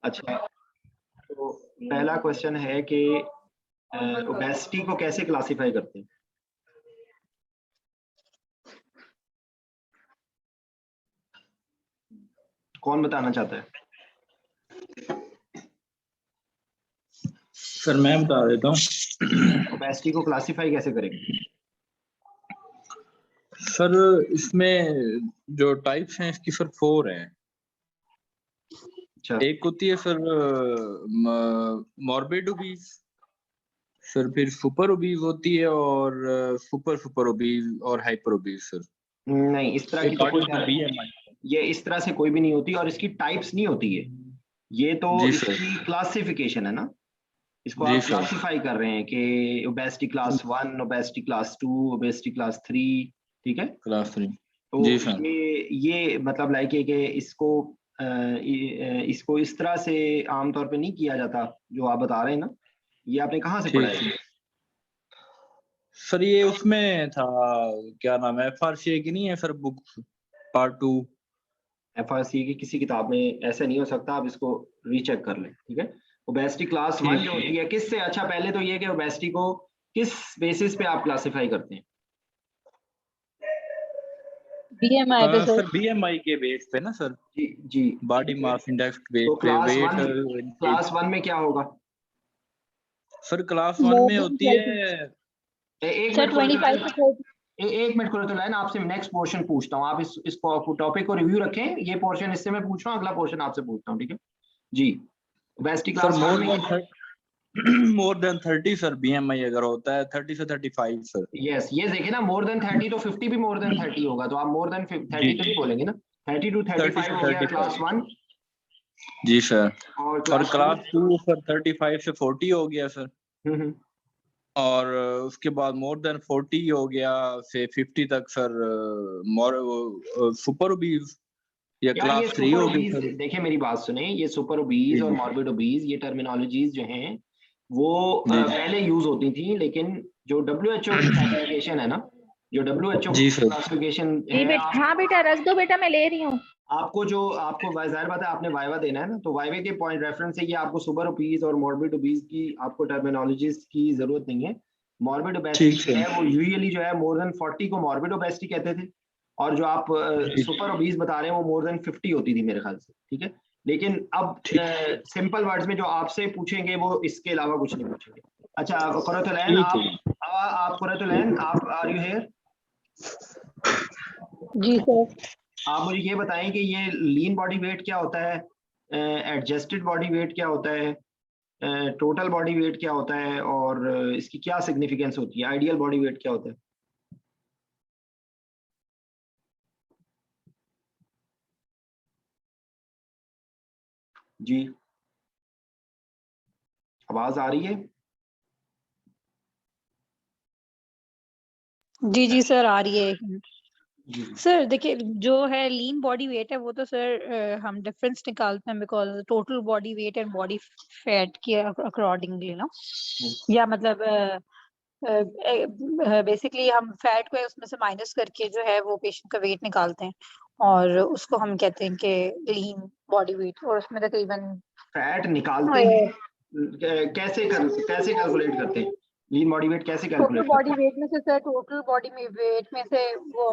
अच्छा, तो पहला क्वेश्चन है कि ओबेसिटी को कैसे क्लासिफाई करते हैं? कौन बताना चाहता है? सर मैं बता देता हूँ। ओबेसिटी को क्लासिफाई कैसे करेंगे? सर इसमें जो टाइप्स हैं इसकी सर 4 हैं। अच्छा, एक होती है सर मॉर्बिड ओबीज, सर फिर सुपर ओबीज होती है, और सुपर सुपर ओबीज और हाइपर ओबीज सर। नहीं, इस तरह की तो कोई BMI। ये इस तरह से कोई भी नहीं होती और इसकी टाइप्स नहीं होती है। ये तो जी सर। इसकी क्लासिफिकेशन है ना, इसको जी आप सर। क्लासिफाई कर रहे हैं कि obesity class 1, obesity class 2, obesity class 3, ठीक है। क्लास 3। तो जी सर। ये मतलब लाइक है कि इसको इस तरह से आमतौर पे नहीं किया जाता जो आप बता रहे हैं ना। ये आपने कहाँ से पढ़ा ठीक है? सर, ये उसमें था, क्या नाम है, FRCA की नहीं है सर बुक, पार्ट 2। एफआरसी की किसी किताब में ऐसे नहीं हो सकता, आप इसको रीचेक कर लें, ठीक है। ओबेसिटी क्लास 1 जो होती है किससे, अच्छा पहले तो ये कि ओबेसिटी को किस बेसिस पे आप क्लासिफाई करते हैं? BMI पे सर BMI के बेस पे ना सर, जी जी। बॉडी मास इंडेक्स बेस तो पे वेट। क्लास 1 में क्या होगा? सर क्लास 1 में होती है। एक सर मिनट खोलो तो 25 लाइन, से 30। एक मिनट खोलो तो लाइन, आपसे नेक्स्ट पोर्शन पूछता हूँ, आप इस टॉपिक को रिव्यू रखें, ये पोर्शन इससे मैं पूछ रहा हूँ, अगला पोर्शन आपसे पूछता हूँ, ठीक है जी। ओबेसिटी सर क्लास 1 में मोर देन 30 सर BMI अगर होता है 30 से 35 सर। यस, ये देखिए ना, मोर देन 30 तो 50 भी मोर देन 30 होगा, तो आप मोर देन 30 तो नहीं बोलेंगे ना। 30 to 35 हो गया क्लास 1। जी सर। और और क्लास क्लास 2 सर 35 से 40 हो गया सर। 2 और उसके बाद मोर देन 40 हो गया से 50 तक सर, मोर सुपर ओबीज या यार, ये क्लास 3 सुपर हो गई ओबीज, सर। देखिए मेरी बात सुने, ये सुपर ओबीज और जी मॉर्बिड ओबीज, ये टर्मिनोलॉजीज जो हैं वो जी पहले यूज होती थी, लेकिन जो WHO की क्लासिफिकेशन है ना, जो WHO जी की सर। क्लासिफिकेशन जी है, बेटा, हाँ बेटा रख दो बेटा, मैं ले रही हूँ। आपको जाहिर बात है आपने वाइवा देना है ना, तो वाइवे के पॉइंट रेफरेंस से ये आपको सुपर ओबीज और मॉर्बिड ओबीज की आपको टर्मिनोलॉजीज की जरूरत नहीं है। मॉर्बिड ठीक ओबेसिटी है। है वो यूजुअली जो है मोर देन 40 को मॉर्बिड ओबेसिटी कहते थे, और जो आप सुपर ओबीज बता रहे हैं वो मोर देन 50 होती थी मेरे ख्याल से, ठीक है। लेकिन अब ठीक सिंपल वर्ड्स में जो आपसे पूछेंगे वो इसके अलावा कुछ नहीं पूछेंगे। अच्छा, कुरतुलैन, ठीक है। आप कुरतुलैन, आप आर यू हियर? जी सर। आप मुझे ये बताएं कि ये लीन बॉडी वेट क्या होता है, एडजस्टेड बॉडी वेट क्या होता है, टोटल बॉडी वेट क्या होता है, और इसकी क्या सिग्निफिकेंस होती है, आइडियल बॉडी वेट क्या होता है? जी, आवाज आ रही है? जी जी सर, आ रही है। जी सर देखिए, जो है लीन बॉडी वेट है वो तो सर हम डिफरेंस निकालते हैं because total body weight and body fat के अकॉर्डिंगली ना, या मतलब बेसिकली हम फैट को उसमें से माइनस करके जो है वो पेशेंट का वेट निकालते हैं, और उसको हम कहते हैं कि लीन बॉडी वेट, और उसमें तकरीबन फैट निकालते हैं, कैसे कैलकुलेट करते हैं? लीन बॉडी वेट कैसे टोटल कैलकुलेट बॉडी करते वेट में से सर, टोटल बॉडी में वेट में से वो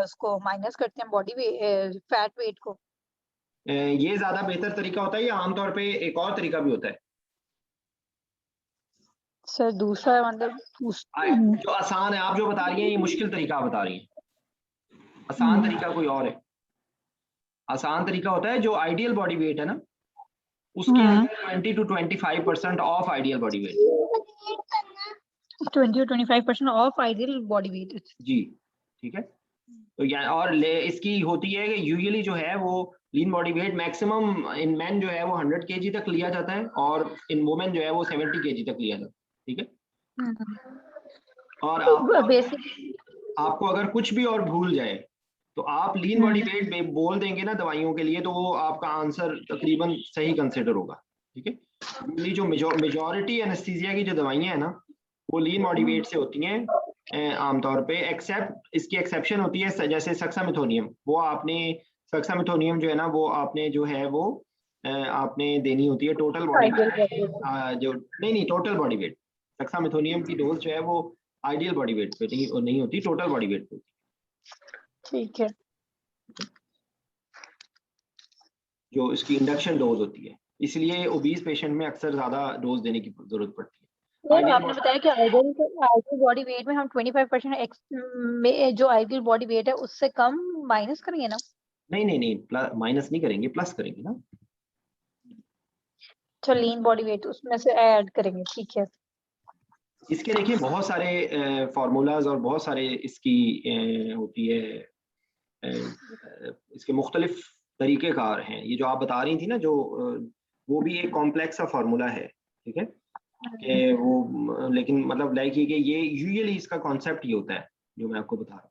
उसको माइनस करते हैं बॉडी फैट वेट को। हैं? ये ज्यादा बेहतर तरीका होता है या आमतौर पे एक और तरीका भी होता है? सर दूसरा मतलब जो आसान है आप जो बता रही हैं, ये मुश्किल तरीका आप बता रही हैं, आसान तरीका कोई और है। आसान तरीका होता है जो आइडियल बॉडी वेट है ना, उसके अंदर 20 to 25% of ideal body weight. 20 to 25% of ideal body weight. जी, ठीक है। तो और इसकी होती है कि यूजुअली जो है वो लीन body wait maximum in man जो है वो 100 केजी तक लिया जाता है, और इन वुमेन जो है वो 70 केजी तक लिया जाता है, ठीक है। और आपको अगर कुछ भी और भूल जाए तो आप लीन बॉडी वेट बोल देंगे ना दवाइयों के लिए, तो वो आपका आंसर तकरीबन सही कंसिडर होगा, ठीक है। यूजुअली जो मेजॉरिटी एनेस्थीसिया की जो दवाइयां हैं ना, वो लीन बॉडी वेट से होती हैं आमतौर पे, एक्सेप्ट इसकी एक्सेप्शन होती है जैसे सक्सामिथोनियम, वो आपने सक्सामिथोनियम जो है ना वो आपने जो है वो आपने देनी होती है टोटल बॉडी वेट जो नहीं टोटल बॉडी वेट। डेक्सामेथोनियम की डोज जो है वो आइडियल बॉडी वेट पे नहीं होती, टोटल बॉडी वेट पे होती ठीक है। जो इसकी इंडक्शन डोज होती है, इसलिए ओबीज पेशेंट में अक्सर ज्यादा डोज देने की जरूरत पड़ती है। तो आपने बताया कि आइडियल बॉडी वेट में हम 25% जो आइडियल बॉडी वेट है उससे कम माइनस करेंगे ना? नहीं माइनस नहीं करेंगे, प्लस करेंगे ना। तो लीन बॉडी वेट उसमें से ऐड करेंगे, ठीक है। इसके देखिए बहुत सारे फार्मूलाज और बहुत सारे इसकी होती है इसके मुख्तलिफ तरीक़ेकार हैं। ये जो आप बता रही थी ना, जो वो भी एक कॉम्प्लेक्स सा फार्मूला है, ठीक है कि वो, लेकिन मतलब लाइक ये कि ये यूजुअली इसका कॉन्सेप्ट ये होता है जो मैं आपको बता रहा हूँ,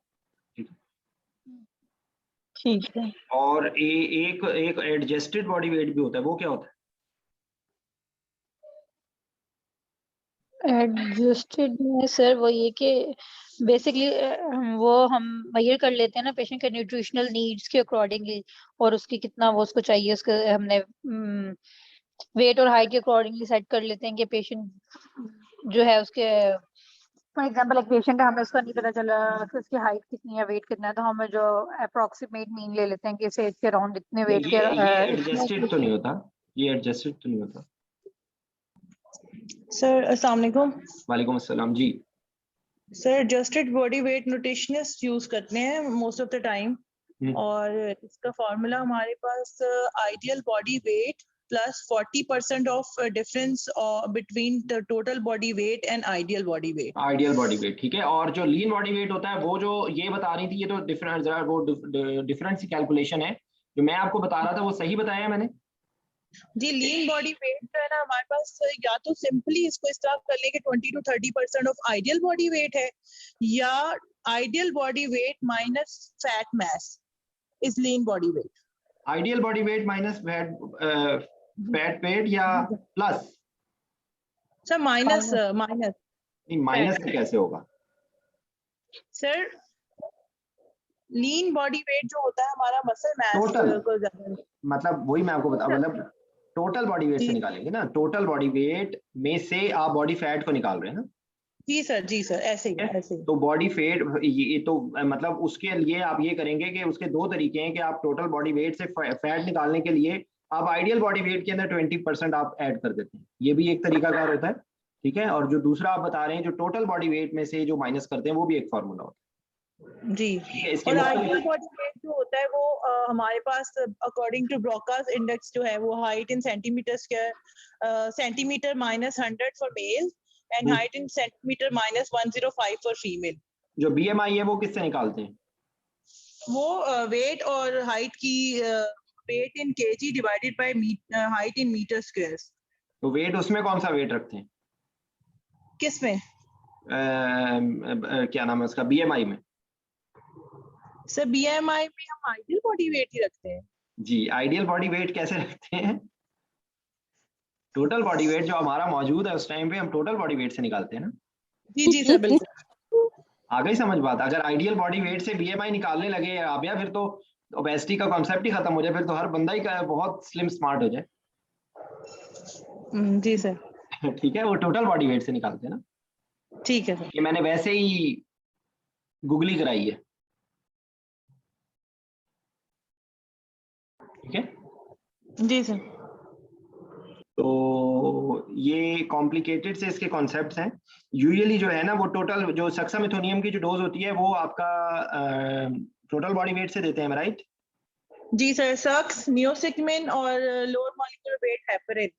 ठीक है। और एक एडजस्टेड बॉडी वेट भी होता है। वो क्या होता है? एडजस्टेड में सर वो ये कि बेसिकली वो हम मेजर कर लेते हैं ना पेशेंट के न्यूट्रिशनल नीड्स के अकॉर्डिंगली, और उसकी कितना वो उसको चाहिए उसके हमने वेट और हाइट के अकॉर्डिंगली सेट कर लेते हैं कि पेशेंट जो है उसके, फॉर एग्जांपल एक पेशेंट है, हमें उसका नहीं पता चला कि उसकी हाइट कितनी है वेट कितना है, तो हमें जो अप्रोक्सीमेट मीन ले लेते हैं कि इस एज के अराउंड इतने वेट के ये एडजस्टेड तो नहीं होता, ये एडजस्टेड तो नहीं होता। सर अस्सलाम वालेकुम। वालेकुम अस्सलाम जी। Sir adjusted body weight nutritionist use करते हैं मोस्ट ऑफ द टाइम, और इसका फॉर्मूला हमारे पास ideal body weight plus 40% of difference between the total body weight and ideal body weight. Ideal body weight, ठीक है। और जो लीन बॉडी वेट होता है वो जो ये बता रही थी, ये तो डिफरेंट जरा वो डिफरेंट सी कैलकुलेशन है। जो मैं आपको बता रहा था वो सही बताया मैंने जी। लीन बॉडी वेट जो है ना हमारे पास, या तो सिंपली इसको इस तरह कर लें कि 20 to 30% of ideal body weight है, या ideal body weight minus fat mass is lean body weight. Ideal body weight minus fat weight या प्लस? सर माइनस नहीं, माइनस कैसे होगा सर? लीन बॉडी वेट जो होता है हमारा मसल मास को ज्यादा, मतलब वही मैं आपको बता, मतलब टोटल बॉडी वेट से निकालेंगे ना, टोटल बॉडी वेट में से आप बॉडी फैट को निकाल रहे हैं ना? जी सर ऐसे ही। तो बॉडी फैट ये तो मतलब उसके लिए आप ये करेंगे कि उसके दो तरीके हैं कि आप टोटल बॉडी वेट से फैट निकालने के लिए आप आइडियल बॉडी वेट के अंदर 20% आप ऐड कर देते हैं, ये भी एक तरीकाकार होता है, ठीक है। और जो दूसरा आप बता रहे हैं जो टोटल बॉडी वेट में से जो माइनस करते हैं वो भी एक फार्मूला होता है जी। और आइडियल बॉडी वेट जो होता है वो हमारे पास अकॉर्डिंग टू ब्रोकास इंडेक्स जो है वो height in centimetre square, centimetre minus 100 for male and height in centimetre minus 105 for female. जो बीएमआई है वो किससे निकालते हैं? वो वेट और हाइट की weight in KG divided by height in metre square. तो वेट उसमें कौन सा वेट रखते हैं? किसमें? क्या नाम है उसका, बीएमआई में? सर बीएमआई में हम आइडियल बॉडी वेट ही रखते हैं जी। आइडियल बॉडी वेट कैसे रखते हैं? टोटल बॉडी वेट जो हमारा मौजूद है उस टाइम पे हम टोटल बॉडी वेट से निकालते हैं ना। जी सर बिल्कुल। आ गई समझ बात? अगर आइडियल बॉडी वेट से बीएमआई निकालने लगे आप, या फिर तो ओबेसिटी का कॉन्सेप्ट ही खत्म हो जाए, फिर तो हर बंदा ही बहुत स्लिम स्मार्ट हो जाए। जी सर। ठीक है, वो टोटल बॉडी वेट से निकालते हैं ना। ठीक है सर। ये मैंने वैसे ही गूगली कराई है, ठीक है जी सर। तो ये कॉम्प्लिकेटेड से इसके कॉन्सेप्ट्स हैं। यूजुअली जो है ना वो टोटल जो सक्सामेथोनियम की जो डोज होती है वो आपका टोटल बॉडी वेट से देते हैं, राइट? जी सर। सक्स, नियोसिकमिन और लोअर मॉलिक्यूलर वेट हेपरिन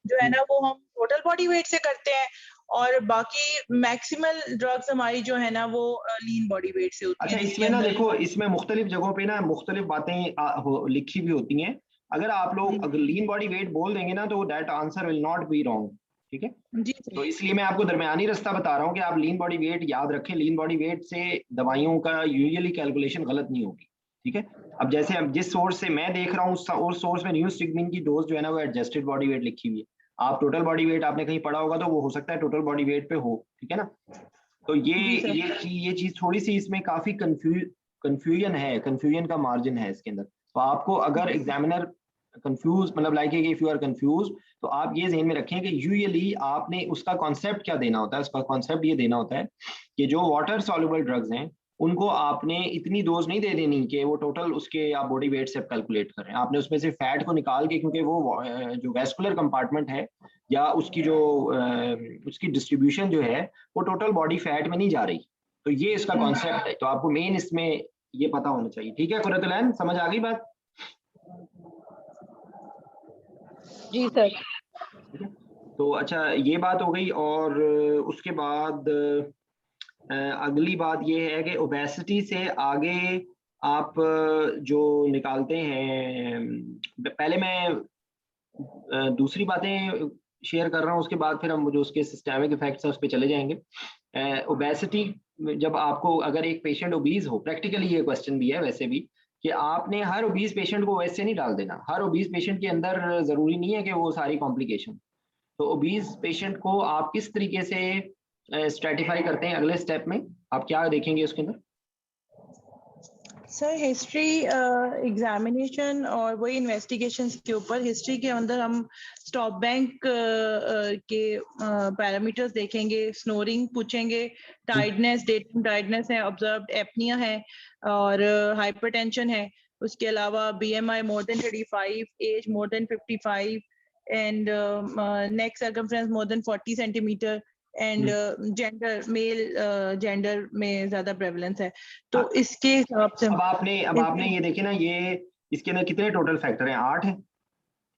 जो है ना वो हम टोटल बॉडी वेट से करते हैं, और बाकी मैक्सिमल ड्रग्स हमारी जो है ना वो लीन बॉडी वेट से होती अच्छा, है। इसमें ना देखो, इसमें मुख्तलिफ जगहों पे ना मुख्तलिफ बातें लिखी भी होती हैं। अगर आप लोग अगर लीन बॉडी वेट बोल देंगे ना तो that answer will not be wrong, ठीक है। जी तो इसलिए मैं आपको दरमियानी रास्ता बता रहा हूँ कि आप लीन बॉडी वेट याद रखें। लीन बॉडी वेट से दवाइयों का यूजुअली कैलकुलेशन गलत नहीं होगी, ठीक है। अब जैसे अब जिस सोर्स से मैं देख रहा हूँ उस सोर्स में न्यूस्टिग्मिन की डोज जो है ना वो एडजस्टेड बॉडी वेट लिखी हुई है। आप टोटल बॉडी वेट आपने कहीं पढ़ा होगा तो वो हो सकता है टोटल बॉडी वेट पे हो, ठीक है ना। तो ये चीज थोड़ी सी इसमें काफी कंफ्यूजन का मार्जिन है इसके अंदर। तो आपको अगर एग्जामिनर कंफ्यूज, मतलब लाइक है कि इफ यू आर कंफ्यूज, तो आप ये ध्यान में रखें कि यूजुअली आपने उसका कॉन्सेप्ट क्या देना होता है। उसका कॉन्सेप्ट ये देना होता है कि जो वाटर सॉल्युबल ड्रग्स हैं उनको आपने इतनी डोज नहीं दे देनी कि वो टोटल उसके आप बॉडी वेट से कैलकुलेट करें। आपने उसमें से फैट को निकाल के, क्योंकि वो जो वेस्कुलर कंपार्टमेंट है या उसकी जो उसकी डिस्ट्रीब्यूशन जो है वो टोटल बॉडी फैट में नहीं जा रही। तो ये इसका कॉन्सेप्ट है, तो आपको मेन इसमें ये पता होना चाहिए। ठीक है कुरतुलैन, समझ आ गई बात? जी सर। तो अच्छा ये बात हो गई। और उसके बाद अगली बात ये है कि ओबेसिटी से आगे आप जो निकालते हैं, पहले मैं दूसरी बातें शेयर कर रहा हूँ, उसके बाद फिर हम जो उसके सिस्टमिक इफेक्ट्स हैं उस पर चले जाएंगे। ओबेसिटी जब आपको, अगर एक पेशेंट ओबीज हो, प्रैक्टिकली ये क्वेश्चन भी है वैसे भी, कि आपने हर ओबीज पेशेंट को वैसे नहीं डाल देना। हर ओबीज पेशेंट के अंदर जरूरी नहीं है कि वो सारी कॉम्प्लिकेशन। तो ओबीज पेशेंट को आप किस तरीके से स्ट्रेटिफाई करते हैं अगले स्टेप में, आप क्या देखेंगे उसके अंदर? सर हिस्ट्री एग्जामिनेशन और वही इन्वेस्टिगेशंस के ऊपर, हिस्ट्री के अंदर हम स्टॉप बैंक के पैरामीटर्स देखेंगे, स्नोरिंग पूछेंगे, टाइडनेस, डे टाइम टाइडनेस है, ऑब्जर्व्ड एपनिया है और हाइपरटेंशन है। उसके अलावा BMI more than 35, age more than 55 and neck circumference more than 40 centimetre and gender, male gender में ज्यादा प्रेवलेंस है। तो इसके हिसाब से अब आपने ये देखे ना, ये इसके अंदर कितने टोटल फैक्टर हैं? 8 हैं।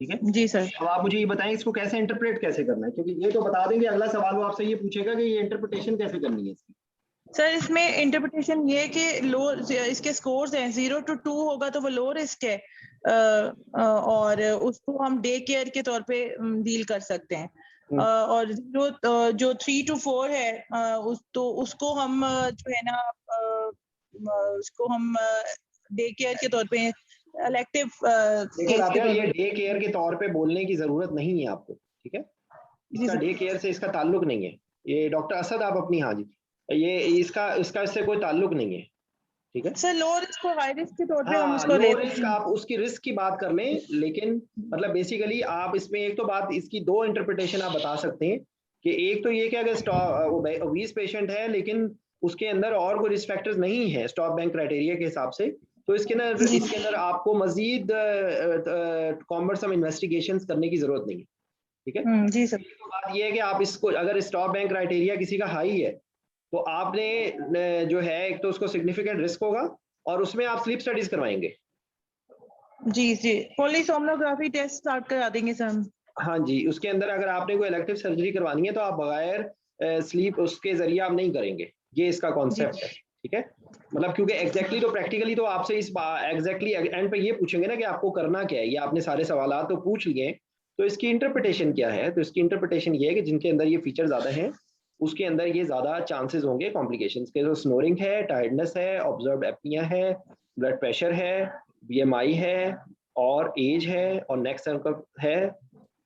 ठीक है जी सर। अब आप मुझे ये बताएं इसको कैसे इंटरप्रेट कैसे करना है, क्योंकि ये तो बता देंगे, अगला सवाल वो आपसे ये पूछेगा कि ये इंटरप्रिटेशन कैसे करनी है इसकी। सर इसमें इंटरप्रिटेशन ये कि लो, इसके स्कोर्स हैं 0 to 2 होगा तो वो लो रिस्क है और उसको हम डे केयर के तौर पे डील कर सकते हैं। और जो 3 to 4 है उसको हम जो है ना उसको हम डे केयर के तौर पे इलेक्टिव ये डे केयर के तौर पे बोलने की जरूरत नहीं है आपको। ठीक है, इसका डे केयर से इसका ताल्लुक नहीं है। ये डॉक्टर असद आप अपनी, हाँ जी, ये इसका इससे कोई ताल्लुक नहीं है। ठीक है सर, लो रिस्क और हाई रिस्क के तौर पे हम इसको लो लेते रिस्क, आप उसकी रिस्क की बात कर लें, लेकिन मतलब बेसिकली आप इसमें एक तो बात, इसकी 2 इंटरप्रिटेशन आप बता सकते हैं कि एक तो ये कि अगर ओबीज पेशेंट है लेकिन उसके अंदर और कोई रिस्क फैक्टर्स नहीं है स्टॉप बैंक क्राइटेरिया के हिसाब से, तो इसके अंदर आपको मजीद कॉम्बर्सम इन्वेस्टिगेशंस करने की जरूरत नहीं है। ठीक है जी सर। तो बात ये है कि आप इसको, अगर स्टॉप बैंक क्राइटेरिया किसी का हाई है तो आपने जो है एक तो उसको सिग्निफिकेंट रिस्क होगा और उसमें आप स्लीप स्टडीज करवाएंगे। जी जी, पॉलीसोमनोग्राफी टेस्ट स्टार्ट करा देंगे सर हम। हाँ जी, उसके अंदर अगर आपने कोई इलेक्टिव सर्जरी करवानी है तो आप बगैर स्लीप उसके जरिए आप नहीं करेंगे, ये इसका कॉन्सेप्ट है। ठीक है, मतलब क्योंकि एग्जैक्टली तो प्रैक्टिकली तो आपसे इस एग्जैक्टली एंड पे ये पूछेंगे ना कि आपको करना क्या है, ये आपने सारे सवाल तो पूछ लिए, तो इसकी इंटरप्रिटेशन क्या है? तो इसकी इंटरप्रिटेशन ये है कि जिनके अंदर ये फीचर ज्यादा हैं उसके अंदर ये ज्यादा चांसेस होंगे कॉम्प्लिकेशंस के। तो स्नोरिंग है, टायर्डनेस है, ऑब्जर्व्ड एपनिया है, ब्लड प्रेशर है, बीएमआई है और एज है और नेक सर्कल है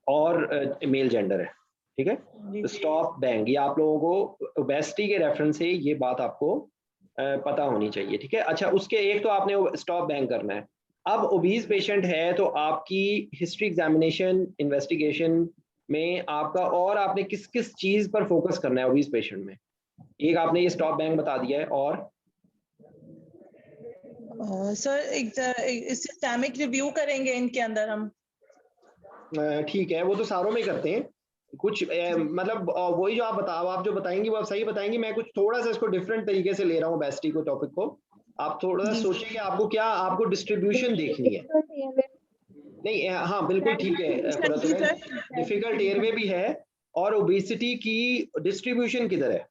और मेल जेंडर है। ठीक है, स्टॉप बैंक, ये आप लोगों को ओबेसिटी के रेफरेंस से ये बात आपको पता होनी चाहिए। ठीक है, अच्छा उसके एक तो आपने स्टॉप बैंक करना है। अब ओबीज पेशेंट है तो आपकी हिस्ट्री एग्जामिनेशन इन्वेस्टिगेशन में आपका और आपने किस किस चीज पर फोकस करना है ओबीज पेशेंट में? एक आपने ये स्टॉप बैंक बता दिया है, और सर सिस्टमिक रिव्यू करेंगे इनके अंदर हम। ठीक है, वो तो सारों में करते हैं कुछ मतलब वही जो आप जो बताएंगी वो आप सही बताएंगी। मैं कुछ थोड़ा सा इसको डिफरेंट तरीके से ले रहा हूँ ओबेसिटी को, टॉपिक को। आप थोड़ा सा सोचिए कि आपको डिस्ट्रीब्यूशन देखनी है। नहीं हाँ बिल्कुल ठीक है, डिफिकल्ट एयरवे भी है और ओबेसिटी की डिस्ट्रीब्यूशन किधर है?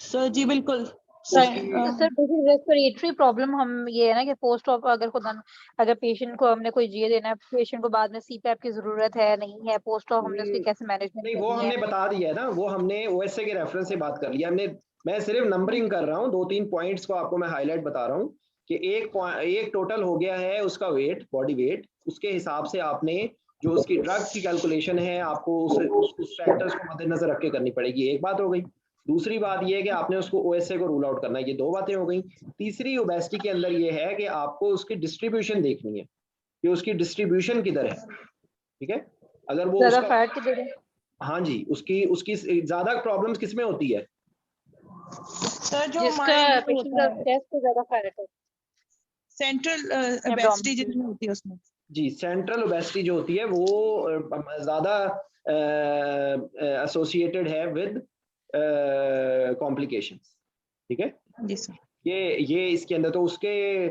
सर जी बिल्कुल सर रेस्पिरेटरी प्रॉब्लम हम ये है ना कि पोस्ट ऑप अगर पेशेंट को हमने कोई जीए देना है, पेशेंट को बाद में सीपैप की जरूरत है नहीं है, पोस्ट ऑप हमने उसकी कैसे मैनेजमेंट नहीं वो हमने बता दिया है ना, वो हमने ओएसए के रेफरेंस से बात कर लिया हमने। मैं सिर्फ नंबरिंग कर रहा हूँ, 2-3 पॉइंट्स को आपको मैं हाईलाइट बता रहा हूँ कि एक टोटल हो गया है उसका वेट, बॉडी वेट, उसके हिसाब से आपने जो उसकी ड्रग्स की कैलकुलेशन है आपको उस फैक्टर्स को मद्देनजर रख के करनी पड़ेगी। एक बात हो गई। दूसरी बात यह है कि आपने उसको ओएसए को रूल आउट करना है, ये 2 बातें हो गई। तीसरी ओबेसिटी के अंदर ये है कि आपको उसकी डिस्ट्रीब्यूशन देखनी है। कि उसकी डिस्ट्रीब्यूशन किधर है, ठीक है। अगर वो ज्यादा उसका, फैट किधर है? हाँ जी, उसकी उसकी ज्यादा प्रॉब्लम्स किसमें होती है? सर जो जिसका हमारे ये पेशेंट होता का है चेस्ट पे ज्यादा फैट है, सेंट्रल ओबेसिटी एब्डोमेन। जितनी होती है उसमें। जी, सेंट्रल ओबेसिटी जो होती है वो ज्यादा एसोसिएटेड है विद कॉम्प्लिकेशंस, ठीक है। जी सर। ये इसके अंदर तो उसके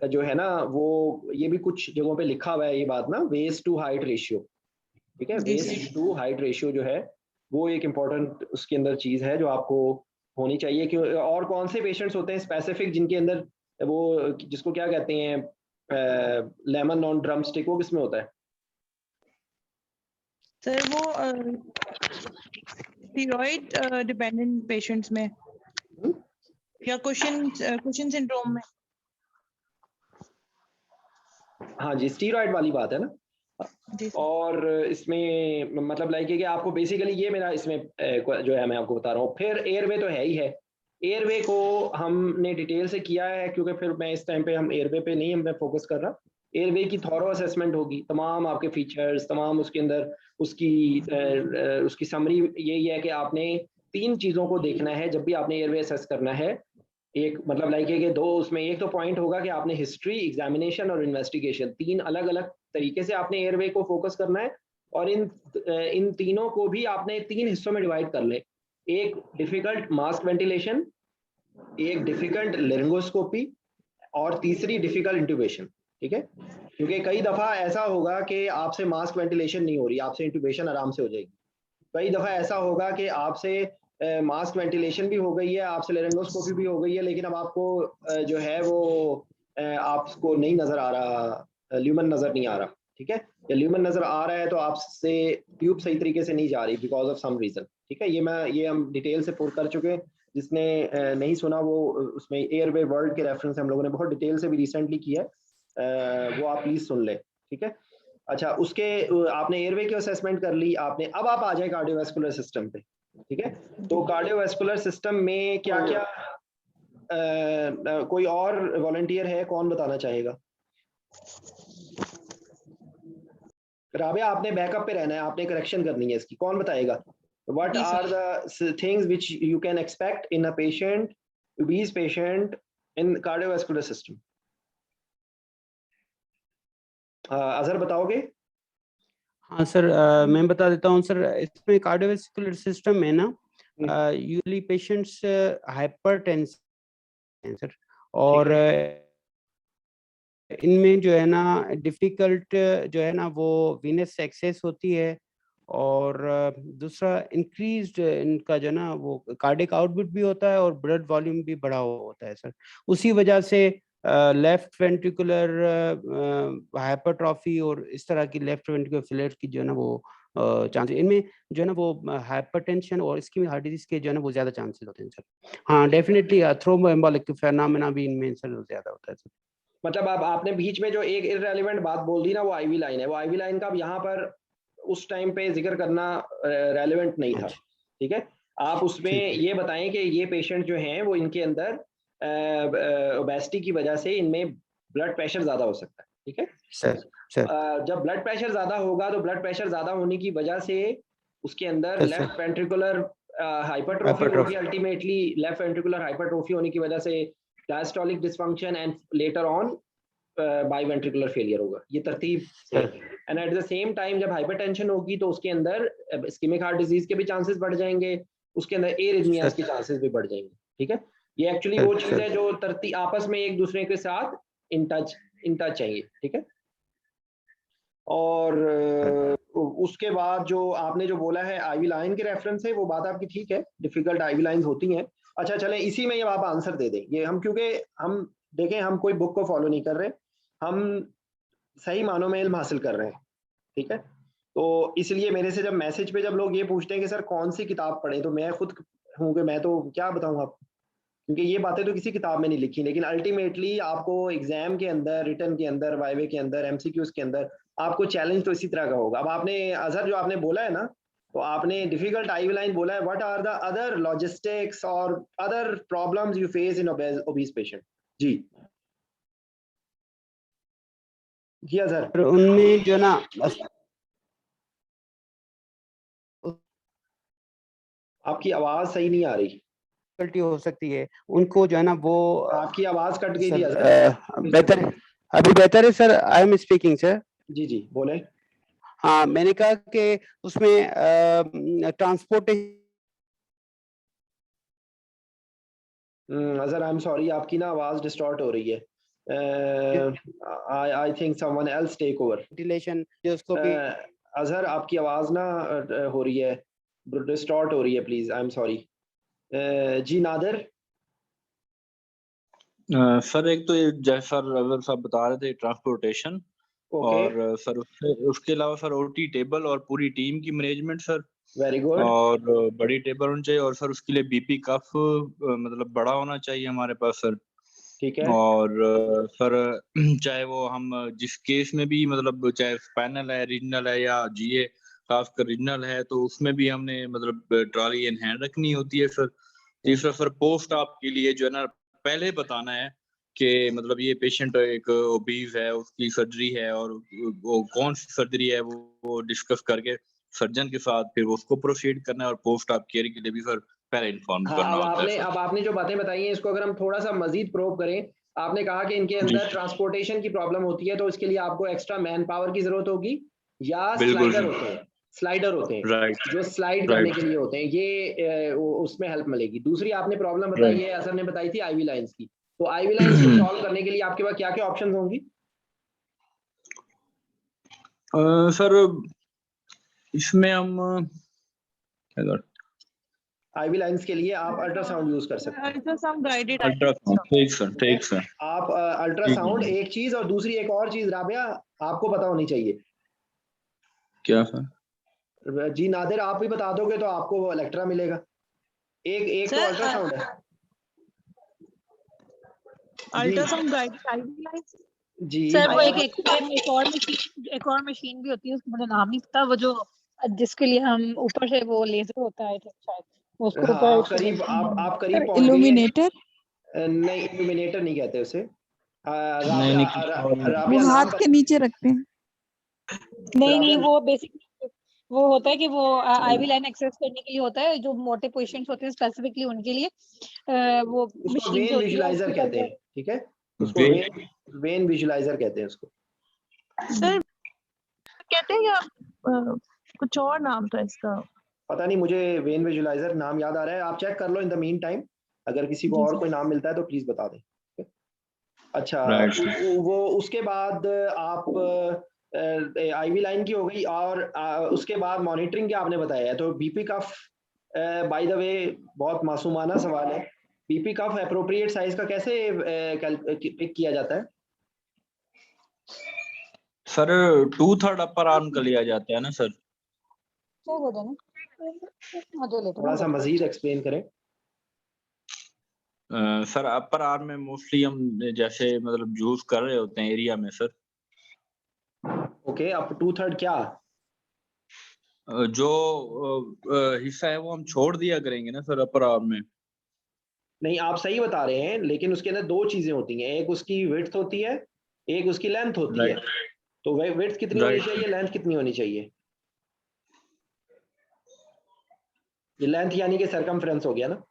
जो है ना वो ये भी कुछ जगहों पे लिखा हुआ है ये बात ना, वेस्ट टू हाइट रेशियो, ठीक है। जी सर। वेस्ट टू हाइट रेशियो जो है वो एक इम्पोर्टेंट उसके अंदर चीज है जो आपको होनी चाहिए। कि और कौन से पेशेंट्स होते हैं स्पेसिफिक जिनके अंदर वो, जिसको क्या कहते हैं लेमन ऑन ड्रम स्टिक, वो किसमें होता है? सर वो स्टीरॉइड डिपेंडेंट पेशेंट्स में या कुशन सिंड्रोम में। हाँ जी, स्टीरॉइड वाली बात है ना। जी सर। और इसमें मतलब लाइक है कि आपको बेसिकली ये मेरा इसमें जो है मैं आपको बता रहा हूँ। फिर एयरवे तो है ही है, एयरवे को हमने डिटेल से किया है क्योंकि फिर मैं इस टाइम पे हम एयरवे पे नहीं मैं फोकस कर रहा। एयरवे की थॉरो असेसमेंट होगी, तमाम आपके फीचर्स, तमाम उसके अंदर उसकी समरी यही है कि आपने 3 चीज़ों को देखना है जब भी आपने एयरवे असेस करना है। एक मतलब लाइक है कि 2 उसमें, एक तो पॉइंट होगा कि आपने हिस्ट्री, एग्जामिनेशन और इन्वेस्टिगेशन 3 अलग-अलग तरीके से आपने एयरवे को फोकस करना है। और इन तीनों को भी आपने 3 हिस्सों में डिवाइड कर ले। एक डिफिकल्ट मास्क वेंटिलेशन, एक डिफिकल्ट लेरिंगोस्कोपी और तीसरी डिफिकल्ट इंट्यूबेशन, ठीक है। क्योंकि कई दफा ऐसा होगा कि आपसे मास्क वेंटिलेशन नहीं हो रही, आपसे इंट्यूबेशन आराम से हो जाएगी। कई दफा ऐसा होगा कि आपसे मास्क वेंटिलेशन भी हो गई है, आपसे लेरिंगोस्कोपी भी हो गई है, लेकिन अब आपको जो है वो आपको नहीं नजर आ रहा, ल्यूमन नजर नहीं आ रहा, ठीक है। या ल्यूमन नजर आ रहा है तो आपसे ट्यूब सही तरीके से नहीं जा रही बिकॉज ऑफ सम रीजन, ठीक है। ये हम डिटेल से पूर्ण कर चुके हैं। जिसने नहीं सुना वो उसमें एयरवे वर्ल्ड के रेफरेंस हम लोगों ने बहुत डिटेल से भी रिसेंटली किया है, वो आप प्लीज सुन ले, ठीक है। अच्छा, उसके आपने एयरवे की असेसमेंट कर ली आपने, अब आप आ जाए कार्डियोवैस्कुलर सिस्टम पे, ठीक है। तो कार्डियोवैस्कुलर सिस्टम में क्या क्या कोई और वॉलंटियर है, कौन बताना चाहेगा? राबिया, आपने बैकअप पे रहना है, आपने करेक्शन करनी है इसकी, कौन बताएगा? What ji are the things which you can expect in a patient, obese patient in cardiovascular system? Azhar बताओगे? हाँ सर, मैं बता देता हूँ सर। इसमें कार्डियोवैस्कुलर सिस्टम में ना यूजली पेशेंट्स हाइपरटेंशन हैं सर, और इनमें जो है ना डिफिकल्ट जो है ना वो वीनस एक्सेस होती है, और दूसरा इंक्रीज्ड इनका जो ना वो कार्डिक आउटपुट भी होता है और ब्लड वॉल्यूम भी बढ़ा हुआ होता है सर। उसी वजह से लेफ्ट वेंट्रिकुलर हाइपरट्रॉफी और इस तरह की लेफ्ट वेंट्रिकुलर फेलियर की जो है ना वो चांसेस इनमें जो है ना वो हाइपरटेंशन और इसकी हार्ट डिजीज के जो है ना वो ज्यादा चांसेस होते हैं सर। हाँ डेफिनेटली थ्रोम्बोएम्बोलिक फेनोमेना भी इनमें सर ज्यादा होता है सर। मतलब आपने बीच में जो एक इररेलेवेंट बात बोल दी ना, वो आईवी लाइन है। वो आईवी लाइन का अब यहाँ पर उस टाइम पे जिक्र करना रेलेवेंट नहीं था, ठीक है। आप उसमें ये बताएं कि ये पेशेंट जो हैं वो इनके अंदर ओबेसिटी की वजह से इनमें ब्लड प्रेशर ज्यादा हो सकता है, ठीक है सर। जब ब्लड प्रेशर ज्यादा होगा तो ब्लड प्रेशर ज्यादा होने की वजह से उसके अंदर लेफ्ट वेंट्रिकुलर हाइपरट्रोफी होगी। अल्टीमेटली लेफ्ट वेंट्रिकुलर हाइपरट्रोफी होने की वजह से diastolic dysfunction and later on biventricular failure होगा। ये तरतीब से। And at the same time जब हाइपरटेंशन होगी तो उसके अंदर इस्केमिक हार्ट डिजीज के भी चांसेस बढ़ जाएंगे, उसके अंदर एरिथमियास के चांसेस भी बढ़ जाएंगे, ठीक है। ये एक्चुअली वो चीज है जो तरतीब आपस में एक दूसरे के साथ इन टच चाहिए, ठीक है। और उसके बाद जो आपने जो बोला है आईवी लाइन के रेफरेंस से, वो बात आपकी ठीक है, डिफिकल्ट आईवी लाइंस होती हैं। अच्छा चलें इसी में ये आप आंसर दे दें। ये हम क्योंकि हम देखें हम कोई बुक को फॉलो नहीं कर रहे, हम सही मानों में इल्म हासिल कर रहे हैं, ठीक है। तो इसलिए मेरे से जब मैसेज पे जब लोग ये पूछते हैं कि सर कौन सी किताब पढ़े, तो मैं खुद हूँ कि मैं तो क्या बताऊँ आपको, क्योंकि ये बातें तो किसी किताब में नहीं लिखी। लेकिन अल्टीमेटली आपको एग्जाम के अंदर, रिटर्न के अंदर, वाइवे के अंदर, एमसीक्यूज के अंदर आपको चैलेंज तो इसी तरह का होगा। अब आपने अजहर जो आपने बोला है ना, तो आपने डिफिकल्ट आईवी लाइन बोला है। What are the other logistics और other problems you face in obese patient? जी जी अजहर, और उनमें जो ना आपकी आवाज सही नहीं आ रही, डिफिकल्टी हो सकती है उनको जो है ना वो आपकी आवाज कट गई थी सर अजहर। बेहतर अभी बेहतर है सर। I am speaking sir. जी जी बोले। हाँ, मैंने कहा कि उसमें transportation Azhar I am sorry, आपकी ना आवाज डिस्टॉर्ट हो रही है। I think someone else take over. Ventilation जो उसको भी अजहर आपकी आवाज ना हो रही है, डिस्टॉर्ट हो रही है, प्लीज आई एम सॉरी। जी नादिर। सर एक तो ये जैसा रवल साहब बता रहे थे ट्रांसपोर्टेशन, ओके, और सर उसके अलावा सर ओटी टेबल और पूरी टीम की मैनेजमेंट सर, वेरी गुड। और बड़ी टेबल होनी चाहिए, और सर उसके लिए बीपी कफ मतलब बड़ा होना चाहिए हमारे पास सर। ठीक है, और सर चाहे वो हम जिस केस में भी मतलब चाहे स्पाइनल है, रीजनल है या जीए खासकर रीजनल है, तो उसमें भी हमने मतलब ट्रॉली इन हैंड रखनी होती है सर। तीसरा सर पोस्ट आपके लिए जो है ना पहले बताना है कि मतलब ये पेशेंट एक ओबीज है, उसकी सर्जरी है, और वो कौन सी सर्जरी है वो डिस्कस करके सर्जन के साथ फिर उसको प्रोसीड करना है, और पोस्ट आप केयर के लिए भी सर पहले इन्फॉर्म हाँ करना होता है सर। अब आपने जो बातें बताई हैं इसको अगर हम थोड़ा सा मजीद प्रोब करें, आपने कहा कि इनके जी अंदर ट्रांसपोर्टेशन की प्रॉब्लम होती है, तो इसके लिए आपको एक्स्ट्रा मैन पावर की जरूरत होगी, या बिल्कुल स्लाइडर सर। होते हैं, स्लाइडर होते हैं राइट जो स्लाइड करने राइट के लिए होते हैं, ये उसमें हेल्प मिलेगी। दूसरी आपने प्रॉब्लम बताई राइट। है, असर ने बताई थी आईवी लाइंस की, तो आईवी लाइंस को सॉल्व करने के लिए आपके पास क्या क्या ऑप्शन होंगी? सर इसमें हम क्या कर आईवी लाइंस के लिए आप अल्ट्रासाउंड यूज कर सकते हैं। अल्ट्रासाउंड गाइडेड अल्ट्रासाउंड, ठीक सर ठीक है, ठीक सर। आप ठीक अल्ट्रासाउंड है। एक चीज, और दूसरी एक और चीज राबिया आपको पता होनी चाहिए। क्या सर? जी नादिर, आप भी बता दोगे तो आपको वो इलेक्ट्रा मिलेगा। एक एक तो सर अल्ट्रासाउंड है। जी अल्ट्रासाउंड गाइडेड आईवी लाइंस। जी, सर वो और एक और मशीन भी होती है, उसका मुझे नाम नहीं पता, वो जो जिसके लिए हम ऊपर से वो लेजर होता है शायद, वो उसको हाँ ऊपर आप करीब सर पहुंच गई इल्यूमिनेटर, हैं। नहीं, इल्यूमिनेटर नहीं कहते उसे। नहीं नहीं कुछ और है। वो राबिया नाम हाथ के नीचे रखते हैं। नहीं, राबिया, वो बेसिकली वो होता है कि वो आईवी लाइन एक्सेस करने के लिए होता है, जो मोटे पेशेंट्स होते हैं स्पेसिफिकली उनके लिए वो उसको मशीन वेन होती है विजुलाइजर उसके ऊपर कहते वो हैं, ठीक है, उसको वेट वेन विजुलाइजर कहते हैं उसको। सर कहते हैं या कुछ और नाम था इसका? पता नहीं, मुझे वेन विजुलाइजर नाम याद आ रहा है, आप चेक कर लो इन द मीन टाइम, अगर किसी को जी और सर। कोई नाम मिलता है तो प्लीज बता दें। अच्छा, राइट सर। वो उसके बाद आप आईवी लाइन की हो गई, और उसके बाद मॉनिटरिंग के आपने बताया है, तो BP cuff, by the way बहुत मासूमाना सवाल है, बीपी कफ एप्रोप्रिएट साइज का कैसे पिक किया जाता है? सर 2/3 अपर आर्म का लिया जाता है ना सर। क्या हो जाना मुझे ले थोड़ा सा मजीद एक्सप्लेन करें। सर अपर आर्म में मोस्टली हम जैसे मतलब यूज कर रहे होते हैं एरिया में सर, ओके, अब 2/3 क्या? जो हिस्सा है वो हम छोड़ दिया करेंगे ना सर अपर आर्म में। नहीं, आप सही बता रहे हैं, लेकिन उसके अंदर दो चीजें होती हैं, एक उसकी विड्थ होती है, एक उसकी लेंथ होती है, राइट तो वह विड्थ कितनी होनी राइट चाहिए, लेंथ कितनी होनी चाहिए? ये लेंथ यानी कि सरकमफ्रेंस हो गया ना,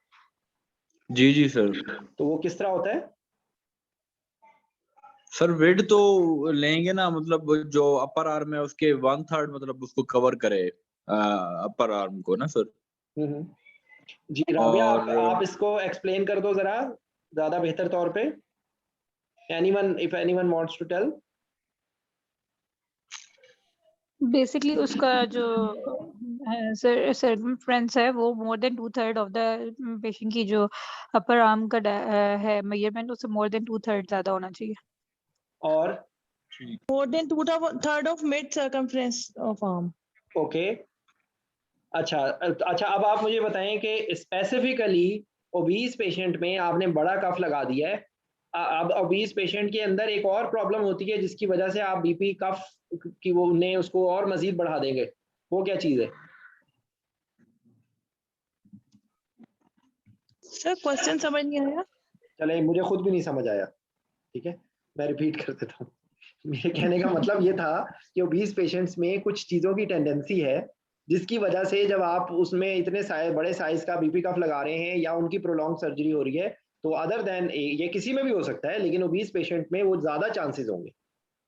जी जी सर। तो वो किस तरह होता है? सर वेट तो लेंगे ना, मतलब जो अपर आर्म है उसके 1/3 मतलब उसको कवर करे अपर आर्म को ना सर। हम्म। जी राबिया, और आप इसको एक्सप्लेन कर दो जरा ज्यादा बेहतर तौर पे। Anyone, if anyone wants to tell. Basically उसका जो सर्कमफ्रेंस है वो more than 2/3 of the patient की जो अपर आर्म का है मेजरमेंट, उससे मोर देन 2/3 ज्यादा होना चाहिए। और मोर than 2/3 of mid circumference of arm. Okay, अच्छा अच्छा, अब आप मुझे बताएं कि स्पेसिफिकली ओबीज पेशेंट में आपने बड़ा कफ लगा दिया है, अब ओबीज पेशेंट के अंदर एक और प्रॉब्लम होती है जिसकी वजह से आप बीपी कफ की वो उन्हें उसको और मजीद बढ़ा देंगे, वो क्या चीज है? सर क्वेश्चन समझ नहीं आया। चले, मुझे खुद भी नहीं समझ आया, ठीक है, मैं रिपीट कर देता हूँ। मेरे कहने का मतलब ये था कि ओबीस पेशेंट्स में कुछ चीजों की टेंडेंसी है जिसकी वजह से जब आप उसमें इतने बड़े साइज का बीपी कफ लगा रहे हैं या उनकी प्रोलॉन्ग सर्जरी हो रही है, तो अदर देन ये किसी में भी हो सकता है, लेकिन ओबीस पेशेंट में वो ज्यादा चांसेस होंगे,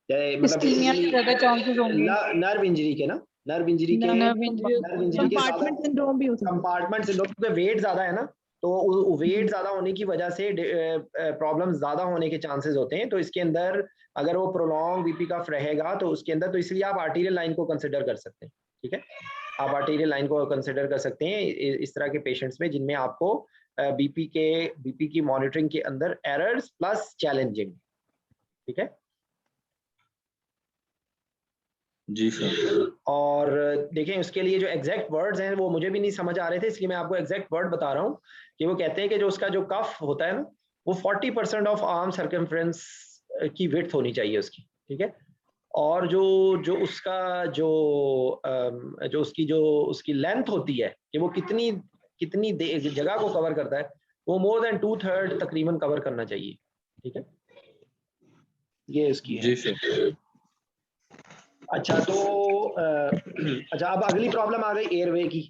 मतलब इस्कीमिया के ज्यादा चांसेस होंगे, नर्व इंजरी के ना, नर्व इंजरी के नर्व इंजरी, साथ कंपार्टमेंट सिंड्रोम भी हो सकता है। कंपार्टमेंट सिंड्रोम, क्योंकि वेट ज्यादा है ना, तो वेट ज्यादा होने की वजह से प्रॉब्लम ज्यादा होने के चांसेस होते हैं। तो इसके अंदर अगर वो प्रोलॉन्ग बीपी कफ रहेगा तो उसके अंदर, तो इसलिए आप आर्टीरियल लाइन को कंसिडर कर सकते हैं। ठीक है, आप आर्टीरियल लाइन को कंसिडर कर सकते हैं इस तरह के पेशेंट्स में जिनमें आपको बीपी की मॉनिटरिंग के अंदर एरर्स प्लस चैलेंजिंग। ठीक है जी सर। और देखें उसके लिए जो एग्जैक्ट वर्ड्स हैं वो मुझे भी नहीं समझ आ रहे थे, इसलिए मैं आपको एग्जैक्ट वर्ड बता रहा हूँ कि वो कहते हैं कि जो उसका जो कफ होता है ना, वो 40% ऑफ आर्म सर्कमफ्रेंस की विड्थ होनी चाहिए उसकी। ठीक है, और जो उसका जो उसकी लेंथ होती है कि वो कितनी जगह को कवर करता है, वो मोर देन 2/3 तकरीबन कवर करना चाहिए। ठीक है, ये इसकी है। जी सर। अच्छा, तो अच्छा अब अगली प्रॉब्लम आ गई एयरवे की।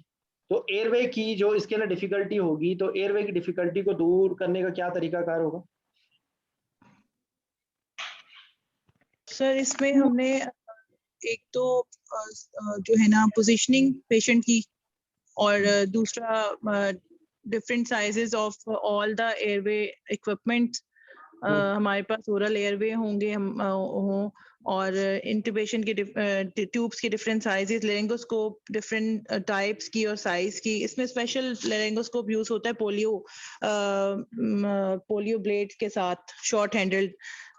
तो एयरवे की जो इसके अंदर डिफिकल्टी होगी, तो एयरवे की डिफिकल्टी को दूर करने का क्या तरीकाकार होगा? सर इसमें हमने एक तो जो है ना पोजीशनिंग पेशेंट की, और दूसरा different sizes of all the airway equipment, हमारे पास ओरल एयरवे होंगे हों, और इंटुबेशन के ट्यूब्स के different sizes, laryngoscope different types की और साइज की। इसमें स्पेशल लेरिंगोस्कोप यूज होता है पोलियो ब्लेड के साथ, शॉर्ट हैंडल्ड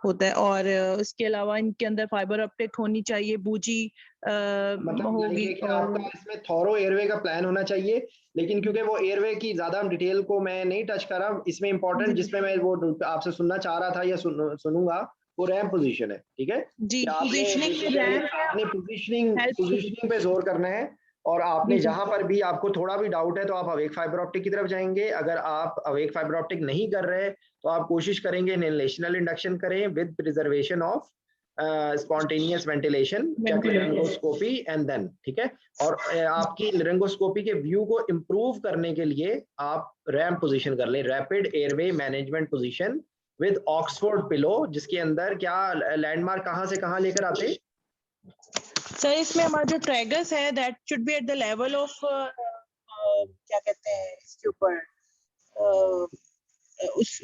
होता है, और इसके अलावा इनके अंदर फाइबर ऑप्टिक होनी चाहिए, बूजी मतलब होगी। कि आपका इसमें थॉरो एयरवे का प्लान होना चाहिए, लेकिन क्योंकि वो एयरवे की ज्यादा डिटेल को मैं नहीं टच कर रहा, इसमें इंपॉर्टेंट जिसमें मैं वो आपसे सुनना चाह रहा था या सुनूंगा, वो रैम पोजीशन है। ठीक है, जी, आपने पोजीशनिंग पे जोर करना है, और आपने जहां पर भी आपको थोड़ा भी डाउट है तो आप अवेक फाइबर ऑप्टिक की तरफ जाएंगे। अगर आप अवेक फाइबर ऑप्टिक नहीं कर रहे तो आप कोशिश करेंगे इनहेलेशनल इंडक्शन करें with preservation of spontaneous ventilation, check laryngoscopy and then. ठीक है, और आपकी लारिंगोस्कोपी के व्यू को इंप्रूव करने के लिए आप रैम पोजीशन कर लें, rapid airway management position with Oxford pillow, जिसके अंदर क्या लैंडमार्क कहां से कहां लेकर आते हैं सर? इसमें हमारा जो ट्रैगस है that should be at the level of क्या कहते हैं इसके ऊपर,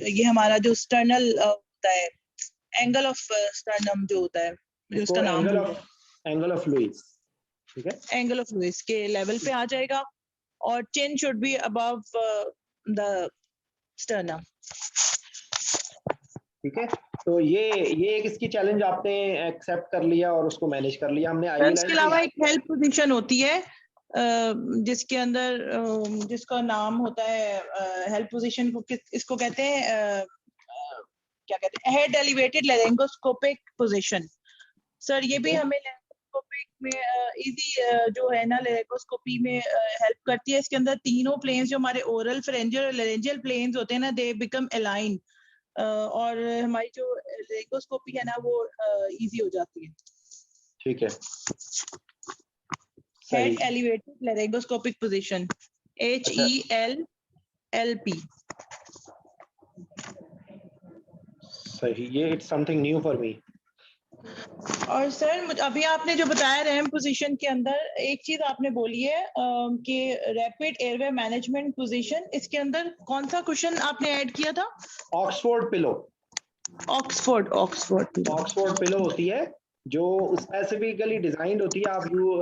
ये हमारा जो स्टर्नल होता है, एंगल ऑफ स्टर्नम जो होता है, जो उसका नाम एंगल ऑफ लुइस। ठीक है, एंगल ऑफ लुइस के लेवल पे आ जाएगा, और chin should be above the sternum. ठीक है, तो ये एक इसकी चैलेंज आपने एक्सेप्ट कर लिया और उसको मैनेज कर लिया हमने। इसके अलावा एक हेल्प पोजीशन होती है जिसके अंदर जिसका नाम होता है हेल्प पोजीशन को इसको कहते हैं क्या कहते हैं, हेड एलिवेटेड लेरिंगोस्कोपिक पोजीशन। सर ये भी हमें लेरिंगोस्कोपिक में इजी जो है ना लेरिंगोस्कोपी में हेल्प करती है। इसके अंदर तीनों प्लेन्स जो हमारे ओरल, फेरेंजियल और लेरेंजियल प्लेन्स होते हैं ना, दे बिकम अलाइन, और हमारी जो लेरिंगोस्कोपी है ना वो इजी हो जाती है। ठीक है, हेड एलिवेटेड लेरिंगोस्कोपिक पोजीशन, HELLP। सही, ये it's something new for me. और सर अभी आपने जो बताया रैम पोजीशन के अंदर एक चीज आपने बोली है कि रैपिड एयरवे मैनेजमेंट पोजीशन, इसके अंदर कौन सा क्वेश्चन आपने ऐड किया था? Oxford pillow. ऑक्सफोर्ड पिलो होती है जो स्पेसिफिकली डिजाइंड होती है,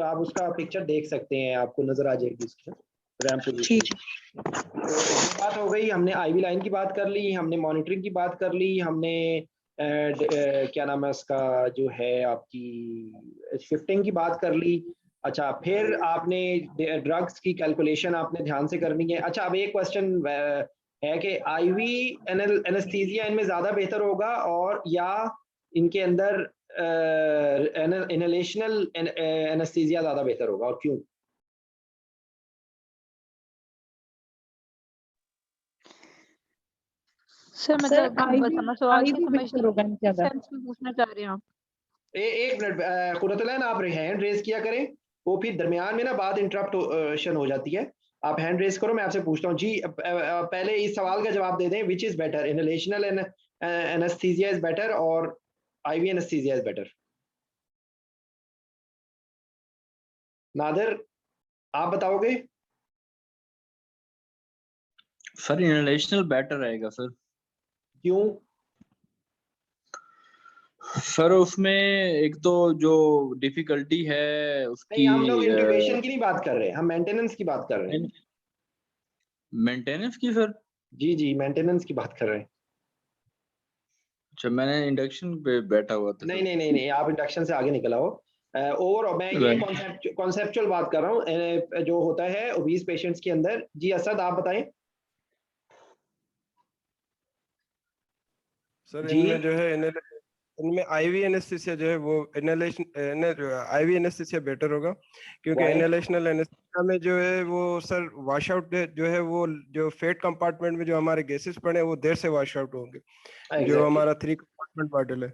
आप उसका पिक्चर देख सकते हैं, आपको नजर आ जाएगी उसकी रैम पोजीशन। तो ये बात हो गई, हमने आईवी लाइन की बात कर ली, हमने मॉनिटरिंग की बात कर ली, हमने क्या नाम है उसका जो है आपकी शिफ्टिंग की बात कर ली। अच्छा, फिर आपने ड्रग्स की कैलकुलेशन आपने ध्यान से करनी है। अच्छा, अब एक क्वेश्चन है कि आईवी एनेस्थीसिया इनमें ज्यादा बेहतर होगा और या इनके अंदर इनहेलेशनल एनेस्थीसिया ज्यादा बेहतर होगा, और क्यों? सर मतलब सवाल की समझ सेंस में पूछना चाह रहे हैं आप? एक मिनट कुरतुलैन, आप हैंड रेज किया करें, वो फिर दरमियान में ना बात इंटरप्शन हो जाती है। आप हैंड रेज करो, मैं आपसे पूछता हूँ जी। पहले इस सवाल का जवाब दे दें, which is better, inhalational anaesthesia is better और IV anaesthesia is better? Nadar, आप बताओगे? सर इनहेलेशनल बेटर रहेगा सर। क्यों? सर उसमें एक तो जो डिफिकल्टी है उसकी, नहीं, हम लोग इंट्यूबेशन की नहीं बात कर रहे, हम मेंटेनेंस की बात कर रहे हैं। मेंटेनेंस की सर? जी जी, मेंटेनेंस की बात कर रहे हैं। अच्छा, मैंने इंडक्शन पे बैठा हुआ था। नहीं नहीं नहीं नहीं, आप इंडक्शन से आगे निकल आओ। और मैं ये कॉन्सेप्चुअल बात कर रहा हूँ जो होता है ओबीज पेशेंट्स के अंदर। जी असद, आप बताएं। सर जी इनमें जो है इनमें आईवी एनेस्थीसिया जो है वो आईवी एनेस्थीसिया बेटर होगा, क्योंकि Why? इनहेलेशनल एनेस्थीसिया में जो है वो सर वॉश आउट जो है वो जो फेट कंपार्टमेंट में जो हमारे गैसेस पड़े हैं वो देर से वॉश आउट होंगे, जो हमारा 3 कंपार्टमेंट मॉडल है।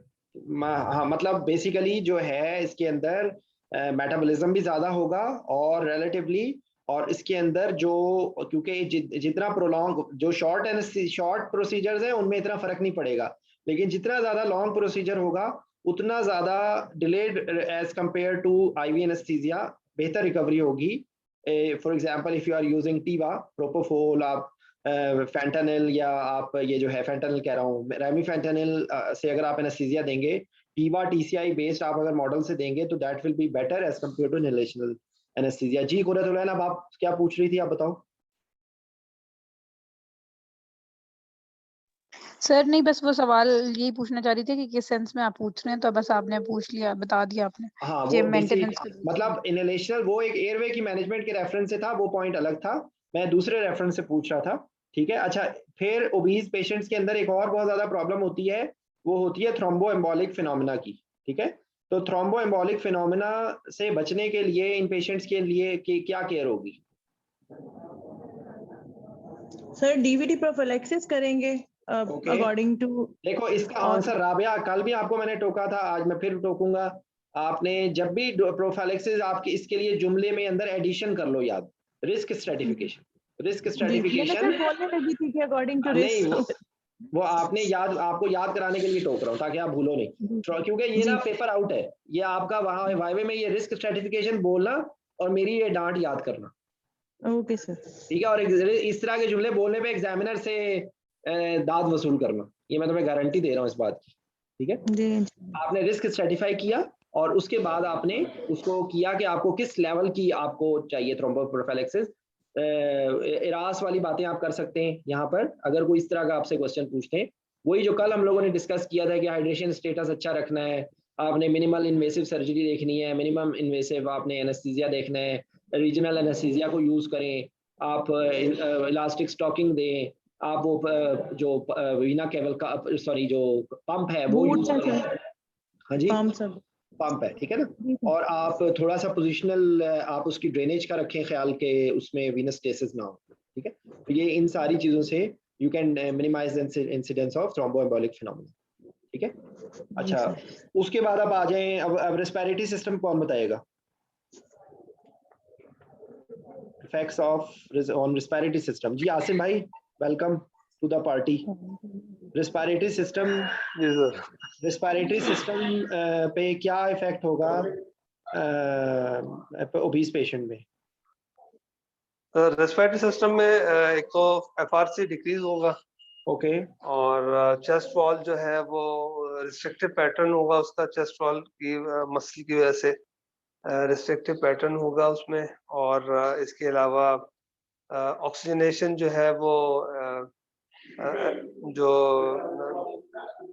हाँ, मतलब बेसिकली जो है इसके अंदर मेटाबॉलिज्म भी ज्यादा होगा और रिलेटिवली, और इसके अंदर जो, क्योंकि जितना प्रोलॉन्ग जो शॉर्ट प्रोसीजर्स है उनमें इतना फर्क नहीं पड़ेगा, लेकिन जितना ज्यादा लॉन्ग प्रोसीजर होगा उतना ज्यादा delayed as compare to IV anaesthesia बेहतर रिकवरी होगी। For example if you are using TIVA propofol, आप फैंटानिल, या आप ये जो है फैंटानिल कह रहा हूँ, रेमिफेंटानिल से अगर आप एनेस्थीसिया देंगे, टीवा टीसीआई बेस्ड आप अगर मॉडल से देंगे तो that will be better as compare to inhalational anaesthesia. जी कुरतुलैन, अब आप क्या पूछ रही थी, आप बताओ। सर नहीं, बस वो सवाल यही पूछना चाह रही थी कि किस सेंस में आप पूछ रहे हैं, तो बस आपने पूछ लिया, बता दिया आपने। हाँ, कि वो मेंटेनेंस मतलब इनहेलेशनल वो एक एयरवे की मैनेजमेंट के रेफरेंस से था, वो पॉइंट अलग था, मैं दूसरे रेफरेंस से पूछ रहा था। ठीक है, अच्छा, फिर ओबीज पेशेंट्स के अंदर एक और बहुत ज्यादा प्रॉब्लम होती है, वो होती है थ्रोम्बो एम्बोलिक फिनोमिना की। ठीक है, तो थ्रोम्बो एम्बोलिक फिनोमिना से बचने के लिए इन पेशेंट्स के लिए क्या केयर होगी? सर डीवीडी प्रोफिलैक्सिस करेंगे अकॉर्डिंग टू। देखो इसका आंसर राबिया, कल भी आपको मैंने टोका था, आज मैं फिर टोकूंगा। आपने जब भी प्रोफिलैक्सिस आपके इसके लिए जुमले में अंदर एडिशन कर लो, याद, रिस्क स्ट्रेटिफिकेशन, रिस्क स्ट्रेटिफिकेशन। बोलने लगी थी कि अकॉर्डिंग टू नहीं, रिस्क। वो आपने आपको याद कराने के लिए टोक रहा हूँ ताकि आप भूलो नहीं, क्योंकि ये ना पेपर आउट है, ये आपका वहां वाइवे में ये रिस्क स्ट्रेटिफिकेशन बोलना और मेरी ये डांट याद करना। Okay sir. ठीक है, और इस तरह के जुमले बोलने पे एग्जामिनर से दाद वसूल करना, ये मैं तुम्हें गारंटी दे रहा हूँ इस बात की। ठीक है जी। आपने रिस्क स्ट्रेटिफाई किया और उसके बाद आपने उसको किया कि आपको किस लेवल की आपको चाहिए थ्रोम्बोप्रोफिलैक्सिस। इरास वाली बातें आप कर सकते हैं यहाँ पर, अगर कोई इस तरह का आपसे क्वेश्चन पूछते हैं। वही जो कल हम लोगों ने डिस्कस किया था कि हाइड्रेशन स्टेटस अच्छा रखना है, आपने मिनिमल इन्वेसिव सर्जरी देखनी है, मिनिमम इन्वेसिव आपने एनेस्थीसिया देखना है, रीजनल एनेस्थीसिया को यूज करें, आप इलास्टिक स्टॉकिंग दें, आप वो जो वीना केबल का, सॉरी, जो पंप है वो यूज करें। हाँ जी, पंप है, ठीक है ना। और आप थोड़ा सा पोजिशनल आप उसकी ड्रेनेज का रखें ख्याल के उसमें वीनस स्टेसिस ना हो। ठीक है, तो ये इन सारी चीजों से you can minimise incidence of thromboembolic phenomena. ठीक है, अच्छा, उसके बाद आप आ जाएं, अब रेस्पिरेटरी सिस्टम कौन बताएगा? Effects of on respiratory system. जी आसिम भाई, welcome to the party. Respiratory system, respiratory system पे क्या इफेक्ट होगा ओबीज पेशेंट में? रेस्पिरेटरी सिस्टम में एक तो एफआरसी डिक्रीज होगा, ओके, और चेस्ट वॉल जो है वो रिस्ट्रिक्टिव पैटर्न होगा उसका, चेस्ट वॉल की मसल की वजह से रिस्ट्रिक्टिव पैटर्न होगा उसमें। और इसके अलावा ऑक्सीजनेशन जो है वो जो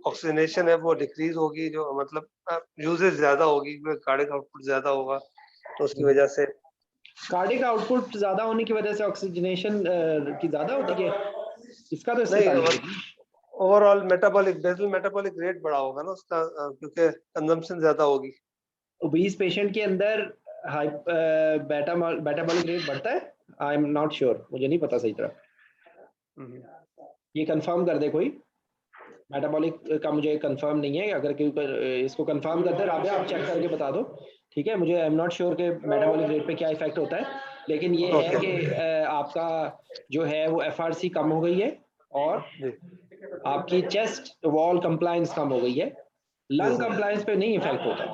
ऑक्सीजनेशन है वो डिक्रीज होगी, जो मतलब यूजेज ज्यादा होगी, कार्डियक आउटपुट ज्यादा होगा, तो उसकी वजह से कार्डियक आउटपुट ज्यादा होने की वजह से ऑक्सीजनेशन की ज्यादा होती है, इसका तो इससे नहीं, overall metabolic basal metabolic rate बड़ा होगा ना उसका, क्योंकि कंजम्पशन ज्यादा होगी। ओबीज पेशेंट के अंदर मेटाबॉलिक रेट बढ़ता है? आई एम नॉट श्योर, मुझे नहीं पता सही तरह, ये कंफर्म कर दे कोई। मेटाबॉलिक का मुझे कंफर्म नहीं है, अगर इसको कंफर्म करते राबिया आप चेक करके बता दो, ठीक है। मुझे आई एम नॉट श्योर कि मेटाबॉलिक रेट पे क्या इफेक्ट होता है, लेकिन ये है कि आपका जो है वो एफआरसी कम हो गई है और आपकी चेस्ट वॉल कंप्लायंस कम हो गई है, लंग कंप्लायंस पे नहीं इफेक्ट होता।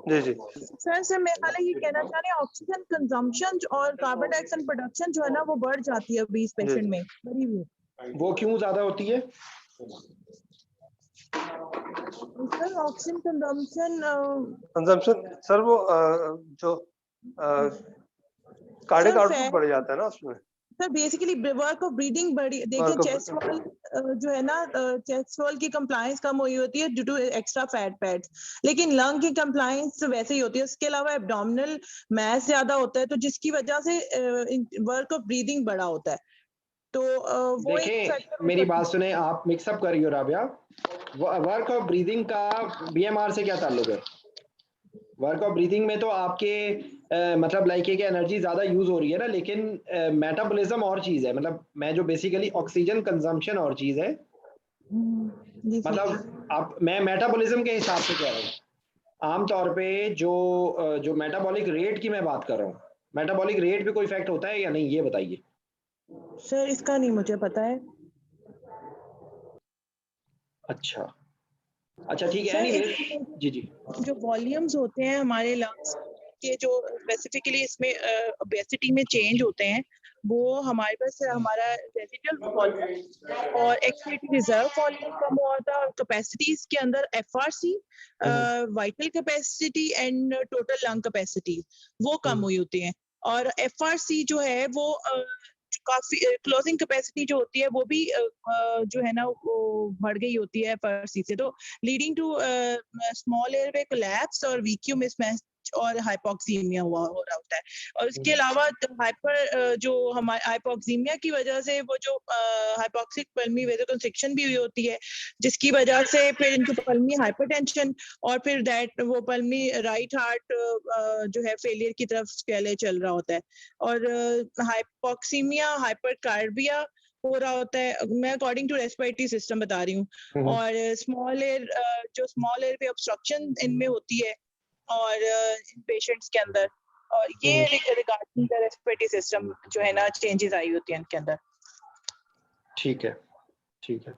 जी जी सर मैं हालांकि ये कहना चाह रहे हैं ऑक्सीजन कंजम्पशन और कार्बन डाइऑक्साइड प्रोडक्शन जो है ना वो बढ़ जाती है अभी इस पेशेंट में, बढ़ी हुई। वो क्यों ज्यादा होती है? सर ऑक्सीजन कंजम्पशन सर वो जो कार्डियक आउटपुट बढ़ जाता है ना उसमें। Sir basically work of breathing बड़ी, देखिए चेस्ट वॉल जो है ना, चेस्ट वॉल की कंप्लायंस कम हुई होती है due to extra fat pads, लेकिन लंग की कंप्लायंस वैसे ही होती है। उसके अलावा एब्डोमिनल मास ज्यादा होता है, तो जिसकी वजह से वर्क ऑफ ब्रीदिंग बड़ा होता है। तो वो देखिए मेरी बात सुने, आप मिक्सअप कर रही हो राबिया। वर्क ऑफ ब्रीदिंग का बीएमआर से क्या ताल्लुक है? वर्क ऑफ ब्रीदिंग में तो आपके मतलब लाइक है कि एनर्जी ज्यादा यूज हो रही है ना, लेकिन मेटाबॉलिज्म और चीज है। मतलब मैं जो बेसिकली ऑक्सीजन कंजम्पशन और चीज है, मतलब आप मैं मेटाबॉलिज्म के हिसाब से कह रहा हूँ। आमतौर पे जो मेटाबॉलिक रेट की मैं बात कर रहा हूँ, मेटाबॉलिक रेट पे कोई इफेक्ट होता है या नहीं, ये बताइए। सर इसका नहीं मुझे पता है। अच्छा ठीक है। एनीवेज जी जी, जो वॉल्यूम्स होते हैं हमारे लंग्स के, जो स्पेसिफिकली इसमें ओबेसिटी में चेंज होते हैं, वो हमारे पास हमारा रेजिडुअल वॉल्यूम और एक्सक्रीटरी रिजर्व वॉल्यूम कम हुआ था, और कैपेसिटीज के अंदर FRC, vital capacity and total lung capacity वो कम हुई होती है। और एफआरसी जो है वो काफी क्लोजिंग कैपेसिटी जो होती है वो भी जो है ना वो बढ़ गई होती है एफआरसी से, तो leading to small airway collapse और वीक्यू मिसमैच और हाइपोक्सीमिया हो रहा होता है। और इसके अलावा हाइपर जो हमारे हाइपोक्सीमिया की वजह से वो जो हाइपोक्सिक पल्मी वेसोकंस्ट्रिक्शन भी हुई होती है, जिसकी वजह से फिर इनको पल्मी हाइपरटेंशन और फिर दैट वो पल्मी राइट हार्ट जो है फेलियर की तरफ पहले चल रहा होता है। और हाइपोक्सीमिया हाइपरकार्बिया हो रहा होता है, मैं अकॉर्डिंग टू रेस्पिरेटरी सिस्टम बता रही हूँ। और स्मॉल एयर जो स्मॉल एयर पे ऑब्स्ट्रक्शन इनमें होती है और पेशेंट्स के अंदर, और ये रिगार्डिंग द रेस्पिरेटरी सिस्टम जो है ना चेंजेस आई होती है इनके अंदर। ठीक है ठीक है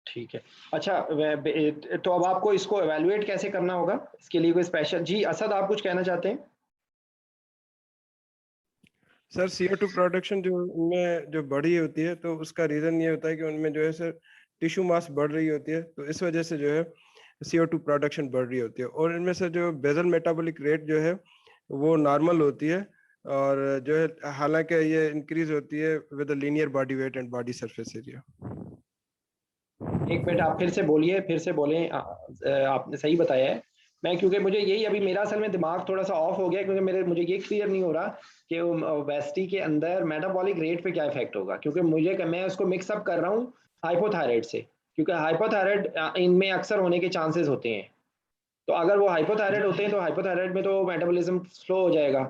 ठीक है। अच्छा तो अब आपको इसको एवेलुएट कैसे करना होगा, इसके लिए कोई स्पेशल? जी असद, आप कुछ कहना चाहते हैं? सर CO2 प्रोडक्शन जो उनमें जो बढ़ी होती है, तो उसका रीजन ये होता है कि उनमें जो है सर टिश्यू मास बढ़ रही होती है, तो इस वजह से जो है CO2 प्रोडक्शन बढ़ रही होती है। और इनमें से जो बेसल मेटाबॉलिक रेट जो है वो नॉर्मल होती है, और जो है हालांकि ये इंक्रीज होती है with linear body weight and body surface area. एक मिनट आप फिर से बोलिए, फिर से बोलें। आपने सही बताया है। मैं क्योंकि मुझे यही अभी मेरा असल में दिमाग थोड़ा सा ऑफ हो गया, क्योंकि मुझे ये क्लियर नहीं हो रहा कि ओबेसिटी के अंदर मेटाबॉलिक रेट पे क्या इफेक्ट होगा, क्योंकि मैं उसको मिक्सअप कर रहा हूँ हाइपोथायराइड से, क्योंकि हाइपोथायराइड इनमें अक्सर होने के चांसेस होते हैं। तो अगर वो हाइपोथायराइड होते हैं तो हाइपोथायराइड में तो मेटाबॉलिज्म स्लो हो जाएगा,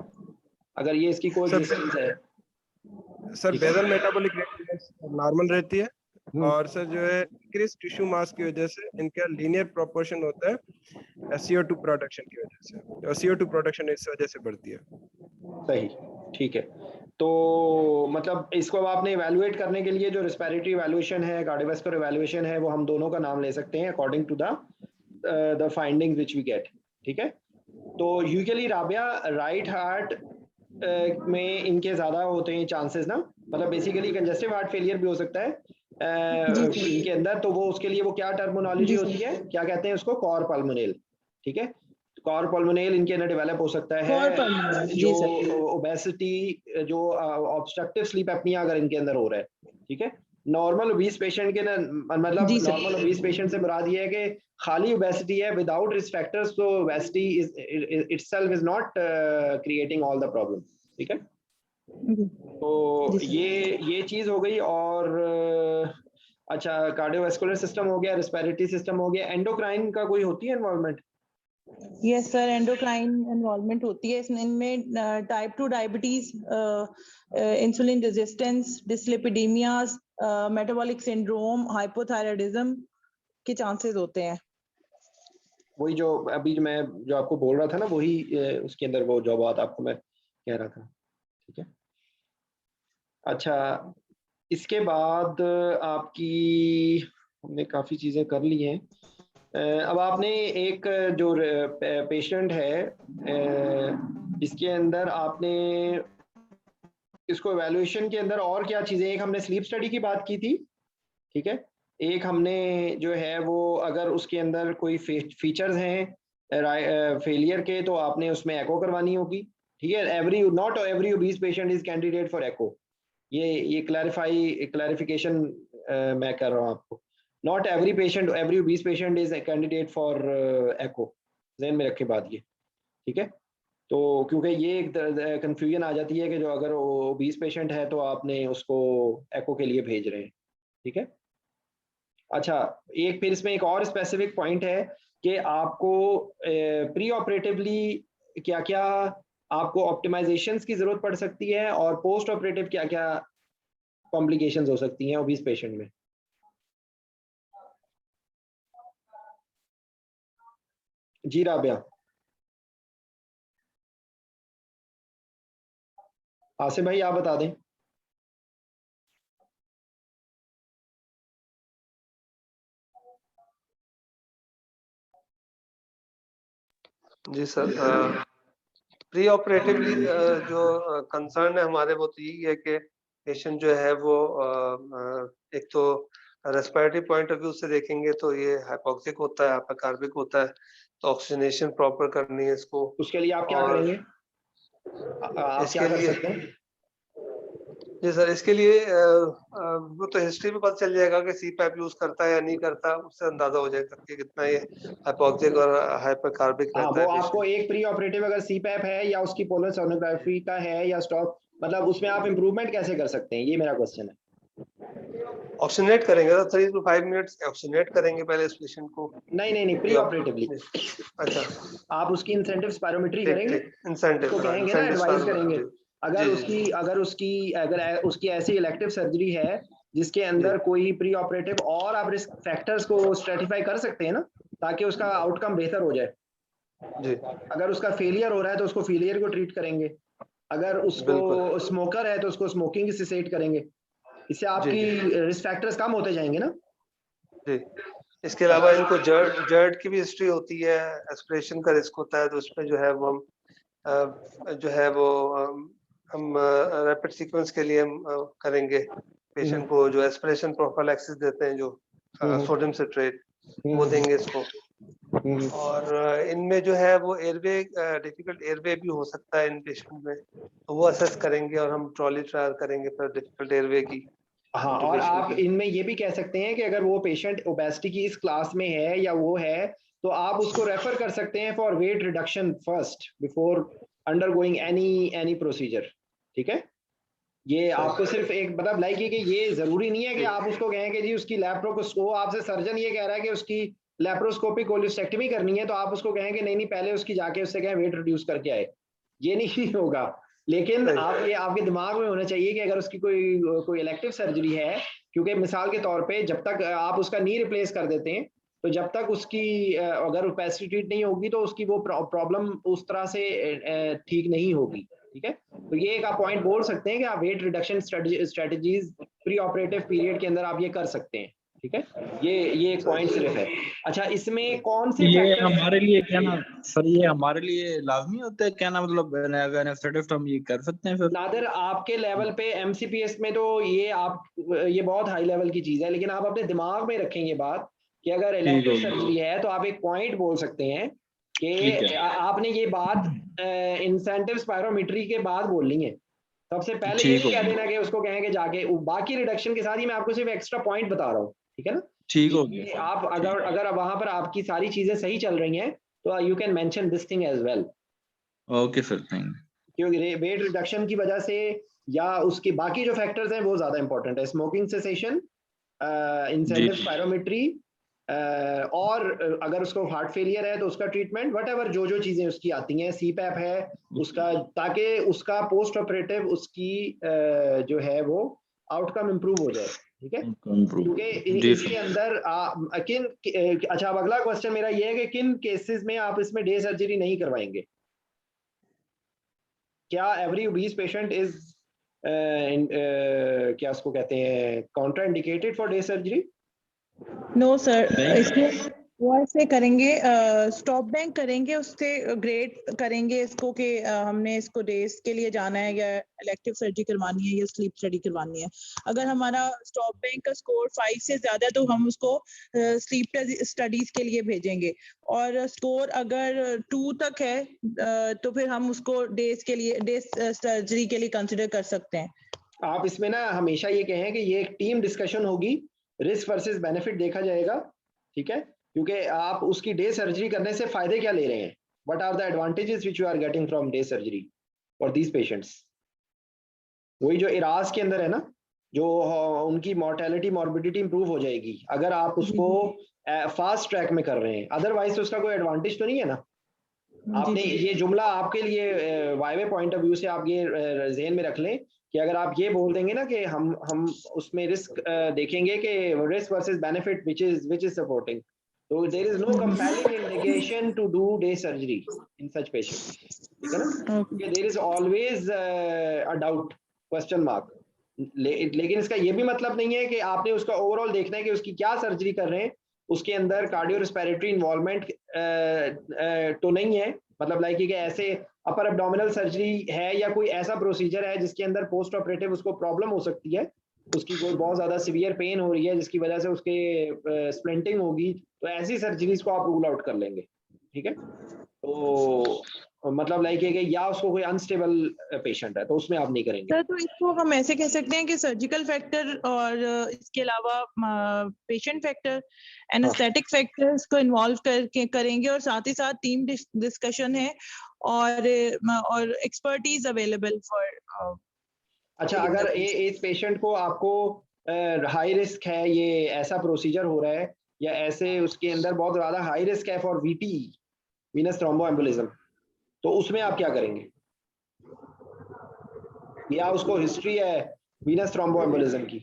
अगर ये इसकी कोई डिस्टेंस है। Sir basal metabolic rate normal रहती है, और सर जो है इंक्रीज टिश्यू मास की वजह से इनका लीनियर प्रोपोर्शन होता है CO2 प्रोडक्शन की वजह से, और CO2 प्रोडक्शन इस वजह से बढ़ती है। सही, ठीक है। तो मतलब इसको अब आपने इवैल्यूएट करने के लिए जो रेस्पिरेटरी इवैल्यूएशन है, कार्डियोवास्कुलर इवैल्यूएशन है, वो हम दोनों का नाम ले सकते हैं according to the findings which we get. ठीक है। तो यूजुअली राबिया राइट हार्ट में इनके ज्यादा होते हैं चांसेस ना, मतलब बेसिकली कंजेस्टिव हार्ट फेलियर भी हो सकता है इनके अंदर। तो वो उसके लिए वो क्या टर्मिनोलॉजी होती है, क्या कहते हैं उसको? Cor pulmonale. ठीक है, कॉर पल्मोनेल इनके अंदर डेवलप हो सकता है। जो ओबेसिटी जो ऑब्स्ट्रक्टिव स्लीप एपनिया अगर इनके अंदर हो रहा है, ठीक है। नॉर्मल ओबीस पेशेंट के मतलब नॉर्मल ओबीस पेशेंट से मुराद ये है कि खाली ओबेसिटी है विदाउट रिस्क फैक्टर्स, तो obesity itself is not creating all the problem. ठीक है, तो ये चीज हो गई। और अच्छा, कार्डियोवास्कुलर सिस्टम हो गया, रेस्पिरेटरी सिस्टम हो गया, एंडोक्राइन का कोई होती है involvement? Yes sir, endocrine involvement होती है इनमें type 2 diabetes, insulin resistance, dyslipidaemias, metabolic syndrome, hypothyroidism के चांसेस होते हैं। वही जो अभी मैं जो आपको बोल रहा था ना, वही उसके अंदर वो जो बात आपको मैं कह रहा था। ठीक है, अच्छा इसके बाद आपकी हमने काफ़ी चीज़ें कर ली हैं। अब आपने एक जो पेशेंट है इसके अंदर आपने इसको एवेल्युएशन के अंदर और क्या चीज़ें, एक हमने स्लीप स्टडी की बात की थी, ठीक है, एक हमने जो है वो अगर उसके अंदर कोई फीचर्स हैं फेलियर के तो आपने उसमें एको करवानी होगी। ठीक है, not every obese patient is candidate for echo, ये क्लैरिफिकेशन मैं कर रहा हूँ आपको। Not every obese patient is candidate for echo, ज़हन में रखें बात ये। ठीक है, तो क्योंकि ये एक कंफ्यूजन आ जाती है कि जो अगर ओबीस पेशेंट है तो आपने उसको एको के लिए भेज रहे हैं। ठीक है, अच्छा एक फिर इसमें एक और स्पेसिफिक पॉइंट है कि आपको प्री ऑपरेटिवली क्या क्या आपको ऑप्टिमाइजेशंस की जरूरत पड़ सकती है और पोस्ट ऑपरेटिव क्या क्या कॉम्प्लिकेशंस हो सकती हैं ओबीस पेशेंट में। जी राबिया, आसिफ भाई आप बता दें। जी सर, प्री ऑपरेटिवली जो कंसर्न है हमारे वो तो यही है कि पेशेंट जो है वो एक तो रेस्पिरेटरी पॉइंट ऑफ व्यू से देखेंगे तो ये हाइपोक्सिक होता है, हाइपोकार्बिक होता है, तो ऑक्सीजनेशन प्रॉपर करनी है इसको। उसके लिए आप क्या करेंगे? आप क्या कर सकते हैं? जी सर, इसके लिए वो तो हिस्ट्री में पता चल जाएगा कि सीपैप यूज करता है या नहीं करता, उससे अंदाजा हो जाएगा कि कितना ये हाइपोक्सिक और हाइपोकार्बिक रहता है। वो आपको एक प्री ऑपरेटिव अगर सीपैप है या उसकी पोलर सोनोग्राफी का है या स्टॉप, मतलब उसमें आप इम्प्रूवमेंट कैसे कर सकते हैं, ये मेरा क्वेश्चन है। ऑक्सीजनेट करेंगे तो 3 to 5 मिनट्स ऑक्सीजनेट करेंगे पहले इस पेशेंट को। नहीं प्री ऑपरेटिवली। अच्छा, आप उसकी इंसेंटिव स्पायरोमेट्री करेंगे, इंसेंटिव तो कहेंगे ना, एडवाइस करेंगे। अगर उसकी ऐसी इलेक्टिव सर्जरी है जिसके अंदर कोई प्री ऑपरेटिव और आप रिस्क फैक्टर्स को स्ट्रेटिफाई कर सकते हैं ना, ताकि उसका आउटकम बेहतर हो जाए। जी, अगर उसका फेलियर हो रहा है तो उसको फेलियर को ट्रीट करेंगे, अगर उसको स्मोकर है तो उसको स्मोकिंग से सेट करेंगे, इससे आपकी रिस्क फैक्टर्स कम होते जाएंगे ना। जी, इसके अलावा इनको जर्ड की भी हिस्ट्री होती है, एस्पिरेशन का रिस्क होता है, तो उसमें जो है वो हम रैपिड सीक्वेंस के लिए हम करेंगे पेशेंट को जो एस्पिरेशन प्रोफिलैक्सिस देते हैं, जो सोडियम सिट्रेट वो देंगे इसको। और इनमें जो है वो एयरवे डिफिकल्ट एयरवे भी हो सकता है इन पेशेंट में, तो वो असेस करेंगे और हम ट्रॉली ट्रायल करेंगे फिर डिफिकल्ट एयरवे की। हाँ, और आप इनमें ये भी कह सकते हैं कि अगर वो पेशेंट ओबेसिटी की इस क्लास में है या वो है तो आप उसको रेफर कर सकते हैं for weight reduction first before undergoing any procedure. ठीक है, ये आपको सिर्फ एक मतलब लाइक है कि ये जरूरी नहीं है कि आप उसको कहें कि जी उसकी लैप्रोस्कोपी, आपसे सर्जन ये कह रहा है कि उसकी लैप्रोस्कोपिक कोलिस्टेक्टमी करनी है, तो आप उसको कहें कि नहीं पहले उसकी जाके उससे कहें वेट रिड्यूस करके आए, ये नहीं होगा। लेकिन आप ये आपके दिमाग में होना चाहिए कि अगर उसकी कोई इलेक्टिव सर्जरी है, क्योंकि मिसाल के तौर पे जब तक आप उसका नी रिप्लेस कर देते हैं तो जब तक उसकी अगर ओपेसिटी ट्रीट नहीं होगी तो उसकी वो प्रॉब्लम उस तरह से ठीक नहीं होगी। ठीक है, तो ये एक आप पॉइंट बोल सकते हैं कि आप weight reduction strategies pre operative period के अंदर आप ये कर सकते हैं। ठीक है, ये एक पॉइंट सिर्फ है। अच्छा, इसमें कौन से ये हमारे लिए क्या ना सर, ये हमारे लिए लाजमी होता है क्या ना, मतलब एनेस्थेटिस्ट हम ये कर सकते हैं फिर? नादिर, आपके लेवल पे एमसीपीएस में तो ये बहुत हाई लेवल की चीज है, लेकिन आप अपने दिमाग में रखें ये बात कि अगर इलेक्टिव सर्जरी है तो आप एक पॉइंट बोल सकते हैं कि आपने ये बात इंसेंटिव स्पायरोमेट्री के बाद बोलनी है। सबसे पहले ये कह देना कि उसको कहेंगे जाके, बाकी रिडक्शन के साथ ही मैं आपको सिर्फ एक्स्ट्रा पॉइंट बता रहा हूँ। ठीक है ना, ठीक हो गया। आप अगर वहां पर आपकी सारी चीजें सही चल रही हैं तो you can mention this thing as well. Okay sir, thank you. क्योंकि वेट रिडक्शन की वजह से या उसके बाकी जो फैक्टर्स हैं वो ज्यादा इंपॉर्टेंट है, स्मोकिंग सेसेशन, इंसेंटिव स्पायरोमेट्री, और अगर उसको हार्ट फेलियर है तो उसका ट्रीटमेंट, व्हाटएवर जो चीजें उसकी आती हैं, सीपैप है उसका, ताकि उसका पोस्ट ऑपरेटिव उसकी जो है वो आउटकम इंप्रूव हो जाए। ठीक है, Improve. क्योंकि जी इसके अंदर अच्छा, अब अगला क्वेश्चन मेरा ये है कि किन केसेस में आप इसमें डे सर्जरी नहीं करवाएंगे? क्या एवरी ओबीज पेशेंट इज क्या उसको कहते हैं counter indicated for day surgery? No sir, नहीं। इसमें वो ऐसे करेंगे, स्टॉप बैंक करेंगे, उससे ग्रेड करेंगे इसको कि हमने इसको डेज के लिए जाना है या इलेक्टिव सर्जरी करवानी है या स्लीप स्टडी करवानी है। अगर हमारा स्टॉप बैंक का स्कोर 5 से ज्यादा है तो हम उसको स्लीप स्टडीज के लिए भेजेंगे, और स्कोर अगर 2 तक है तो फिर हम उसको डेज के लिए, डेज सर्जरी के लिए कंसिडर कर सकते हैं। आप इसमें ना हमेशा ये कहें कि ये एक टीम डिस्कशन होगी, रिस्क वर्सेस बेनिफिट देखा जाएगा, ठीक है, क्योंकि आप उसकी डे सर्जरी करने से फायदे क्या ले रहे हैं, what are the advantages which you are getting from day surgery for these patients. वही जो इराज के अंदर है ना, जो उनकी मॉर्टेलिटी मॉर्बिडिटी इंप्रूव हो जाएगी अगर आप उसको फास्ट ट्रैक में कर रहे हैं, अदरवाइज तो उसका कोई एडवांटेज तो नहीं है ना। आपने ये जुमला आपके लिए वाइवे पॉइंट ऑफ व्यू से आप ये ज़हन में रख लें कि अगर आप ये बोल देंगे ना कि हम उसमें रिस्क देखेंगे कि risk versus benefit which is supporting, तो there is no compelling indication to do day surgery in such patient, ठीक है ना, क्योंकि there is always a doubt, question mark. लेकिन इसका ये भी मतलब नहीं है कि आपने उसका ओवरऑल देखना है कि उसकी क्या सर्जरी कर रहे हैं, उसके अंदर कार्डियो रेस्पिरेटरी इन्वॉल्वमेंट तो नहीं है, मतलब लाइक कि ऐसे अपर एब्डोमिनल सर्जरी है या कोई ऐसा प्रोसीजर है जिसके अंदर पोस्ट ऑपरेटिव उसको प्रॉब्लम हो सकती है, उसकी कोई बहुत ज्यादा सीवियर पेन हो रही है जिसकी वजह से उसके स्प्लिंटिंग होगी, तो ऐसी सर्जरीज को आप रूल आउट कर लेंगे, ठीक है। तो मतलब लाइक कि या उसको कोई अनस्टेबल पेशेंट है तो उसमें आप नहीं करेंगे। सर तो इसको हम ऐसे कह सकते हैं कि सर्जिकल फैक्टर और इसके अलावा पेशेंट फैक्टर, एनेस्थेटिक फैक्टर्स को इन्वॉल्व करके करेंगे, और साथ ही साथ टीम डिस्कशन है और एक्सपर्टीज अवेलेबल फॉर। अच्छा, अगर इस पेशेंट को आपको हाई रिस्क है, ये ऐसा प्रोसीजर हो रहा है या ऐसे उसके अंदर बहुत ज्यादा हाई रिस्क है फॉर वीटी, वीनस थ्रोम्बोएम्बोलिज्म, तो उसमें आप क्या करेंगे? या उसको हिस्ट्री है वीनस थ्रोम्बोएम्बोलिज्म की,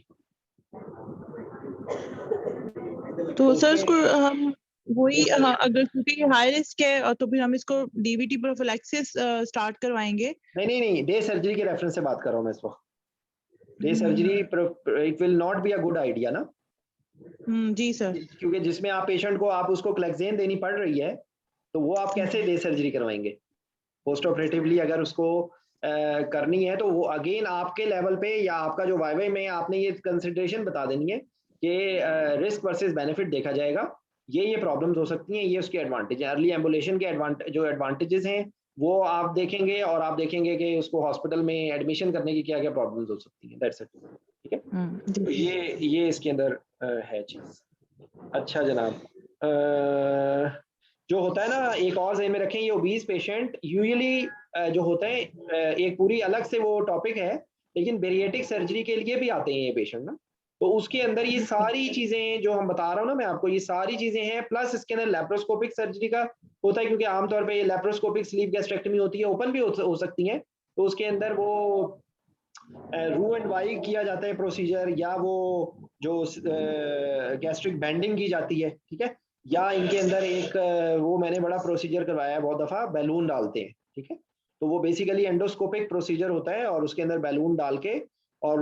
तो सर उसको हम वही, अगर क्योंकि हाई रिस्क है तो फिर हम इसको डीवीटी प्रोफिलैक्सिस स्टार्ट करवाएंगे। नहीं, डे सर्जरी के रेफरेंस से बात कर रहा हूँ मैं इस वक्त। Day surgery it will not be a good idea ना। जी सर, क्योंकि जिसमें आप पेशेंट को आप उसको क्लेक्सेन देनी पड़ रही है, तो वो आप कैसे डे सर्जरी करवाएंगे? पोस्ट ऑपरेटिवली अगर उसको करनी है तो वो अगेन आपके लेवल पे या आपका जो वाइवे में आपने ये कंसिडरेशन बता देनी है कि रिस्क वर्सेस बेनिफिट देखा जाएगा, ये प्रॉब्लम्स हो सकती हैं, ये उसके एडवांटेज है, अर्ली एम्बुलेशन के जो एडवांटेजेस हैं वो आप देखेंगे, और आप देखेंगे कि उसको हॉस्पिटल में एडमिशन करने की क्या क्या प्रॉब्लम्स हो सकती हैं, दैट्स इट, ठीक है। तो ये इसके अंदर है चीज। अच्छा जनाब, जो होता है ना, एक और ज़हन में रखें, ये ओबीज पेशेंट यूजुअली जो होते हैं, एक पूरी अलग से वो टॉपिक है, लेकिन बेरिएटिक सर्जरी के लिए भी आते हैं ये पेशेंट ना, तो उसके अंदर ये सारी चीजें जो हम बता रहा हूँ ना मैं आपको, ये सारी चीजें हैं, प्लस इसके अंदर लेप्रोस्कोपिक सर्जरी का होता है, क्योंकि आमतौर पे ये लेप्रोस्कोपिक स्लीप गैस्ट्रेक्टमी होती है, ओपन भी हो सकती है, तो उसके अंदर वो रू एंड वाई किया जाता है प्रोसीजर, या वो जो गैस्ट्रिक बैंडिंग की जाती है, ठीक है, या इनके अंदर एक वो मैंने बड़ा प्रोसीजर करवाया है बहुत दफा, बैलून डालते हैं, ठीक है, तो वो बेसिकली एंडोस्कोपिक प्रोसीजर होता है, और उसके अंदर बैलून डाल के और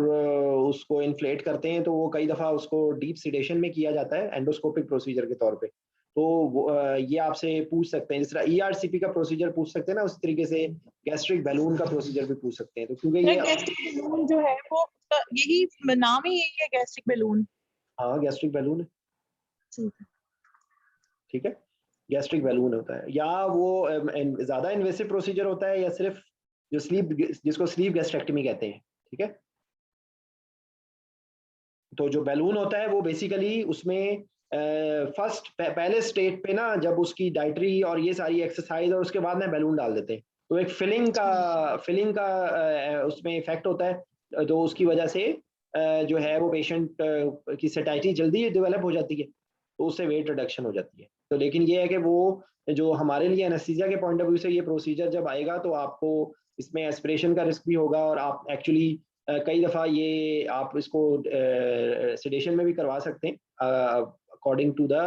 उसको इन्फ्लेट करते हैं, तो वो कई दफा उसको डीप सिडेशन में किया जाता है एंडोस्कोपिक प्रोसीजर के तौर पे। तो ये आपसे पूछ सकते हैं, जिस तरह ईआरसीपी का प्रोसीजर पूछ सकते हैं ना, उस तरीके से गैस्ट्रिक बैलून का प्रोसीजर भी पूछ सकते हैं, तो क्योंकि ये गैस्ट्रिक बैलून जो है वो यही नाम ही यही है, गैस्ट्रिक बैलून। हाँ, गैस्ट्रिक बैलून है, ठीक है, गैस्ट्रिक बैलून होता है, या वो ज्यादा इन्वेसिव प्रोसीजर होता है, या सिर्फ जो जिसको स्लीप गैस्ट्रेक्टमी कहते हैं, ठीक है। तो जो बैलून होता है वो बेसिकली उसमें पहले स्टेट पे ना, जब उसकी डाइटरी और ये सारी एक्सरसाइज और उसके बाद में बैलून डाल देते हैं, तो एक फिलिंग का उसमें इफेक्ट होता है, तो उसकी वजह से जो है वो पेशेंट की सेटाइटी जल्दी डेवलप हो जाती है, तो उससे वेट रिडक्शन हो जाती है। तो लेकिन ये है कि वो जो हमारे लिए एनेस्थीसिया के पॉइंट ऑफ व्यू से ये प्रोसीजर जब आएगा, तो आपको इसमें एस्पिरेशन का रिस्क भी होगा, और आप एक्चुअली कई दफ़ा ये आप इसको सेडेशन में भी करवा सकते हैं अकॉर्डिंग टू द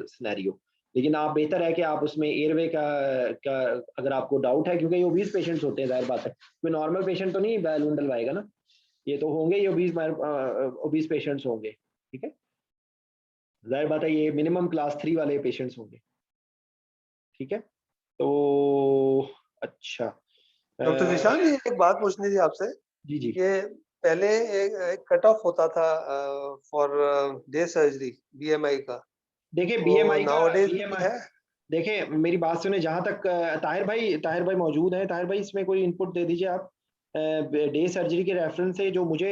सिनेरियो, लेकिन आप बेहतर है कि आप उसमें एयरवे का अगर आपको डाउट है, क्योंकि ये ओबीस पेशेंट्स होते हैं, जाहिर बात है, कोई नॉर्मल पेशेंट तो नहीं बैलून डलवाएगा ना, ये तो होंगे ये ओबीस पेशेंट्स होंगे, ठीक है, जाहिर बात है, ये मिनिमम क्लास 3 वाले पेशेंट्स होंगे, ठीक है। तो अच्छा डॉक्टर जिशान, ये एक बात पूछनी थी आपसे जी जी कि पहले एक कट ऑफ होता था फॉर डे सर्जरी बीएमआई का, देखिए तो बीएमआई का nowadays बीएमआई है? देखिए मेरी बात सुने, जहां तक ताहिर भाई मौजूद हैं, ताहिर भाई इसमें कोई इनपुट दे दीजिए आप डे सर्जरी के रेफरेंस से। जो मुझे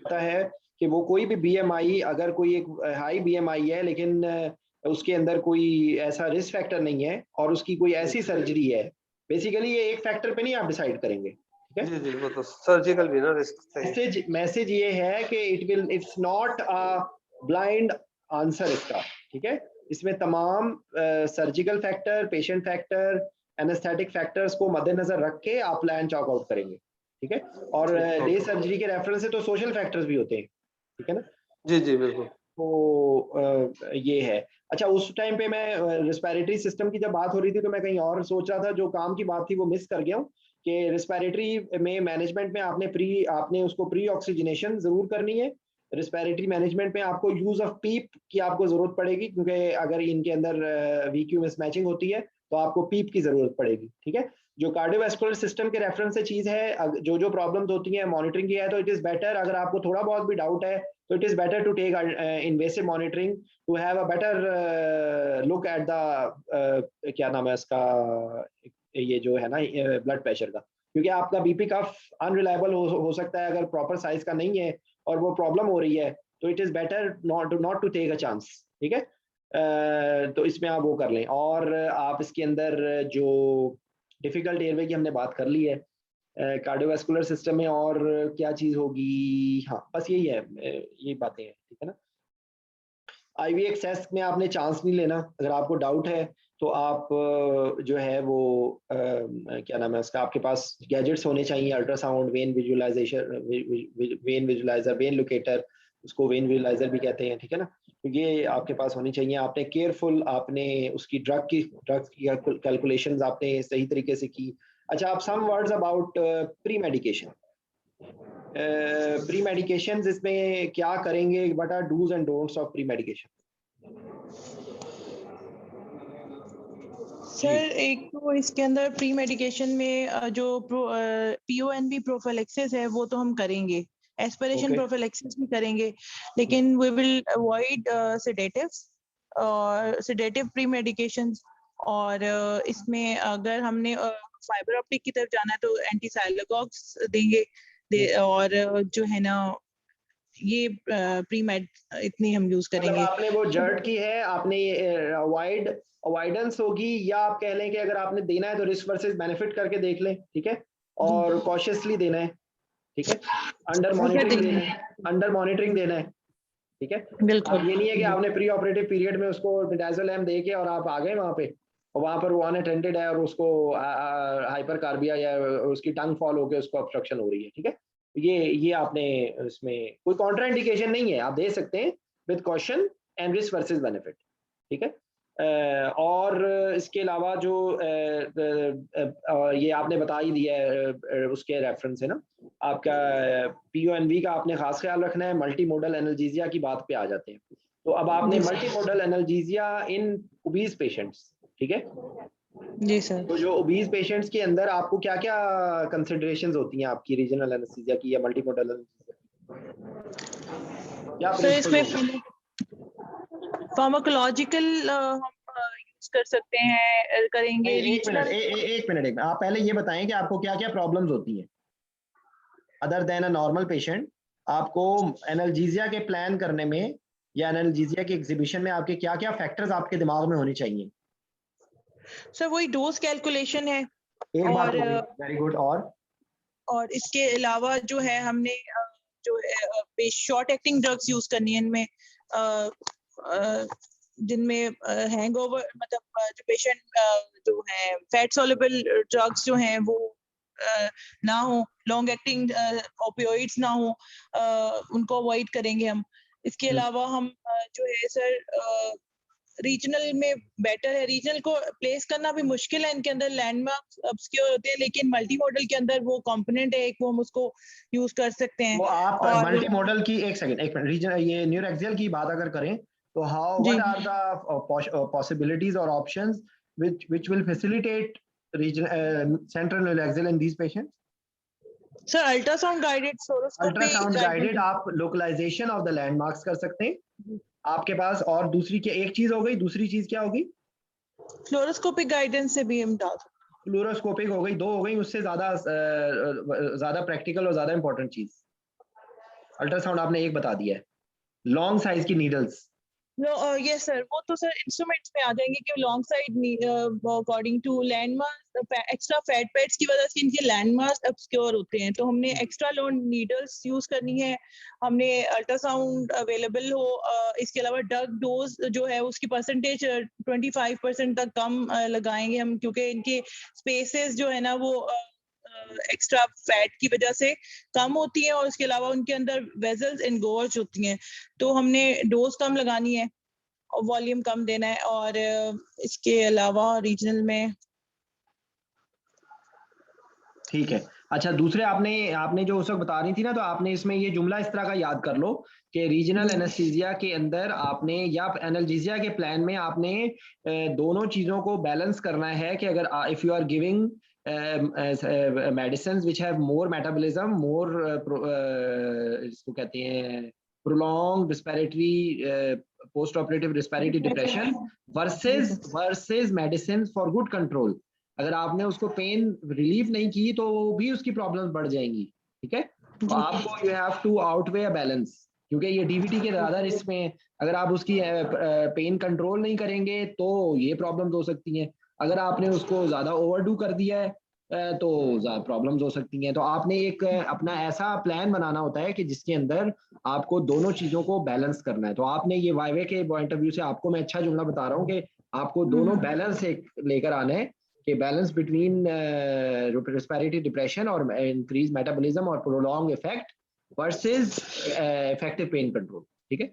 पता है कि वो कोई भी बीएमआई, अगर कोई एक हाई बीएमआई है लेकिन उसके अंदर कोई ऐसा रिस्क फैक्टर नहीं है और उसकी कोई ऐसी सर्जरी है, बेसिकली ये एक फैक्टर पे नहीं आप डिसाइड करेंगे, ठीक है। जी जी, वो तो सर्जिकल भी ना रिस्क मैसेज ये है कि it's not a blind answer इसका, ठीक है। इसमें तमाम surgical factor, patient factor, anaesthetic factors को मद्देनजर रख के आप प्लान चॉक आउट करेंगे, ठीक है। और डे सर्जरी के रेफरेंस से तो सोशल फैक्टर्स भी होते हैं, ठीक है ना। जी जी बिल्कुल। तो ये है। अच्छा, उस टाइम पे मैं रिस्पिरेटरी सिस्टम की जब बात हो रही थी तो मैं कहीं और सोच रहा था, जो काम की बात थी वो मिस कर गया हूँ कि रिस्पिरेटरी में मैनेजमेंट में आपने उसको प्री ऑक्सीजनेशन जरूर करनी है। रिस्पिरेटरी मैनेजमेंट में आपको यूज ऑफ पीप की आपको जरूरत पड़ेगी, क्योंकि अगर इनके अंदर वीक्यू मिसमैचिंग होती है तो आपको पीप की जरूरत पड़ेगी, ठीक है। जो कार्डियोवैस्कुलर सिस्टम के रेफरेंस से चीज है, जो प्रॉब्लम्स होती है मॉनिटरिंग की है, तो इट इज बेटर, अगर आपको थोड़ा बहुत भी डाउट है तो it is better to take invasive monitoring to have a better look at the क्या नाम है इसका, ये जो है ना ब्लड प्रेशर का, क्योंकि आपका बीपी कफ अनरिलायबल हो सकता है अगर प्रॉपर साइज का नहीं है और वो प्रॉब्लम हो रही है, तो it is better not to take a chance, ठीक है। तो इसमें आप वो कर लें। और आप इसके अंदर जो डिफिकल्ट एयरवे की हमने बात कर ली है, कार्डियोवैस्कुलर सिस्टम में और क्या चीज होगी, हाँ बस यही है, यही बातें हैं, ठीक है ना। आईवी एक्सेस में आपने चांस नहीं लेना, अगर आपको डाउट है तो आप जो है वो क्या नाम है उसका, आपके पास गैजेट्स होने चाहिए, ultrasound, when visualiser, when locator, उसको वेन विजुलाइजर भी कहते हैं, ठीक है ना। तो ये आपके पास होनी चाहिए। आपने केयरफुल, आपने उसकी ड्रग की कैलकुलेशंस आपने सही तरीके से की। अच्छा, आप some words about premedication. Premedication इसमें क्या करेंगे, what are dos and don'ts of premedication? Sir एक तो इसके अंदर प्री मेडिकेशन में जो PONV प्रोफिलैक्सिस है वो तो हम करेंगे, एस्पिरेशन प्रोफिलैक्सिस भी करेंगे, लेकिन वी विल अवॉइड सेडेटिव्स और सेडेटिव प्री मेडिकेशंस। और इसमें अगर हमने फाइबर ऑप्टिक की तरफ जाना है तो एंटीसाइलोगॉग्स देंगे और जो है ना ये प्री मेड इतनी हम यूज करेंगे। मतलब आपने वो जर्ट की है, आपने अवॉइडेंस होगी, या आप कह लें कि अगर आपने देना है तो रिस्क वर्सेस बेनिफिट करके देख लें, ठीक है, और कॉशियसली देना है, ठीक है, अंडर मॉनिटरिंग देना है, ठीक है। बिल्कुल, ये नहीं है कि आपने प्री ऑपरेटिव पीरियड में उसको मिडाजोलैम दे के और आप आ गए वहां पे, और वहां पर वो अनअटेंडेड है और उसको हाइपरकार्बिया या उसकी टंग फॉल होकर उसको ऑब्स्ट्रक्शन हो रही है, ठीक है। ये आपने इसमें कोई कॉन्ट्राइंडिकेशन नहीं है, आप दे सकते हैं with caution and risk versus benefit, ठीक है। और इसके अलावा जो ये आपने बता ही दिया है उसके रेफरेंस है ना, आपका PONV का आपने खास ख्याल रखना है। मल्टी मोडल एनाल्जेसिया की बात पे आ जाते हैं, तो अब आपने मल्टी मोडल एनाल्जेसिया इन ओबीज पेशेंट्स, ठीक है जी सर। तो जो ओबीज पेशेंट्स के अंदर आपको क्या क्या कंसिडरेशंस होती हैं आपकी रीजनल एनेस्थीसिया की या मल्टी मोडल एनाल्जेसिया? सर इसमें फार्माकोलॉजिकल हम यूज कर सकते हैं, करेंगे। एक मिनट आप पहले ये बताएं कि आपको क्या क्या प्रॉब्लम्स होती हैं other than a normal patient. आपको एनाल्जेसिया के प्लान करने में या एनाल्जेसिया के एग्जीबिशन में आपके क्या क्या फैक्टर्स आपके दिमाग में होने चाहिए? सर वही डोज कैलकुलेशन है, और वेरी गुड। और इसके अलावा जो है हमने जो शॉर्ट एक्टिंग ड्रग्स यूज करनी है इनमें, जिनमें हैंगओवर मतलब जो पेशेंट जो है फैट सोल्युबल ड्रग्स जो हैं वो ना हो, लॉन्ग एक्टिंग ओपियोइड्स ना हो, उनको अवॉइड करेंगे हम। इसके अलावा हम जो है सर रीजनल में बेटर है। रीजनल को प्लेस करना भी मुश्किल है, इनके अंदर लैंडमार्क्स ऑब्सक्योर होते हैं, लेकिन मल्टी मॉडल के अंदर वो कंपोनेंट है एक, वो हम उसको यूज कर सकते हैं। वो आप और मल्टी मॉडल की एक मिनट रीजन ये न्यूरोएक्सियल की बात अगर करें तो हाउ जी। व्हाट आर द पॉसिबिलिटीज और options which will facilitate region central neuraxial in these patients? Sir ultrasound guided fluoroscopy ultrasound guided आप लोकलाइजेशन ऑफ द लैंडमार्क्स कर सकते हैं आपके पास। और दूसरी क्या, एक चीज हो गई, दूसरी चीज क्या होगी? फ्लोरोस्कोपिक गाइडेंस से भी हम डाल सकते हैं। फ्लोरोस्कोपिक हो गई, दो हो गई, उससे ज्यादा प्रैक्टिकल और ज्यादा इंपॉर्टेंट चीज अल्ट्रासाउंड आपने एक बता दिया है। लॉन्ग साइज की नीडल्स, यस सर, वो तो सर इंस्ट्रूमेंट्स में आ जाएंगे कि long side according to landmark extra fat pads की वजह से इनके लैंडमार्क ऑब्सक्योर होते हैं, तो हमने एक्स्ट्रा लॉन्ग नीडल्स यूज करनी है। हमने अल्ट्रासाउंड अवेलेबल हो, इसके अलावा ड्रग डोज जो है उसकी परसेंटेज 25% तक कम लगाएंगे हम, क्योंकि इनके स्पेसेस जो है ना वो एक्स्ट्रा फैट की वजह से कम होती है, और उसके अलावा उनके अंदर वेजल्स एनगोर्ज होती हैं, तो हमने डोज कम लगानी है और वॉल्यूम कम देना है। और इसके अलावा रीजनल में ठीक है। अच्छा, दूसरे आपने जो उस वक्त बता रही थी ना, तो आपने इसमें ये जुमला इस तरह का याद कर लो कि रीजनल एनेस्थीसिया के अंदर आपने या एनाल्जेसिया के प्लान में आपने दोनों चीजों को बैलेंस करना है कि अगर if you are giving medicine which have more metabolism, more इसको कहते हैं prolong respiratory post operative respiratory depression versus medicine for good control, अगर आपने उसको पेन रिलीफ नहीं की तो भी उसकी प्रॉब्लम्स बढ़ जाएंगी। ठीक है, तो आपको you have to outweigh a balance, क्योंकि ये डीवीटी के ज्यादा रिस्क में, अगर आप उसकी पेन कंट्रोल नहीं करेंगे तो ये प्रॉब्लम्स हो सकती हैं, अगर आपने उसको ज्यादा ओवरडू कर दिया है तो प्रॉब्लम्स हो सकती हैं। तो आपने एक अपना ऐसा प्लान बनाना होता है कि जिसके अंदर आपको दोनों चीजों को बैलेंस करना है। तो आपने ये वाईवे के पॉइंट ऑफ व्यू से आपको मैं अच्छा जुमला बता रहा हूँ कि आपको दोनों बैलेंस लेकर आना है कि बैलेंस बिटवीन रेस्पिरेटरी डिप्रेशन और इंक्रीज मेटाबॉलिज्म और prolong effect versus effective pain control. ठीक है,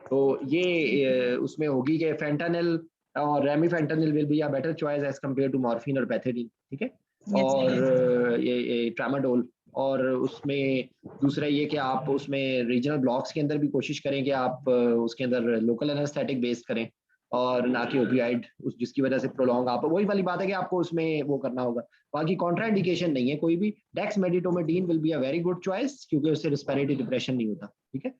तो ये उसमें होगी कि फेंटानिल और remifentanil will be a better choice as compare to morphine और पैथेडीन। ठीक है, और ये ट्रामाडोल, और उसमें दूसरा ये कि आप उसमें रीजनल ब्लॉक्स के अंदर भी कोशिश करें कि आप उसके अंदर लोकल एनेस्थेटिक बेस्ड करें और ना कि ओपियाइड, जिसकी वजह से प्रोलॉन्ग, आप वही वाली बात है कि आपको उसमें वो करना होगा। बाकी कॉन्ट्राइंडिकेशन नहीं है कोई भी। Dexmedetomidine will be a very good choice क्योंकि उससे रिस्पिरेटरी डिप्रेशन नहीं होता। ठीक है,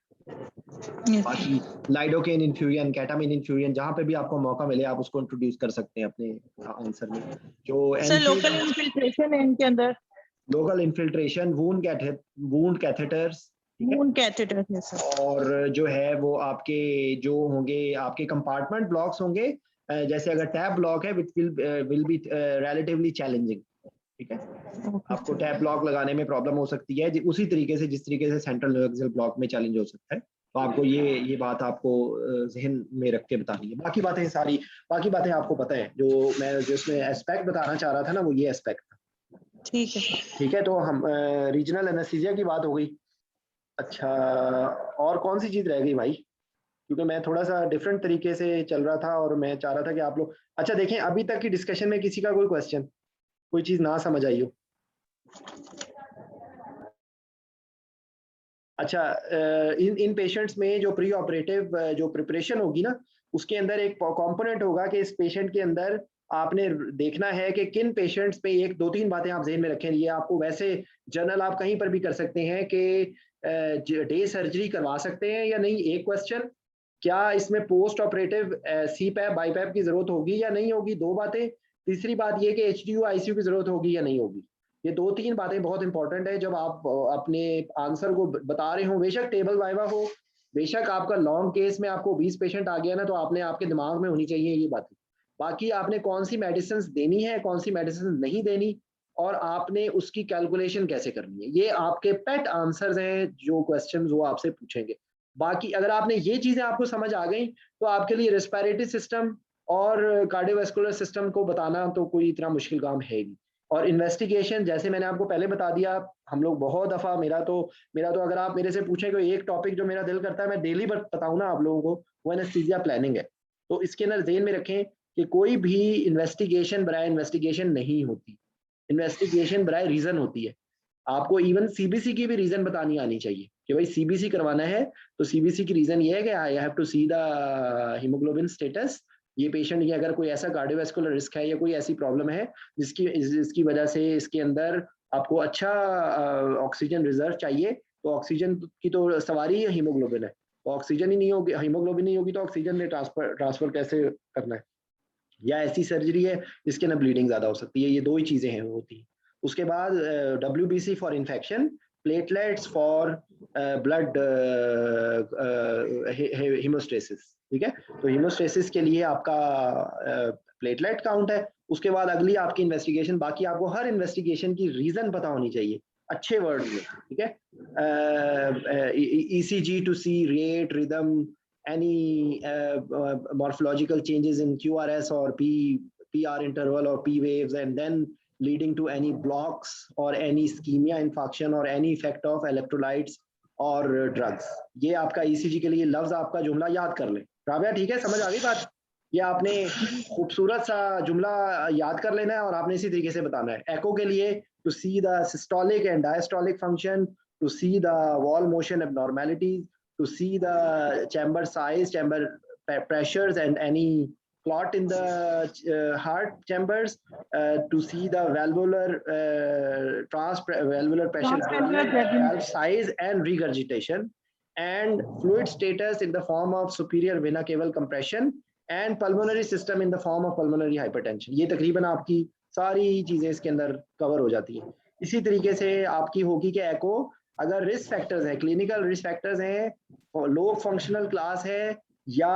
बाकी लाइडोकेन इन्फ्यूजन, केटामिन इन्फ्यूजन, जहां पे भी आपको मौका मिले आप उसको इंट्रोड्यूस कर सकते हैं अपने आंसर में। जो सर लोकल इन्फिल्ट्रेशन है इनके अंदर, local infiltration, wound catheters, wound catheter है सर, और जो है वो आपके जो होंगे आपके कंपार्टमेंट ब्लॉक्स होंगे, जैसे अगर टैब ब्लॉक है which will be relatively challenging. ठीक है, आपको टैब ब्लॉक लगाने में प्रॉब्लम हो सकती है उसी तरीके से जिस तरीके से सेंट्रल न्यूरोएक्सियल ब्लॉक में चैलेंज हो सकता है। तो आपको ये बात आपको जहन में रख के बतानी है। बाकी बातें आपको पता है, जो मैं जिसमें एस्पेक्ट बताना चाह रहा था ना, वो ये एस्पेक्ट था। ठीक है, ठीक है, तो हम रीजनल एनेस्थीसिया की बात हो गई। अच्छा, और कौन सी चीज रह गई भाई, क्योंकि मैं थोड़ा सा डिफरेंट तरीके से चल रहा था और मैं चाह रहा था कि आप लोग, अच्छा देखें अभी तक की डिस्कशन में किसी का कोई क्वेश्चन, कोई चीज ना समझ आई हो? अच्छा, इन पेशेंट्स में जो प्री ऑपरेटिव जो प्रिपरेशन होगी ना, उसके अंदर एक कंपोनेंट होगा कि इस पेशेंट के अंदर आपने देखना है कि किन पेशेंट्स पे, एक दो तीन बातें आप जहन में रखें। ये आपको वैसे जर्नल आप कहीं पर भी कर सकते हैं कि डे सर्जरी करवा सकते हैं या नहीं, एक क्वेश्चन। क्या इसमें पोस्ट ऑपरेटिव सीपैप बाईपैप की जरूरत होगी या नहीं होगी, दो बातें। तीसरी बात ये कि एचडीयू आईसीयू की जरूरत होगी या नहीं होगी। ये दो तीन बातें बहुत इंपॉर्टेंट है जब आप अपने आंसर को बता रहे हो। बेशक टेबल वाइवा हो, बेशक आपका लॉन्ग केस में आपको 20 पेशेंट आ गया ना, तो आपने आपके दिमाग में होनी चाहिए ये बातें। बाकी आपने कौन सी मेडिसिन देनी है, कौन सी मेडिसिन नहीं देनी, और आपने उसकी कैलकुलेशन कैसे करनी है, ये आपके पेट आंसर्स हैं जो क्वेश्चंस वो आपसे पूछेंगे। बाकी अगर आपने ये चीजें आपको समझ आ गई तो आपके लिए रेस्पिरेटरी सिस्टम और कार्डियोवास्कुलर सिस्टम को बताना तो कोई इतना मुश्किल काम है ही। और इन्वेस्टिगेशन जैसे मैंने आपको पहले बता दिया, हम लोग बहुत दफा, मेरा तो अगर आप मेरे से पूछें कोई एक टॉपिक जो मेरा दिल करता है मैं डेली बताऊं ना आप लोगों को, वो एनेस्थीसिया प्लानिंग है। तो इसके अंदर ज़हन में रखें कि कोई भी इन्वेस्टिगेशन बराए इन्वेस्टिगेशन नहीं होती, इन्वेस्टिगेशन बराए रीजन होती है। आपको इवन सीबीसी की भी रीजन बतानी आनी चाहिए कि भाई सीबीसी करवाना है तो सीबीसी की रीजन ये है कि I have to see the haemoglobin status, ये पेशेंट ये अगर कोई ऐसा कार्डियोवैस्कुलर रिस्क है या कोई ऐसी प्रॉब्लम है जिसकी वजह से इसके अंदर आपको अच्छा ऑक्सीजन रिजर्व चाहिए, तो ऑक्सीजन की तो सवारी है हीमोग्लोबिन है, तो ऑक्सीजन ही नहीं होगी, हीमोग्लोबिन नहीं होगी तो ऑक्सीजन में ट्रांसफर कैसे करना है। या ऐसी सर्जरी है जिसके अंदर ब्लीडिंग ज्यादा हो सकती है, ये दो ही चीजें हैं होती हैं। उसके बाद WBC for infection, platelets for blood haemostasis, ठीक है। तो हीमोस्टेसिस के लिए आपका प्लेटलेट काउंट है। उसके बाद अगली आपकी इन्वेस्टिगेशन, बाकी आपको हर इन्वेस्टिगेशन की रीजन पता होनी चाहिए अच्छे वर्ड में, ठीक है। ECG to see rate rhythm, any morphological changes in QRS or PR interval or P waves, and then leading to any blocks or any ischemia infarction or any effect of electrolytes और drugs. ये आपका ECG के लिए लफ्ज आपका जुमला याद कर लें। राबिया ठीक है, समझ आ गई बात? ये आपने खूबसूरत सा जुमला याद कर लेना है और आपने इसी तरीके से बताना है। एको के लिए to see the systolic and diastolic function, to see the wall motion abnormalities, to see the chamber size, chamber pressures, and any clot in the heart chambers, to see the valvular valvular pressure, valve size and regurgitation, and fluid status in the form of superior vena cava compression and pulmonary system in the form of pulmonary hypertension। ये तकरीबन आपकी सारी चीजें इसके अंदर cover हो जाती हैं। इसी तरीके से आपकी होगी कि एको अगर रिस्क फैक्टर्स है, क्लिनिकल रिस्क फैक्टर्स हैं, लो फंक्शनल क्लास है या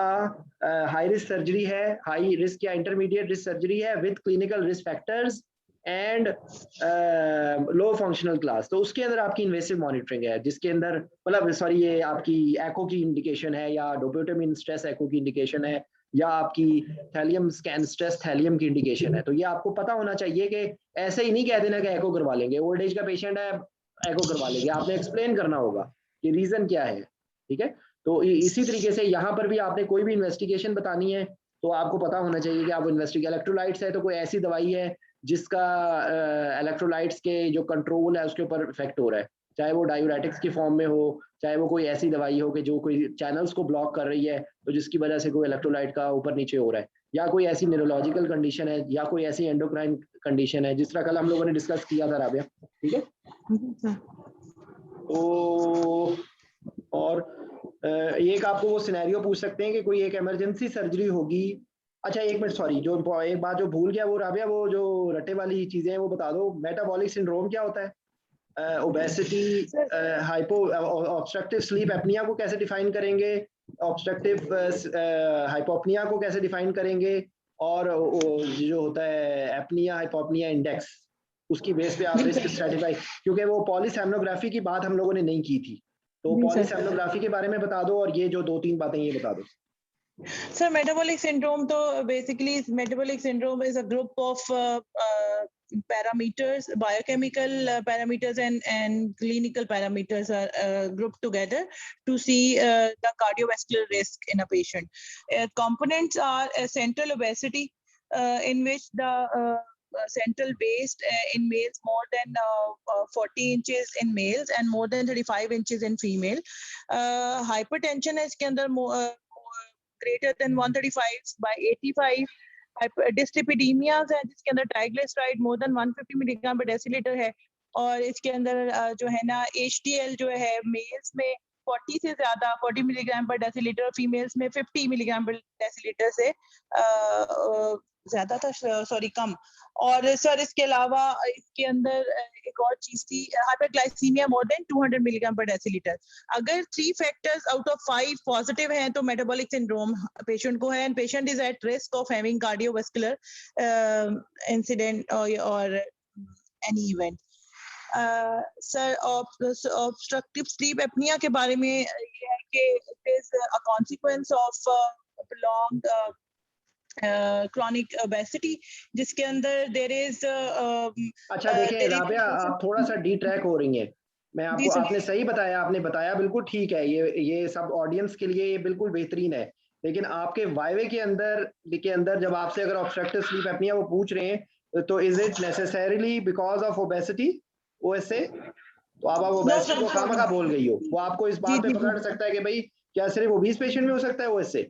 हाई रिस्क सर्जरी है, हाई रिस्क या इंटरमीडिएट रिस्क सर्जरी है with clinical risk factors and low functional class, तो उसके अंदर आपकी इन्वेसिव मॉनिटरिंग है, जिसके अंदर मतलब सॉरी ये आपकी एको की इंडिकेशन है या डोपेटामिन स्ट्रेस एको की इंडिकेशन है या आपकी थैलियम स्कैन स्ट्रेस थैलियम की इंडिकेशन है। तो ये आपको पता होना चाहिए कि ऐसे ही नहीं कह देना कि एको करवा लेंगे, ओल्ड एज का पेशेंट है एको करवा लेंगे, आपने एक्सप्लेन करना होगा कि रीजन क्या है, ठीक है। तो इसी तरीके से यहाँ पर भी आपने कोई भी इन्वेस्टिगेशन बतानी है तो आपको पता होना चाहिए कि आप इलेक्ट्रोलाइट्स है तो कोई ऐसी दवाई है जिसका इलेक्ट्रोलाइट्स के जो कंट्रोल है उसके ऊपर इफेक्ट हो रहा है, चाहे वो डायूरेटिक्स की फॉर्म में हो, चाहे वो कोई ऐसी दवाई हो कि जो कोई चैनल्स को ब्लॉक कर रही है तो जिसकी वजह से कोई इलेक्ट्रोलाइट का ऊपर नीचे हो रहा है, या कोई ऐसी न्यूरोलॉजिकल कंडीशन है या कोई ऐसी एंडोक्राइन कंडीशन है जिस तरह कल हम लोगों ने डिस्कस किया था राबिया, ठीक है। तो और एक आपको वो सिनेरियो पूछ सकते हैं कि कोई एक इमरजेंसी सर्जरी होगी। अच्छा एक मिनट सॉरी, जो एक बात जो भूल गया वो राबिया, वो जो रटे वाली चीजें हैं वो बता दो। मेटाबॉलिक सिंड्रोम क्या होता है? Obesity, hypo obstructive sleep apnoea को कैसे डिफाइन करेंगे, ऑब्स्ट्रक्टिव हाइपोपनिया को कैसे डिफाइन करेंगे, और जो होता है एपनिया हाइपोपनिया इंडेक्स, उसकी बेस पे आप रिस्क स्ट्रेटिफाई, क्योंकि वो पॉलीसैम्नोग्राफी की बात हम लोगों ने नहीं की थी, तो पॉलीसैम्नोग्राफी के बारे में बता दो और ये जो 2-3 बातें ये बता दो। Sir, metabolic syndrome, so basically metabolic syndrome is a group of parameters, biochemical parameters and clinical parameters are grouped together to see the cardiovascular risk in a patient. Components are central obesity, in which the central waist in males more than 40 inches in males and more than 35 inches in female. Hypertension is greater than 135 by 85. डिस्लिपिडीमियाज है जिसके अंदर triglyceride more than 150 milligram पर decilitre है, और इसके अंदर जो है ना HDL जो है मेल्स में 40 से ज्यादा 40 मिलीग्राम पर डेसीलीटर, फीमेल्स में 50 मिलीग्राम पर डेसीलीटर से ज्यादा था, सॉरी कम। और सर इसके अलावा इसके अंदर एक और चीज थी, हाइपरग्लाइसीमिया मोर देन 200 मिलीग्राम पर डेसीलीटर। अगर 3 फैक्टर्स आउट ऑफ 5 पॉजिटिव हैं तो मेटाबॉलिक सिंड्रोम पेशेंट को है, and patient is at risk of having cardiovascular incident और any event. Sir obstructive sleep apnoea के बारे में ये है कि it is a consequence of prolonged chronic obesity, जिसके अंदर there is अच्छा देखिए राबिया, आप थोड़ा सा डी ट्रैक हो रही हैं। मैं आपको, आपने सही बताया, आपने बताया बिल्कुल ठीक है, ये सब ऑडियंस के लिए ये बिल्कुल बेहतरीन है। लेकिन आपके वाइवे के अंदर जब आपसे अगर ऑब्स्ट्रक्टिव स्लीप एपनिया वो पूछ रहे हैं, तो is it necessarily because of obesity OSA? तो आप ओबेसिटी को खामखा बोल गई हो। वो आपको इस बात पे पकड़ सकता है कि भाई क्या सिर्फ ओबीस पेशेंट में हो सकता है ओएसए?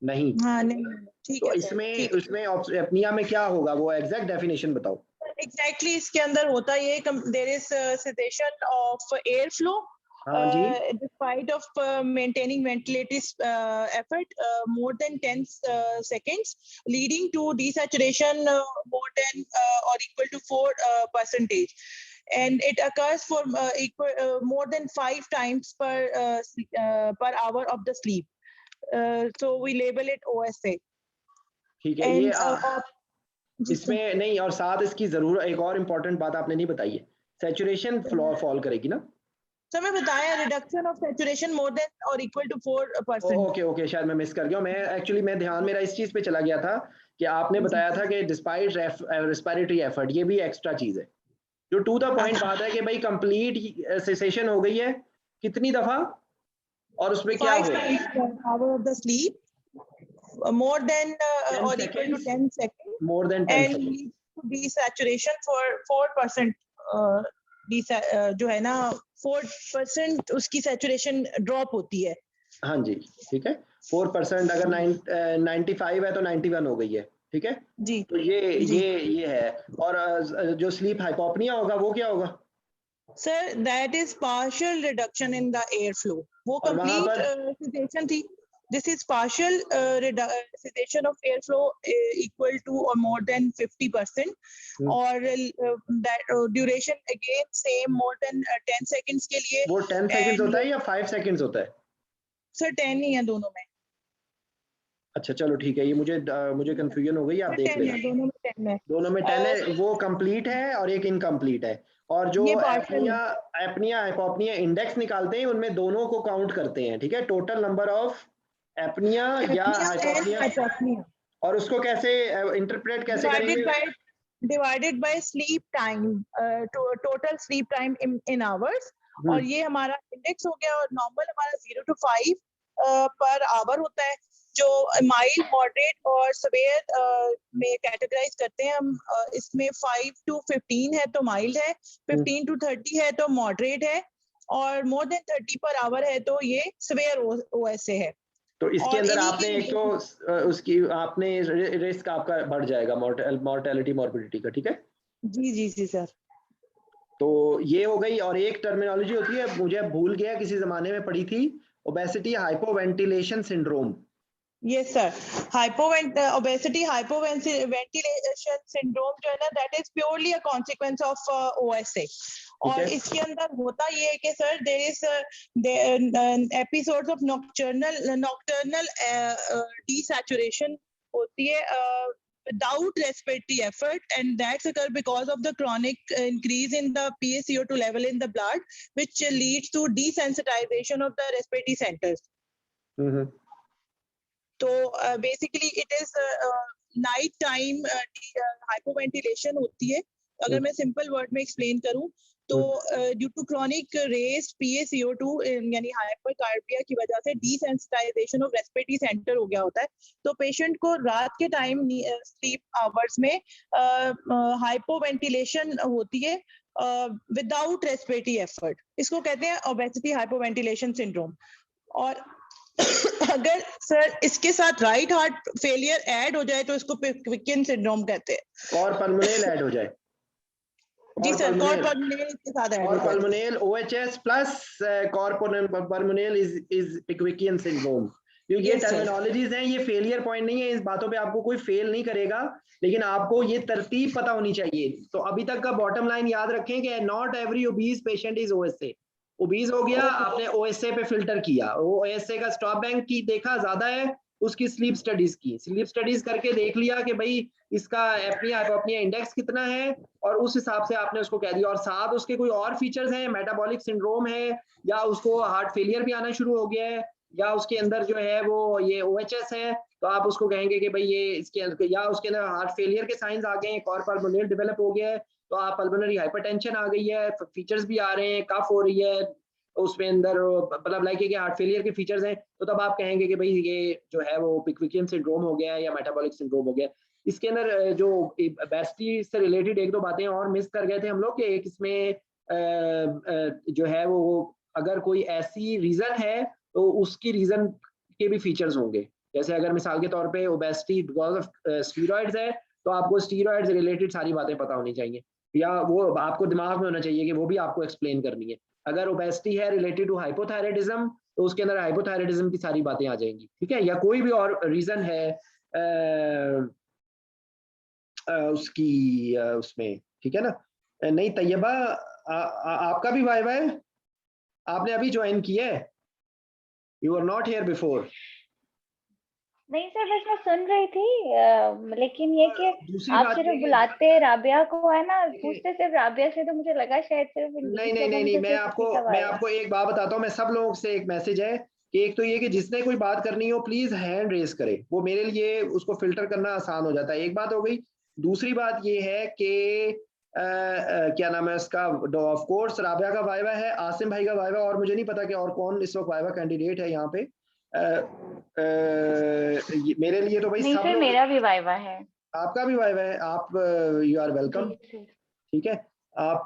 नहीं। हाँ नहीं, ठीक तो है इसमें एपनिया में क्या होगा, वो एग्जैक्ट डेफिनेशन बताओ। एग्जैक्टली इसके अंदर होता ये there is cessation of air flow despite of maintaining ventilatory effort more than 10 seconds, leading to desaturation more than or equal to 4%, and it occurs for more than 5 times per hour of the sleep. So we label it OSA. ठीक है, ये इसमें नहीं, और साथ इसकी जरूर एक और इम्पोर्टेंट बात आपने नहीं बताई है, सैचुरेशन फॉल करेगी ना? तो मैं बताया reduction of saturation more than और इक्वल टू 4%। ओके, शायद मैं मिस कर गया। मैं एक्चुअली ध्यान मेरा इस चीज पे चला गया था कि आपने बताया था कि डिस्पाइट रेस्पिरेटरी एफर्ट, ये भी एक्स्ट्रा चीज है। जो टू द पॉइंट बात है कि भाई कंप्लीट सेसेशन हो गई है कितनी दफा, और उसमें क्या हो गया? Hour of the sleep more than और equal to 10 second, more than 10 second, desaturation for 4%, जो है ना 4% उसकी सैचुरेशन ड्रॉप होती है। हाँ जी, ठीक है। 4% अगर 95 है तो 91 हो गई है, ठीक है जी। तो ये है। और जो स्लीप हाइपोपनिया होगा वो क्या होगा? Sir that is partial reduction in the air flow, वो कंप्लीट सेडेशन थी। This is partial sedation of airflow equal to or more than 50%, or that duration again same more than 10 seconds के लिए। वो 10 seconds होता है या 5 seconds होता है? सर 10 ही है दोनों में। अच्छा चलो ठीक है, ये मुझे कंफ्यूजन हो गई, आप देख लेना। दोनों में 10 है, वो कंप्लीट है और एक इनकम्प्लीट है। और जो एपनिया हाइपोपनिया इंडेक्स निकालते हैं उनमें दोनों को काउंट करते हैं, ठीक है, टोटल नंबर ऑफ एपनिया या हाइपोपनिया। और उसको कैसे इंटरप्रेट कैसे करेंगे? Divided by sleep time, total sleep time in hours, और ये हमारा इंडेक्स हो गया। और नॉर्मल हमारा 0 to 5 पर आवर होता है, जो माइल्ड, मॉडरेट और सवेयर में कैटेगराइज करते हैं हम। इसमें 5 to 15 है तो माइल्ड है, 15 to 30 है तो मॉडरेट है, और मोर देन 30 पर आवर है तो ये सवेयर ओएसए है। तो इसके अंदर आपने एक तो उसकी आपने रिस्क आपका बढ़ जाएगा मॉर्टेलिटी मॉर्बिडिटी का, ठीक है? जी सर। तो ये हो गई। और एक टर्मिनोलॉजी होती है, मुझे भूल गया, किसी जमाने में पढ़ी थी, obesity hypoventilation syndrome. Yes sir, obesity hypoventilation syndrome जो है ना, that is purely a consequence of OSA. और इसके अंदर होता ये है कि sir there is episodes of nocturnal desaturation होती है without respiratory effort, and that's occur because of the chronic increase in the PaCO2 level in the blood, which leads to desensitization of the respiratory centers. तो basically it is night time hypoventilation होती है। अगर मैं simple word में explain करूं तो due to chronic raised PaCO2 यानी हाइपरकार्बिया की वजह से डिसेंसिटाइजेशन ऑफ रेस्पिरेटरी सेंटर हो गया होता है। तो पेशेंट को रात के टाइम स्लीप आवर्स में हाइपोवेंटिलेशन होती है विदाउट रेस्पिरेटरी एफर्ट। इसको कहते हैं ओबेसिटी हाइपोवेंटिलेशन सिंड्रोम। और अगर सर इसके साथ राइट हार्ट फेलियर ऐड हो जाए तो इसको क्विकन सिंड्रोम कहते हैं। और पल्मोनेल ऐड हो जाए? जी सर, कॉर्पल्मोनेल इसके साथ ऐड हो जाए। Pulmonale OHS plus cor pulmonale is Pickwickian syndrome. ये टर्मिनोलॉजीज हैं, ये फेलियर पॉइंट नहीं है, इस बातों पे आपको कोई फेल नहीं करेगा, लेकिन आपको ये तरतीब पता होनी चाहिए। तो अभी तक का बॉटम लाइन याद रखें कि not every obese patient is OSA। Obese हो गया, आपने OSA पे फिल्टर किया, OSA का स्टॉप बैंक की देखा ज्यादा है, उसकी स्लीप स्टडीज करके देख लिया कि भाई इसका एपनिया हाइपोपनिया इंडेक्स कितना है, और उस हिसाब से आपने उसको कह दिया। और साथ उसके कोई और फीचर्स हैं, मेटाबॉलिक सिंड्रोम है, या उसको हार्ट फेलियर भी आना शुरू हो गया है, या उसके अंदर जो है वो ये OHS है, तो आप उसको कहेंगे कि भाई ये इसके अंदर, या उसके अंदर हार्ट फेलियर के साइंस आ गए हैं, एक और पल्मोनरी डेवलप हो गया है, तो आप पल्मोनरी हाइपरटेंशन आ गई है, फीचर्स भी आ रहे हैं, कफ हो रही है उसमें अंदर, मतलब लाइक कि हार्ट फेलियर के फीचर्स हैं, तो तब आप कहेंगे कि भाई ये जो है वो पिकविकियन सिंड्रोम हो गया है या मेटाबॉलिक सिंड्रोम हो गया। इसके अंदर जो बेस्टी से रिलेटेड एक दो बातें और मिस कर गए थे हम लोग, कि एक इसमें जो है वो अगर कोई ऐसी रीजन है तो उसकी रीजन के भी फीचर्स होंगे। जैसे अगर मिसाल के तौर पे ओबेसिटी बिकॉज ऑफ स्टीरॉइड्स है, तो आपको स्टीरॉइड्स रिलेटेड सारी बातें पता होनी चाहिए, या वो आपको दिमाग में होना चाहिए कि वो भी आपको एक्सप्लेन करनी है। अगर ओबेसिटी है रिलेटेड टू हाइपोथायराइडिज्म, तो उसके अंदर हाइपोथायराइडिज्म की सारी बातें आ जाएंगी, ठीक है। या कोई भी और रीजन है उसकी उसमें, ठीक है ना। नहीं तैयबा, आपका भी वाइवा है, आपने अभी ज्वाइन किया है, you are not here before. नहीं सर, बस मैं सुन रही थी, लेकिन ये कि दूसरी आप बात सिर्फ ये कि बुलाते राबिया को है ना, पूछते सिर्फ राबिया से, तो मुझे लगा शायद सिर्फ नहीं नहीं नहीं नहीं, मैं आपको एक बात बताता हूँ, मैं सब लोगों से एक मैसेज है कि एक तो ये कि जिसने कोई बात करनी हो प्लीज हैंड रेज करे, वो मेरे लिए उसको फिल्टर करना आसान हो जाता है। एक बात हो गई। दूसरी बात ये है कि क्या नाम है उसका, ऑफ कोर्स राबिया का वाइवा है, आसिम भाई का वाइवा, और मुझे नहीं पता कि और कौन इस वक्त वाइवा कैंडिडेट है यहाँ पे। मेरे लिए तो भाई नहीं सब सर, लोग, मेरा भी वाइवा है। आपका भी वाइवा है, आप यू आर वेलकम, ठीक है। आप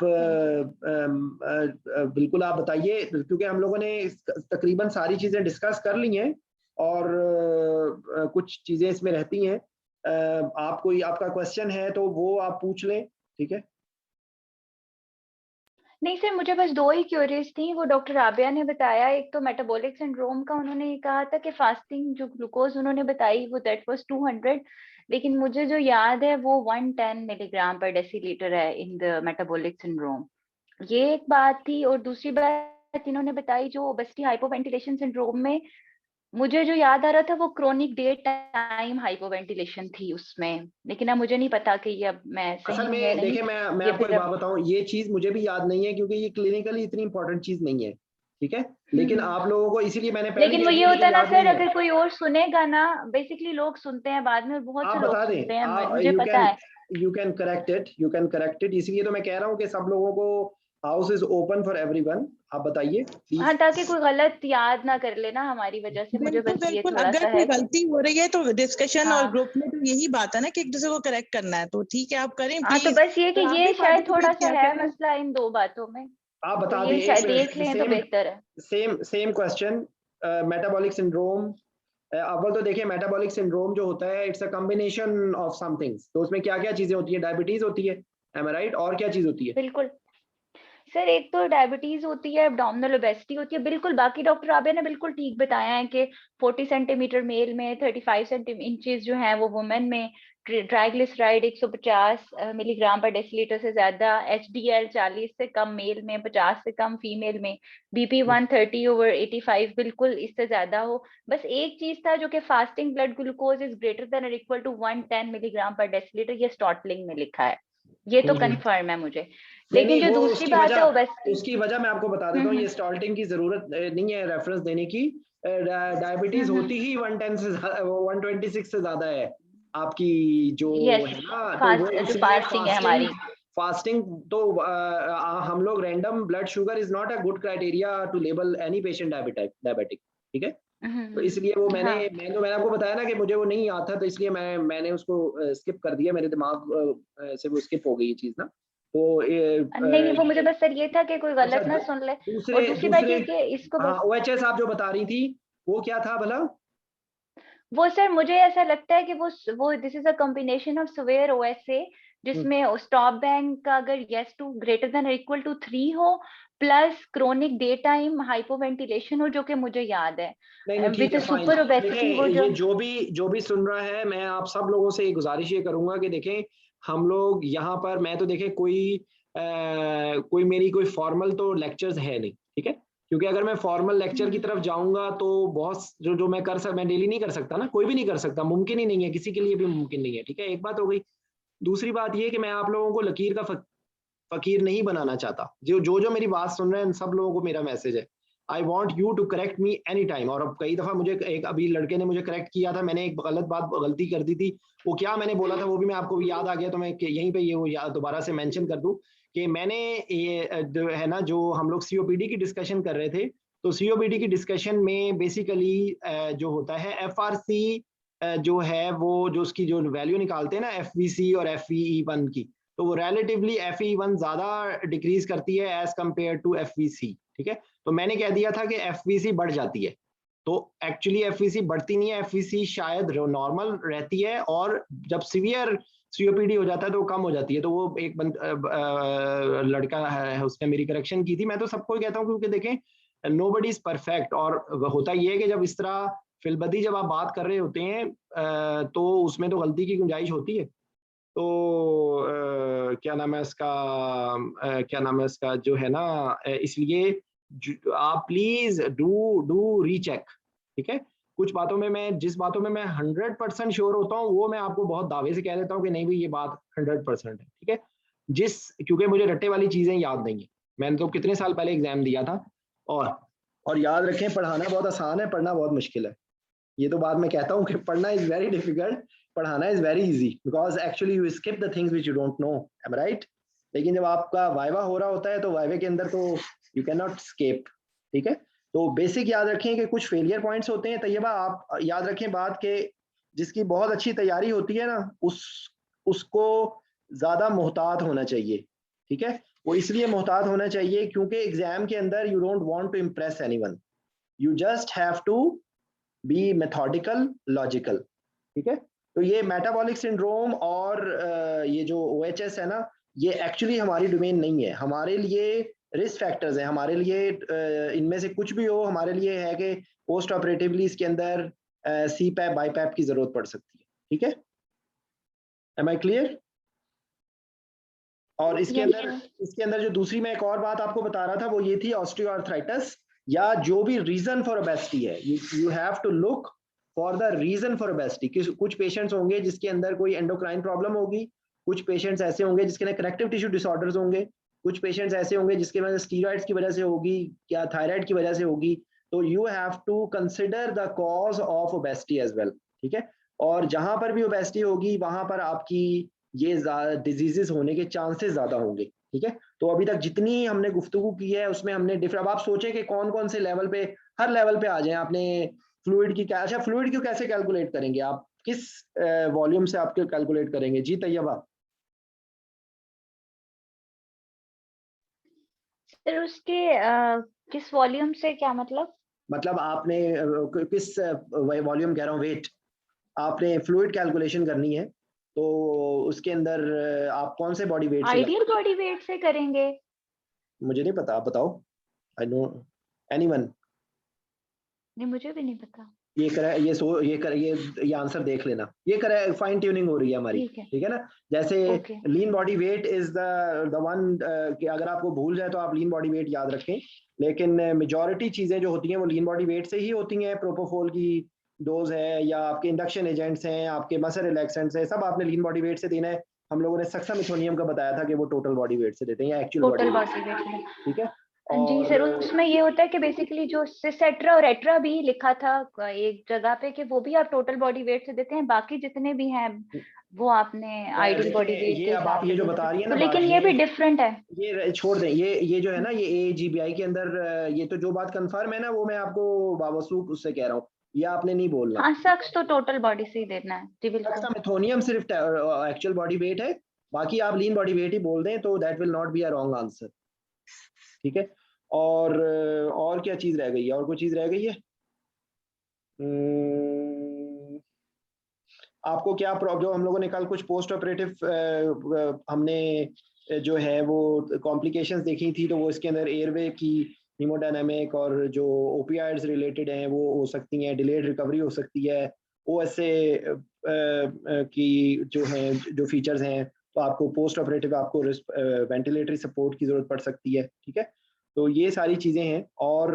बिल्कुल आप बताइए, क्योंकि हम लोगों ने तकरीबन सारी चीजें डिस्कस कर ली हैं, और कुछ चीजें इसमें रहती हैं। आप कोई आपका क्वेश्चन है तो वो आप पूछ लें, ठीक है। नहीं सर, मुझे बस दो ही क्यूरीज थी। वो डॉक्टर राबिया ने बताया, एक तो मेटाबॉलिक सिंड्रोम का उन्होंने ये कहा था कि फास्टिंग जो ग्लूकोज उन्होंने बताई वो दैट वाज 200, लेकिन मुझे जो याद है वो 110 मिलीग्राम पर डेसीलीटर है इन द मेटाबॉलिक सिंड्रोम। ये एक बात थी। और दूसरी बात इन्होंने बताई जो ओबेसिटी हाइपोवेंटिलेशन सिंड्रोम में, मुझे जो याद आ रहा था वो क्रोनिक डे टाइम हाइपोवेंटिलेशन थी उसमें, लेकिन अब मुझे नहीं पता कि ये अब मैं सही असल हूँ या में नहीं। देखिए, मैं आपको एक बात बताऊं, ये चीज मुझे भी याद नहीं है, क्योंकि ये क्लिनिकली इतनी इंपॉर्टेंट चीज नहीं है, ठीक है। लेकिन आप लोगों को, इसीलिए मैंने पहले लेकिन कह वो ये दिया होता है कि ना याद सर, नहीं है। अगर कोई और सुनेगा ना, बेसिकली लोग सुनते हैं बाद में, और बहुत आप से लोग बता सुनते हैं, दें, मुझे पता है। यू कैन करेक्ट इट, इसलिए तो मैं कह रहा हूँ कि सब लोगों को house is open for everyone. आप बताइए प्लीज। हाँ, ताकि कोई गलत याद ना कर लेना हमारी वजह से, मुझे बिल्कुल बस ये बिल्कुल, थोड़ा अगर सा कोई है कि गलती हो रही है तो डिस्कशन और हाँ ग्रुप में तो यही बात है ना कि एक दूसरे को करेक्ट करना है, तो ठीक है आप करें हाँ, तो प्लीज। बस ये कि आप ये भी शायद थोड़ा पार्टिसिपेट सा किया है करें। मसला इन दो बातों में, आप तो बता ये दें, शायद देख लें तो बेहतर है। Same question, metabolic syndrome. अव्वल तो देखिए, मेटाबॉलिक सिंड्रोम जो होता है it's a combination of some things, तो उसमें क्या क्या चीजें होती है, डायबिटीज होती है, एम आई राइट, और क्या चीज होती है? बिल्कुल सर, एक तो डायबिटीज होती है, एब्डोमिनल ओबेसिटी होती है, बिल्कुल। बाकी डॉक्टर राबिया ने बिल्कुल ठीक बताया है कि 40 सेंटीमीटर मेल में, 35 इंचेस जो है वो वुमेन में, ट्राइग्लिसराइड 150 मिलीग्राम पर डेसीलीटर से ज्यादा, HDL 40 से कम मेल में, 50 से कम फीमेल में, BP 130/85 बिल्कुल इससे ज्यादा हो। बस एक चीज था जो कि fasting blood glucose is greater than और इक्वल टू 110 मिलीग्राम पर डेसीलीटर, ये स्टॉटलिंग में लिखा है, ये तो कंफर्म है मुझे। नहीं लेकिन नहीं, जो वो दूसरी बात है ओबेसिटी, उसकी वजह मैं आपको बता देता हूँ, ये स्टॉल्टिंग की जरूरत नहीं है रेफरेंस देने की। डायबिटीज होती ही 110 से 126 से ज्यादा है आपकी जो यस, है ना, तो वो जो इसलिए फास्टिंग है हमारी। फास्टिंग तो हम लोग random blood sugar is not a good criteria to label any patient diabetic, ठीक है। तो इसलिए वो मैंने हाँ मैंने आपको बताया ना कि मुझे वो नहीं आता, तो इसलिए मैंने उसको स्किप कर दिया, मेरे दिमाग से वो स्किप हो गई ये चीज ना। तो नहीं, वो मुझे बस सर ये था कि कोई अच्छा, गलत ना सुन ले। और दूसरे दूसरी बात दूसरे ये कि इसको हाँ, बस OHS आप जो बता रही थी वो क्या था भला? वो सर मुझे ऐसा लगता है कि वो this is a combination of severe OSA, जिसमें स्टॉप बैंक का अगर yes to greater than equal to 3 हो, plus chronic daytime hypoventilation हो, जो कि मुझे याद है, नहीं ठीक विद है, फाइन। सुपर ओबेसिटी, वो देखें, जो ये जो भी सुन रहा है, मैं आप सब लोगों से एक गुजारिश ये करूंगा कि देखें, हम लोग यहाँ पर, मैं तो देखें कोई मेरी कोई फॉर्मल तो लेक्चर्स है नहीं, ठीक है। क्योंकि अगर मैं फॉर्मल लेक्चर की तरफ जाऊंगा तो बहुत जो मैं डेली नहीं कर सकता ना, कोई भी नहीं कर सकता, मुमकिन ही नहीं है, किसी के लिए भी मुमकिन नहीं है, ठीक है। एक बात हो गई। दूसरी बात ये कि मैं आप लोगों को लकीर का फकीर नहीं बनाना चाहता। जो मेरी बात सुन रहे हैं, इन सब लोगों को मेरा मैसेज है, I want you to correct me any time. और अब कई दफा मुझे एक अभी लड़के ने मुझे करेक्ट किया था, मैंने एक गलती कर दी थी, वो क्या मैंने बोला था वो भी मैं आपको याद आ गया, तो मैं यहीं पे ये वो दोबारा से मेंशन कर दूं कि मैंने ये है ना, जो हम लोग सीओपीडी की डिस्कशन कर रहे थे, तो सीओपीडी की डिस्कशन में बेसिकली जो होता है एफआरसी जो है वो जो उसकी जो वैल्यू निकालते हैं ना एफवीसी और एफवीई1 की, तो वो रिलेटिवली एफवीई1 ज्यादा डिक्रीज करती है एज कंपेयर टू एफवीसी। ठीक है, तो मैंने कह दिया था कि एफवीसी बढ़ जाती है, तो एक्चुअली एफवीसी बढ़ती नहीं है, एफवीसी शायद नॉर्मल रहती है, और जब सीवियर सीओपीडी हो जाता है तो वो कम हो जाती है। तो वो एक लड़का है उसने मेरी करेक्शन की थी। मैं तो सबको कहता हूँ क्योंकि देखें नोबडी इज परफेक्ट, और होता ये है कि जब इस तरह फिलबदी जब आप बात कर रहे होते हैं तो उसमें तो गलती की गुंजाइश होती है। तो क्या नाम है इसका जो है ना, इसलिए आप प्लीज डू रीचेक। ठीक है, कुछ बातों में मैं जिस बातों में मैं 100% श्योर होता हूँ वो मैं आपको बहुत दावे से कह देता हूँ कि नहीं भाई ये बात 100% है। ठीक है, क्योंकि मुझे रट्टे वाली चीजें याद नहीं है, मैंने तो कितने साल पहले एग्जाम दिया था। और याद रखें पढ़ाना बहुत आसान है, पढ़ना बहुत मुश्किल है। ये तो बात मैं कहता हूँ कि पढ़ना इज वेरी डिफिकल्ट, पढ़ाना is very easy, because actually you skip the things which you don't know, am right. लेकिन जब आपका वाइवा हो रहा होता है तो वाइवे के अंदर तो यू कैन नॉट स्केप। ठीक है, तो बेसिक याद रखें कि कुछ फेलियर पॉइंट्स होते हैं। तैयबा आप याद रखें बात के जिसकी बहुत अच्छी तैयारी होती है ना उसको ज्यादा मोहतात होना चाहिए। ठीक है, वो इसलिए मोहतात होना चाहिए क्योंकि एग्जाम के अंदर you don't want to impress anyone, you just have to be methodical logical. ठीक है, तो ये मेटाबॉलिक सिंड्रोम और ये जो OHS है ना, ये एक्चुअली हमारी डोमेन नहीं है, हमारे लिए रिस्क फैक्टर्स हैं, हमारे लिए इनमें से कुछ भी हो हमारे लिए है कि पोस्ट ऑपरेटिवली इसके अंदर CPAP BiPAP की जरूरत पड़ सकती है। ठीक है, एम आई क्लियर? और इसके अंदर जो दूसरी मैं एक और बात आपको बता रहा था वो ये थी ऑस्टियोआर्थराइटिस या जो भी रीजन फॉर ओबेसिटी है, you have to look for the reason for obesity. कुछ पेशेंट्स होंगे जिसके अंदर कोई एंडोक्राइन प्रॉब्लम होगी, कुछ पेशेंट्स ऐसे होंगे जिसके अंदर कनेक्टिव टिश्यू डिसऑर्डर्स होंगे, कुछ पेशेंट्स ऐसे होंगे जिसके अंदर स्टीरॉइड्स की वजह से होगी या थायराइड की वजह से होगी। तो you have to consider the cause of obesity as well. ठीक है, और जहां पर भी ओबेसिटी होगी वहां पर आपकी ये डिजीजेस होने के चांसेस ज्यादा होंगे। ठीक है, तो अभी तक जितनी हमने गुफ्तगू की है उसमें हमने अब आप सोचें कि कौन कौन से लेवल पे, हर लेवल पे आ जाएं आपने फ्लूइड की। अच्छा, फ्लूइड को कैसे कैलकुलेट करेंगे आप, किस वॉल्यूम से आप कैलकुलेट करेंगे? जी तैयबा। सर उसके किस वॉल्यूम से क्या मतलब आपने किस वॉल्यूम कह रहा हूँ, वेट, आपने फ्लूइड कैलकुलेशन करनी है तो उसके अंदर आप कौन से बॉडी वेट से? आइडियल बॉडी वेट से करेंगे। मुझे नहीं पता, आप बताओ। I know anyone? नहीं, मुझे भी नहीं पता। ये आंसर देख लेना, ये करे फाइन ट्यूनिंग हो रही है हमारी। ठीक है ना, जैसे लीन body wait is the one कि अगर आपको भूल जाए तो आप लीन बॉडी वेट याद रखें, लेकिन मेजॉरिटी चीजें जो होती हैं वो लीन बॉडी वेट से ही होती हैं। प्रोपोफोल की डोज है या आपके इंडक्शन एजेंट्स हैं, आपके मसल रिलैक्सेंट्स हैं, सब आपने लीन बॉडी वेट से देना है। हम लोगों ने सक्सामिथोनियम का बताया था कि वो टोटल बॉडी वेट से देते हैं या एक्चुअल बॉडी वेट। ठीक है जी सर, उसमें ये होता है कि बेसिकली जो सिसेट्रा और एट्रा भी लिखा था एक जगह पे कि वो भी आप टोटल बॉडी वेट से देते हैं, बाकी जितने भी हैं वो आपने आइडियल बॉडी वेट ये अब आप ये जो बता रही है ना, लेकिन ये भी डिफरेंट है। ये छोड़ दें, ये जो है ना ये AGBI के अंदर ये तो जो बात कंफर्म है ना वो मैं आपको बावसूख उससे कह रहा हूँ, ये आपने नहीं बोलना। हाँ, सक्स तो टोटल बॉडी से ही देना है जी बिल्कुल। सक्सामिथोनियम सिर्फ एक्चुअल बॉडी वेट है, बाकी आप लीन बॉडी वेट ही बोल दें तो that will not be a wrong answer. ठीक है, और क्या चीज रह गई है? और कोई चीज रह गई है? आपको क्या जो हम लोगों ने कल कुछ पोस्ट ऑपरेटिव हमने जो है वो कॉम्प्लिकेशंस देखी थी, तो वो इसके अंदर एयरवे की हीमोडायनामिक और जो ओपियाइड्स रिलेटेड हैं वो हो सकती हैं, डिलेड रिकवरी हो सकती है, OSA की जो हैं जो फीचर्स हैं, तो आपको पोस्ट ऑपरेटिव आपको वेंटिलेटरी सपोर्ट की जरूरत पड़ सकती है। ठीक है, तो ये सारी चीजें हैं। और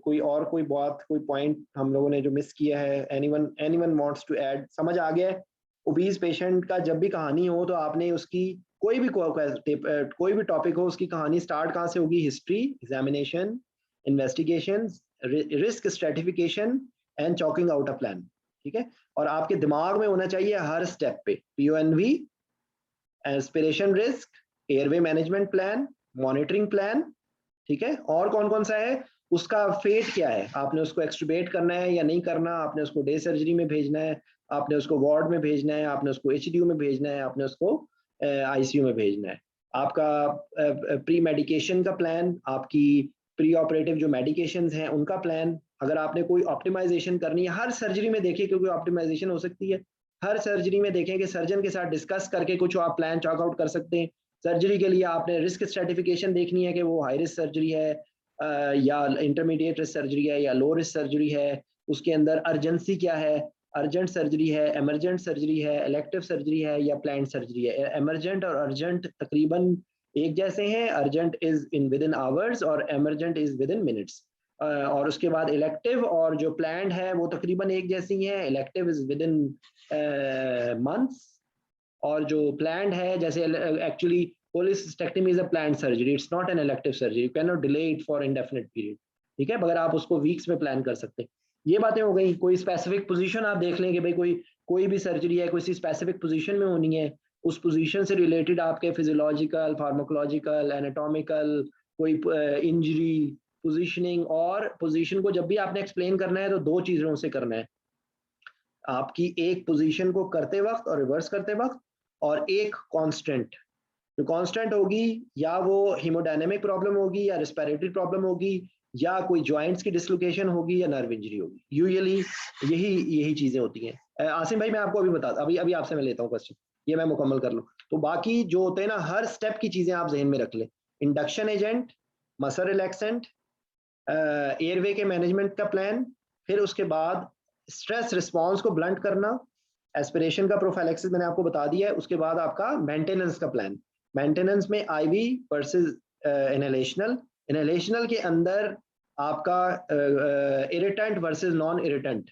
कोई बात, कोई पॉइंट हम लोगों ने जो मिस किया है? Anyone wants to add? समझ आ गया है? ओबीज पेशेंट का जब भी कहानी हो तो आपने उसकी कोई भी टॉपिक हो उसकी कहानी स्टार्ट कहाँ से होगी? History, examination, investigations, risk stratification and choking out a plan. ठीक है, और आपके दिमाग में होना चाहिए हर स्टेप पे PONV, aspiration risk, airway management plan, monitoring plan. ठीक है, और कौन कौन सा है, उसका फेट क्या है, आपने उसको एक्सट्यूबेट करना है या नहीं करना, आपने उसको डे सर्जरी में भेजना है, आपने उसको वार्ड में भेजना है, आपने उसको HDU में भेजना है, आपने उसको ICU में भेजना है। आपका प्री मेडिकेशन का प्लान, आपकी प्री ऑपरेटिव जो मेडिकेशंस हैं उनका प्लान, अगर आपने कोई ऑप्टिमाइजेशन करनी है, हर सर्जरी में देखिए क्योंकि ऑप्टिमाइजेशन हो सकती है, हर सर्जरी में देखें कि सर्जन के साथ डिस्कस करके कुछ आप प्लान चॉक आउट कर सकते हैं। सर्जरी के लिए आपने रिस्क स्ट्रेटिफिकेशन देखनी है कि वो हाई रिस्क सर्जरी है या इंटरमीडिएट रिस्क सर्जरी है या लो रिस्क सर्जरी है, उसके अंदर अर्जेंसी क्या है, अर्जेंट सर्जरी है, इमरजेंट सर्जरी है, इलेक्टिव सर्जरी है या प्लान्ड सर्जरी है। इमरजेंट और अर्जेंट तकरीबन एक जैसे हैं, urgent is in within hours और emergent is within minutes. और उसके बाद इलेक्टिव और जो प्लान्ड है वो तकरीबन एक जैसी हैं, elective is with in months और जो प्लान्ड है, जैसे actually cholecystectomy is a planned surgery, it's not an elective surgery, you cannot delay it for indefinite period। ठीक है, मगर आप उसको वीक्स में प्लान कर सकते हैं। ये बातें हो गई। कोई स्पेसिफिक पोजीशन आप देख लें कि भाई कोई भी सर्जरी है, कोई स्पेसिफिक पोजीशन में होनी है, उस पोजीशन से रिलेटेड आपके फिजियोलॉजिकल, फार्माकोलॉजिकल, एनाटॉमिकल, कोई इंजरी, पोजीशनिंग, और पोजीशन को जब भी आपने एक्सप्लेन करना है तो दो चीजों से करना है, आपकी एक पोजीशन को करते वक्त और रिवर्स करते वक्त, और एक कांस्टेंट। जो कांस्टेंट होगी या वो हीमोडायनेमिक प्रॉब्लम होगी या रेस्पिरेटरी प्रॉब्लम होगी या कोई जॉइंट्स की डिसलोकेशन होगी या नर्व इंजरी होगी, यूजुअली यही चीजें होती हैं। आसिम भाई मैं आपको अभी बता अभी आपसे मैं लेता हूँ क्वेश्चन, ये मैं मुकम्मल कर लूँ तो बाकी जो होते हैं ना हर स्टेप की चीजें आप जहन में रख लें। Induction agent, muscle relaxant, airway के मैनेजमेंट का प्लान, फिर उसके बाद स्ट्रेस रिस्पॉन्स को ब्लंट करना, एस्पिरेशन का प्रोफाइलेक्सिस मैंने आपको बता दिया है, उसके बाद आपका मेंटेनेंस का प्लान। मेंटेनेंस में IV वर्सेस इनहेलेशनल के अंदर आपका इरिटेंट वर्सेस नॉन इरिटेंट,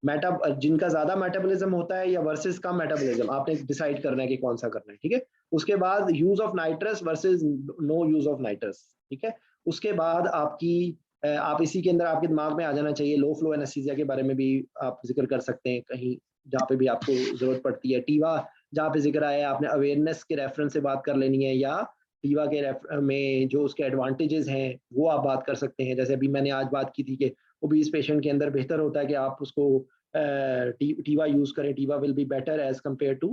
जिनका ज्यादा मेटाबॉलिज्म होता है या वर्सेस कम मेटाबॉलिज्म, आपने डिसाइड करना है कि कौन सा करना है। ठीक है, उसके बाद use of nitrous versus no use of nitrous. ठीक है, उसके बाद आप इसी के अंदर आपके दिमाग में आ जाना चाहिए लो फ्लो एनेस्थीसिया के बारे में भी आप जिक्र कर सकते हैं कहीं जहाँ पे भी आपको जरूरत पड़ती है। टीवा जहाँ पे जिक्र आया आपने अवेयरनेस के रेफरेंस से बात कर लेनी है, या टीवा के में जो उसके एडवांटेजेस हैं वो आप बात कर सकते हैं। जैसे अभी मैंने आज बात की थी कि ओबीस पेशेंट के अंदर बेहतर होता है कि आप उसको टीवा यूज करें, TIVA will be better as compare to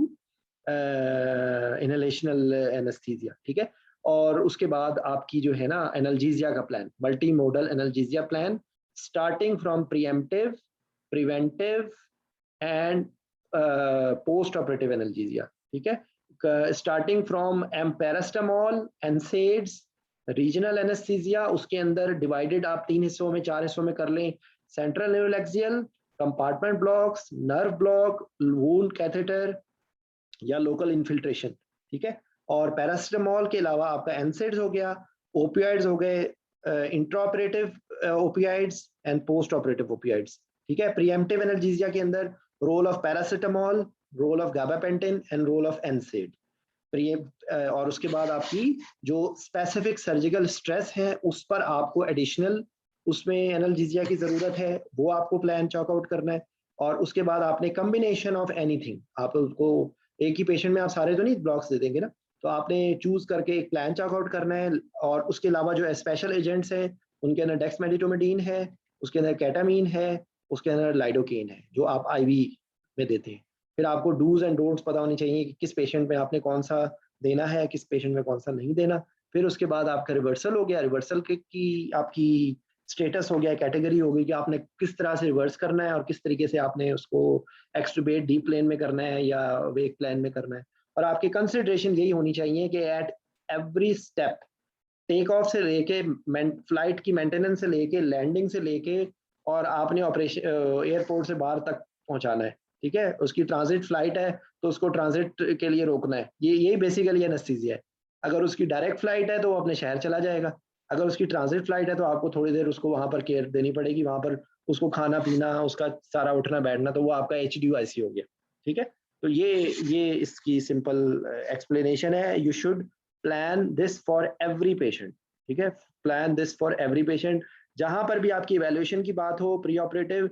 inhalational anaesthesia. ठीक है, और उसके बाद आपकी जो है ना एनाल्जेसिया का plan, multi modal analgesia plan, starting from pre-emptive, preventive and post operative analgesia. ठीक है, starting from paracetamol, NSAIDs, regional anaesthesia, उसके अंदर डिवाइडेड आप 3 हिस्सों में 4 हिस्सों में कर लें, central neuraxial, compartment blocks, nerve block, wound catheter या लोकल इन्फिल्ट्रेशन। ठीक है, और पैरास्टामोल के अलावा आपका एनसेड्स हो गया, ओपियाइड्स हो गए, intraoperative opioids and postoperative opioids. ठीक है, प्रीएम्प्टिव एनाल्जेसिया के अंदर role of paracetamol, role of gabapentin and role of NSAID. और उसके बाद आपकी जो स्पेसिफिक सर्जिकल स्ट्रेस है उस पर आपको एडिशनल उसमें एनाल्जेसिया की जरूरत है, वो आपको प्लान चॉक आउट करना है। और उसके बाद आपने कम्बिनेशन ऑफ एनीथिंग, आप उसको एक ही पेशेंट में आप सारे तो नहीं ब्लॉक्स दे देंगे ना, तो आपने चूज करके एक प्लान चॉक आउट करना है। और उसके अलावा जो स्पेशल एजेंट्स हैं उनके अंदर डेक्समेडिटोमेडिन है, उसके अंदर केटामीन है, उसके अंदर लाइडोकेन है जो आप IV में देते हैं। फिर आपको डूज एंड डोंट्स पता होनी चाहिए कि किस पेशेंट में आपने कौन सा देना है, किस पेशेंट में कौन सा नहीं देना। फिर उसके बाद आपका रिवर्सल हो गया, रिवर्सल की आपकी स्टेटस हो गया, कैटेगरी हो गई कि आपने किस तरह से रिवर्स करना है और किस तरीके से आपने उसको एक्सट्यूबेट डीप प्लेन में करना है या वेक प्लेन में करना है। और आपकी कंसिडरेशन यही होनी चाहिए कि at every step, take off से लेके फ्लाइट की मेंटेनेंस से लेके लैंडिंग से लेके और आपने ऑपरेशन एयरपोर्ट से बाहर तक पहुंचाना है। ठीक है, उसकी ट्रांजिट फ्लाइट है तो उसको ट्रांजिट के लिए रोकना है, यही बेसिकली एनेस्थीसिया है। अगर उसकी डायरेक्ट फ्लाइट है तो वो अपने शहर चला जाएगा, अगर उसकी ट्रांजिट फ्लाइट है तो आपको थोड़ी देर उसको वहां पर केयर देनी पड़ेगी, वहां पर उसको खाना पीना, उसका सारा उठना बैठना, तो वो आपका HDU ICU हो गया। ठीक है, तो ये इसकी सिंपल एक्सप्लेनेशन है। You should plan this for every patient. ठीक है, plan this for every patient, जहां पर भी आपकी इवैल्यूएशन की बात हो, pre operative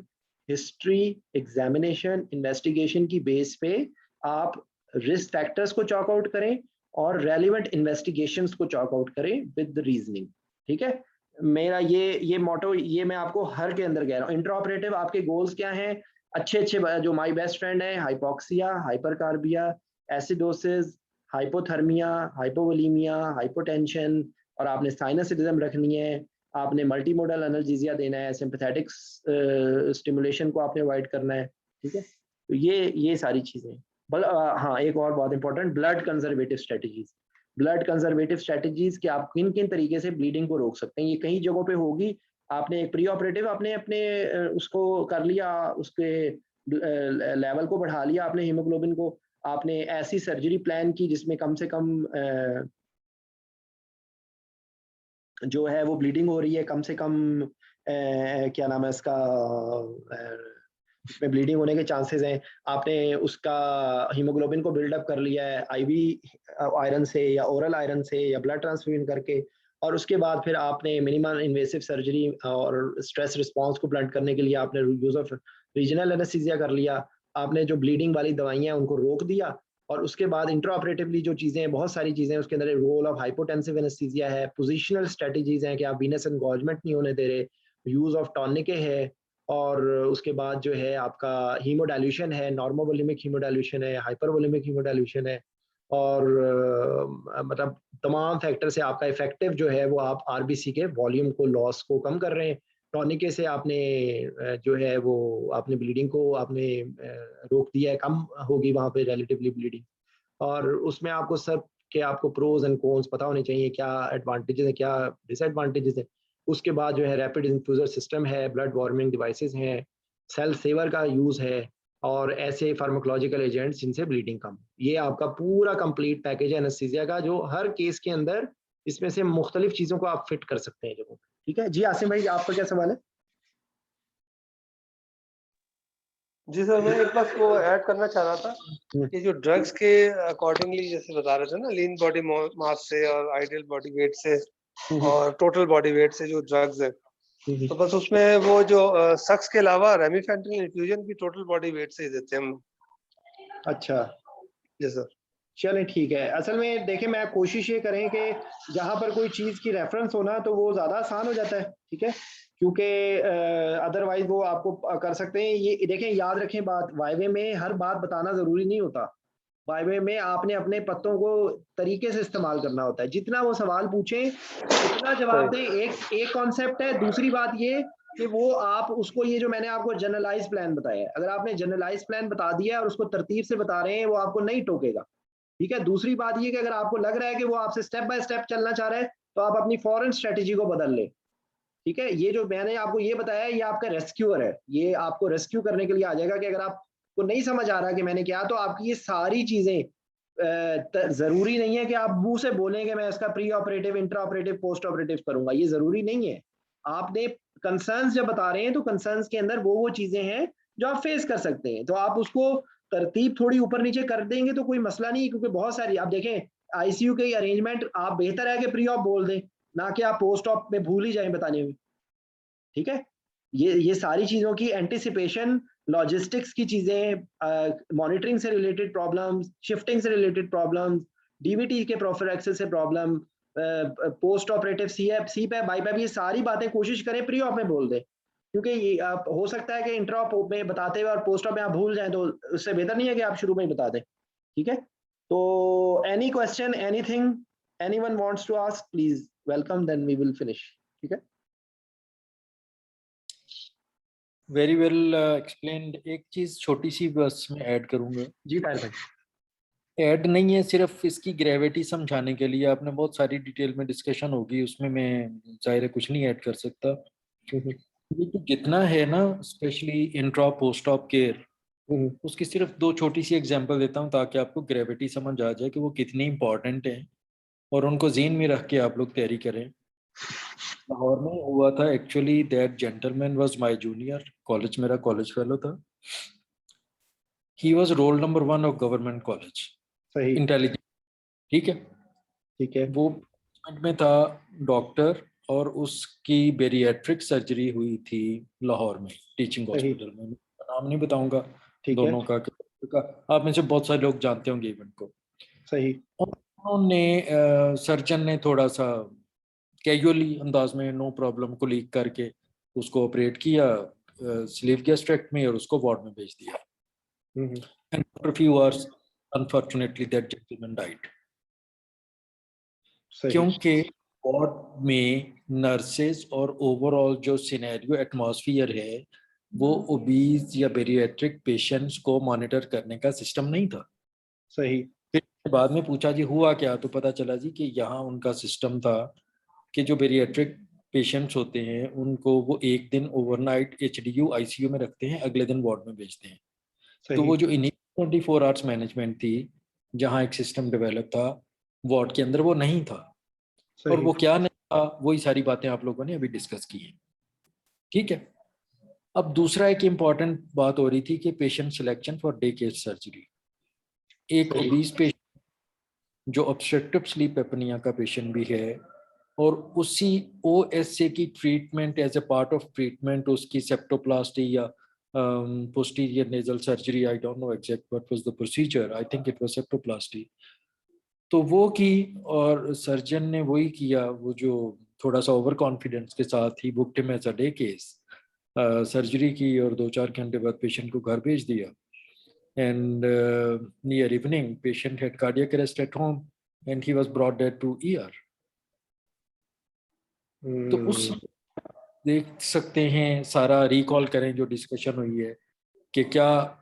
history, examination, investigation की बेस पे आप रिस्क फैक्टर्स को चॉक आउट करें और रेलिवेंट इन्वेस्टिगेशंस को चॉक आउट करें विद रीजनिंग। ठीक है, मेरा ये मोटो, ये मैं आपको हर के अंदर कह रहा हूँ। इंट्राऑपरेटिव आपके गोल्स क्या हैं? अच्छे जो माई बेस्ट फ्रेंड है, hypoxia, hypercarbia, acidosis, hypothermia, hypovolaemia, hypotension, और आपने साइनसिटिज्म रखनी है, आपने मल्टीमोडल एनाल्जेसिया देना है, सिंपैथेटिक स्टिमुलेशन को आपने अवॉइड करना है। ठीक है, तो ये सारी चीजें। हाँ, एक और बहुत important, blood conservative strategies. Blood conservative strategies कि आप किन किन तरीके से ब्लीडिंग को रोक सकते हैं। ये कई जगहों पे होगी। आपने एक प्री ऑपरेटिव आपने अपने उसको कर लिया, उसके लेवल को बढ़ा लिया आपने, हीमोग्लोबिन को, आपने ऐसी सर्जरी प्लान की जिसमें कम से कम जो है वो ब्लीडिंग हो रही है, कम से कम क्या नाम है इसका, इसमें ब्लीडिंग होने के चांसेस हैं। आपने उसका हीमोग्लोबिन को बिल्डअप कर लिया है आईवी आयरन से या ओरल आयरन से या ब्लड ट्रांसफ्यूजन करके, और उसके बाद फिर आपने मिनिमल इन्वेसिव सर्जरी और स्ट्रेस रिस्पांस को ब्लंट करने के लिए आपने यूज ऑफ रीजनल एनेस्थीसिया कर लिया। आपने जो ब्लीडिंग वाली दवाइयां उनको रोक दिया, और उसके बाद इंट्राऑपरेटिवली जो चीजें हैं, बहुत सारी चीजें, उसके अंदर रोल ऑफ हाइपोटेंसिव एनेस्थीसिया है, पोजिशनल स्ट्रेटजीज हैं कि आप वीनस एनगॉर्जमेंट नहीं होने दे रहे, यूज ऑफ टॉनिके है, और उसके बाद जो है आपका हीमोडाइल्यूशन है, नॉर्मोवोलिमिक हीमोडाइल्यूशन है, हाइपरवोलिमिक हीमोडाइल्यूशन है, और मतलब तमाम फैक्टर से आपका इफेक्टिव जो है वो आप आरबीसी के वॉल्यूम को, लॉस को कम कर रहे हैं। टॉनिके से आपने जो है वो आपने ब्लीडिंग को आपने रोक दिया है, कम होगी वहाँ पे रिलेटिवली ब्लीडिंग। और उसमें आपको सब के आपको प्रोज एंड कॉन्स पता होने चाहिए, क्या एडवांटेजेस है, क्या डिसएडवांटेजेस है। उसके बाद जो है रैपिड इन्फ्यूजर सिस्टम है, ब्लड वार्मिंग डिवाइसेस हैं, सेल सेवर का यूज है, और ऐसे फार्माकोलॉजिकल एजेंट्स जिनसे ब्लीडिंग कम। ये आपका पूरा कंप्लीट पैकेज है एनेस्थीसिया का, जो हर केस के अंदर इसमें से मुख्तलिफ चीजों को आप फिट कर सकते हैं जगहों पे। ठीक है जी, आसिम भाई आपका क्या सवाल है? जी सर, मैं एक बात को ऐड करना चाह रहा था कि जो ड्रग्स के अकॉर्डिंगली जैसे बता रहे थे ना, लीन बॉडी मास से और आइडियल बॉडी वेट से और टोटल बॉडी वेट से जो ड्रग्स है, तो बस उसमें वो जो सक्स के अलावा रेमिफेंटेनिल इन्फ्यूजन भी टोटल बॉडी वेट से ही देते हैं हम। अच्छा जी सर, चलें ठीक है। असल में देखें, मैं कोशिश ये करें कि जहाँ पर कोई चीज़ की रेफरेंस होना तो वो ज़्यादा आसान हो जाता है। ठीक है, क्योंकि अदरवाइज वो आपको कर सकते हैं। ये देखें, याद रखें बात, वाइवे में हर बात बताना ज़रूरी नहीं होता। वाइवे में आपने अपने पत्तों को तरीके से इस्तेमाल करना होता है। जितना वो सवाल पूछें उतना जवाब दें। एक कॉन्सेप्ट है। दूसरी बात ये कि वो आप उसको, ये जो मैंने आपको जनरलाइज प्लान बताया है, अगर आपने जनरलाइज प्लान बता दिया और उसको तरतीब से बता रहे हैं, वो आपको नहीं टोकेगा। ठीक है, दूसरी बात ये कि अगर आपको लग रहा है कि वो आपसे स्टेप बाय स्टेप चलना चाह रहा है, तो आप अपनी फॉरेन स्ट्रेटेजी को बदल ले। ठीक है, ये जो मैंने आपको ये बताया है, ये आपका रेस्क्यूअर है। ये आपको रेस्क्यू करने के लिए आ जाएगा कि अगर आपको नहीं समझ आ रहा कि मैंने क्या, तो आपकी ये सारी चीजें जरूरी नहीं है कि आप मुंह से बोलेंगे मैं इसका pre operative, intra operative, post operative करूंगा। ये जरूरी नहीं है। आपने कंसर्न्स जब बता रहे हैं तो कंसर्न्स के अंदर वो चीजें हैं जो आप फेस कर सकते हैं, तो आप उसको तरतीब थोड़ी ऊपर नीचे कर देंगे तो कोई मसला नहीं है। क्योंकि बहुत सारी, आप देखें आईसीयू के अरेंजमेंट, आप बेहतर है कि प्री ऑप बोल दें, ना कि आप पोस्ट ऑप में भूल ही जाएं बताने में। ठीक है, ये सारी चीजों की एंटिसिपेशन, लॉजिस्टिक्स की चीजें, मॉनिटरिंग से रिलेटेड प्रॉब्लम्स, शिफ्टिंग से रिलेटेड प्रॉब्लम्स, डीवीटी के प्रोफिलैक्सिस से problem, post operative CPAP, BiPAP, ये सारी बातें कोशिश करें प्री ऑप में बोल दें। क्योंकि ये आप हो सकता है कि इंट्रा ऑप में बताते हुए और पोस्ट ऑप में आप भूल जाएं, तो उससे बेहतर नहीं है कि आप शुरू में ही बता दें। ठीक है, तो any question, anything anyone wants to ask, please welcome, then we will finish. ठीक है, वेरी वेल एक्सप्लेन्ड। एक चीज छोटी सी बस मैं ऐड करूंगा। जी ताहिर भाई। ऐड नहीं है, सिर्फ इसकी ग्रेविटी समझाने के लिए। आपने बहुत सारी डिटेल में डिस्कशन होगी, उसमें मैं जाहिर है कुछ नहीं ऐड कर सकता। ये तो जितना है ना, specially intra post op care, उसकी सिर्फ दो छोटी सी एग्जांपल देता हूँ ताकि आपको ग्रेविटी समझ आ जाए कि वो कितनी इंपॉर्टेंट है, और उनको ज़हन में रख के आप लोग तैयारी करें। लाहौर में हुआ था actually, that gentleman was my junior, college मेरा कॉलेज फेलो था। He was roll number 1 of government college, intelligence. ठीक है, ठीक है, वो में था डॉक्टर और उसकी बेरिएट्रिक सर्जरी हुई थी लाहौर में टीचिंग हॉस्पिटल में। नाम नहीं बताऊंगा दोनों का, आप में से बहुत सारे लोग जानते होंगे इवेंट को। सही। उन्होंने सर्जन ने थोड़ा सा कैजुअली अंदाज में नो प्रॉब्लम को लीक करके उसको ऑपरेट किया स्लीव गैस्ट्रेक्टमी और उसको वार्ड में भेज दिया। And after few hours unfortunately that gentleman died. क्योंकि वार्ड में नर्सेज और ओवरऑल जो सिनेरियो एटमॉस्फेयर है वो ओबीज या बेरिएट्रिक पेशेंट्स को मॉनिटर करने का सिस्टम नहीं था। सही। फिर बाद में पूछा जी हुआ क्या, तो पता चला जी कि यहाँ उनका सिस्टम था कि जो बेरिएट्रिक पेशेंट्स होते हैं उनको वो एक दिन ओवरनाइट एचडीयू आईसीयू में रखते हैं, अगले दिन वार्ड में भेजते हैं। तो वो जो इनिशियल 24 आवर्स मैनेजमेंट थी जहाँ एक सिस्टम डेवलप था वार्ड के अंदर वो नहीं था। और वो क्या नहीं था वही सारी बातें आप लोगों ने अभी डिस्कस की हैं। ठीक है, अब दूसरा एक इम्पॉर्टेंट बात हो रही थी कि patient selection for day care surgery. एक ओबीज पेशेंट जो ऑब्स्ट्रक्टिव स्लीप एपनिया का पेशेंट भी है और उसी ओएसए की treatment as a part of treatment उसकी सेप्टोप्लास्टी या posterior nasal surgery, I don't know exact what was the procedure, I think it was septoplasty, तो वो की और सर्जन ने वही किया, वो जो थोड़ा सा ओवर कॉन्फिडेंस के साथ ही booked him as a day case surgery की और 2-4 घंटे बाद पेशेंट को घर भेज दिया। And near evening patient had cardiac arrest at home and he was brought dead to ER. तो उस देख सकते हैं, सारा रिकॉल करें जो डिस्कशन हुई है कि क्या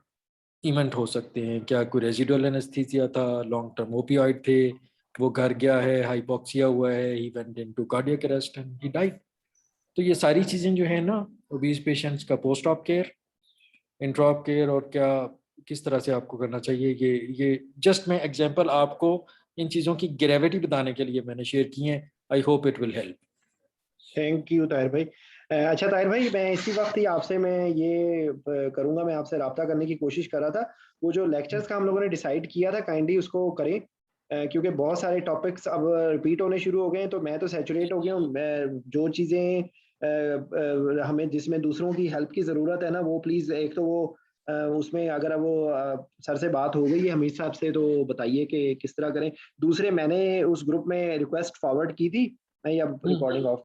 इवेंट हो सकते हैं, क्या कोई रेजिडुअल एनेस्थीसिया था, लॉन्ग टर्म ओपियोइड थे, वो घर गया है, हाइपोक्सिया हुआ है, he went into cardiac arrest and he died. तो ये सारी चीजें जो है ना ओबीज पेशेंट्स का post op care, intra care और क्या किस तरह से आपको करना चाहिए, ये जस्ट मैं एग्जांपल आपको इन चीज़ों की ग्रेविटी बताने के लिए मैंने शेयर की हैं। I hope it will help. Thank you Tahir भाई। अच्छा ताहिर भाई, मैं इसी वक्त ही आपसे मैं ये करूंगा, मैं आपसे रब्ता करने की कोशिश कर रहा था। वो जो लेक्चर्स का हम लोगों ने डिसाइड किया था काइंडली उसको करें, क्योंकि बहुत सारे टॉपिक्स अब रिपीट होने शुरू हो गए हैं, तो मैं तो सैचुरेट हो गया हूँ। जो चीज़ें हमें जिसमें दूसरों की हेल्प की ज़रूरत है ना, वो प्लीज़ एक तो वो उसमें अगर वो सर से बात हो गई है हमीद साहब से, तो बताइए कि किस तरह करें। दूसरे मैंने उस ग्रुप में रिक्वेस्ट फॉरवर्ड की थी, मैं अब रिकॉर्डिंग ऑफ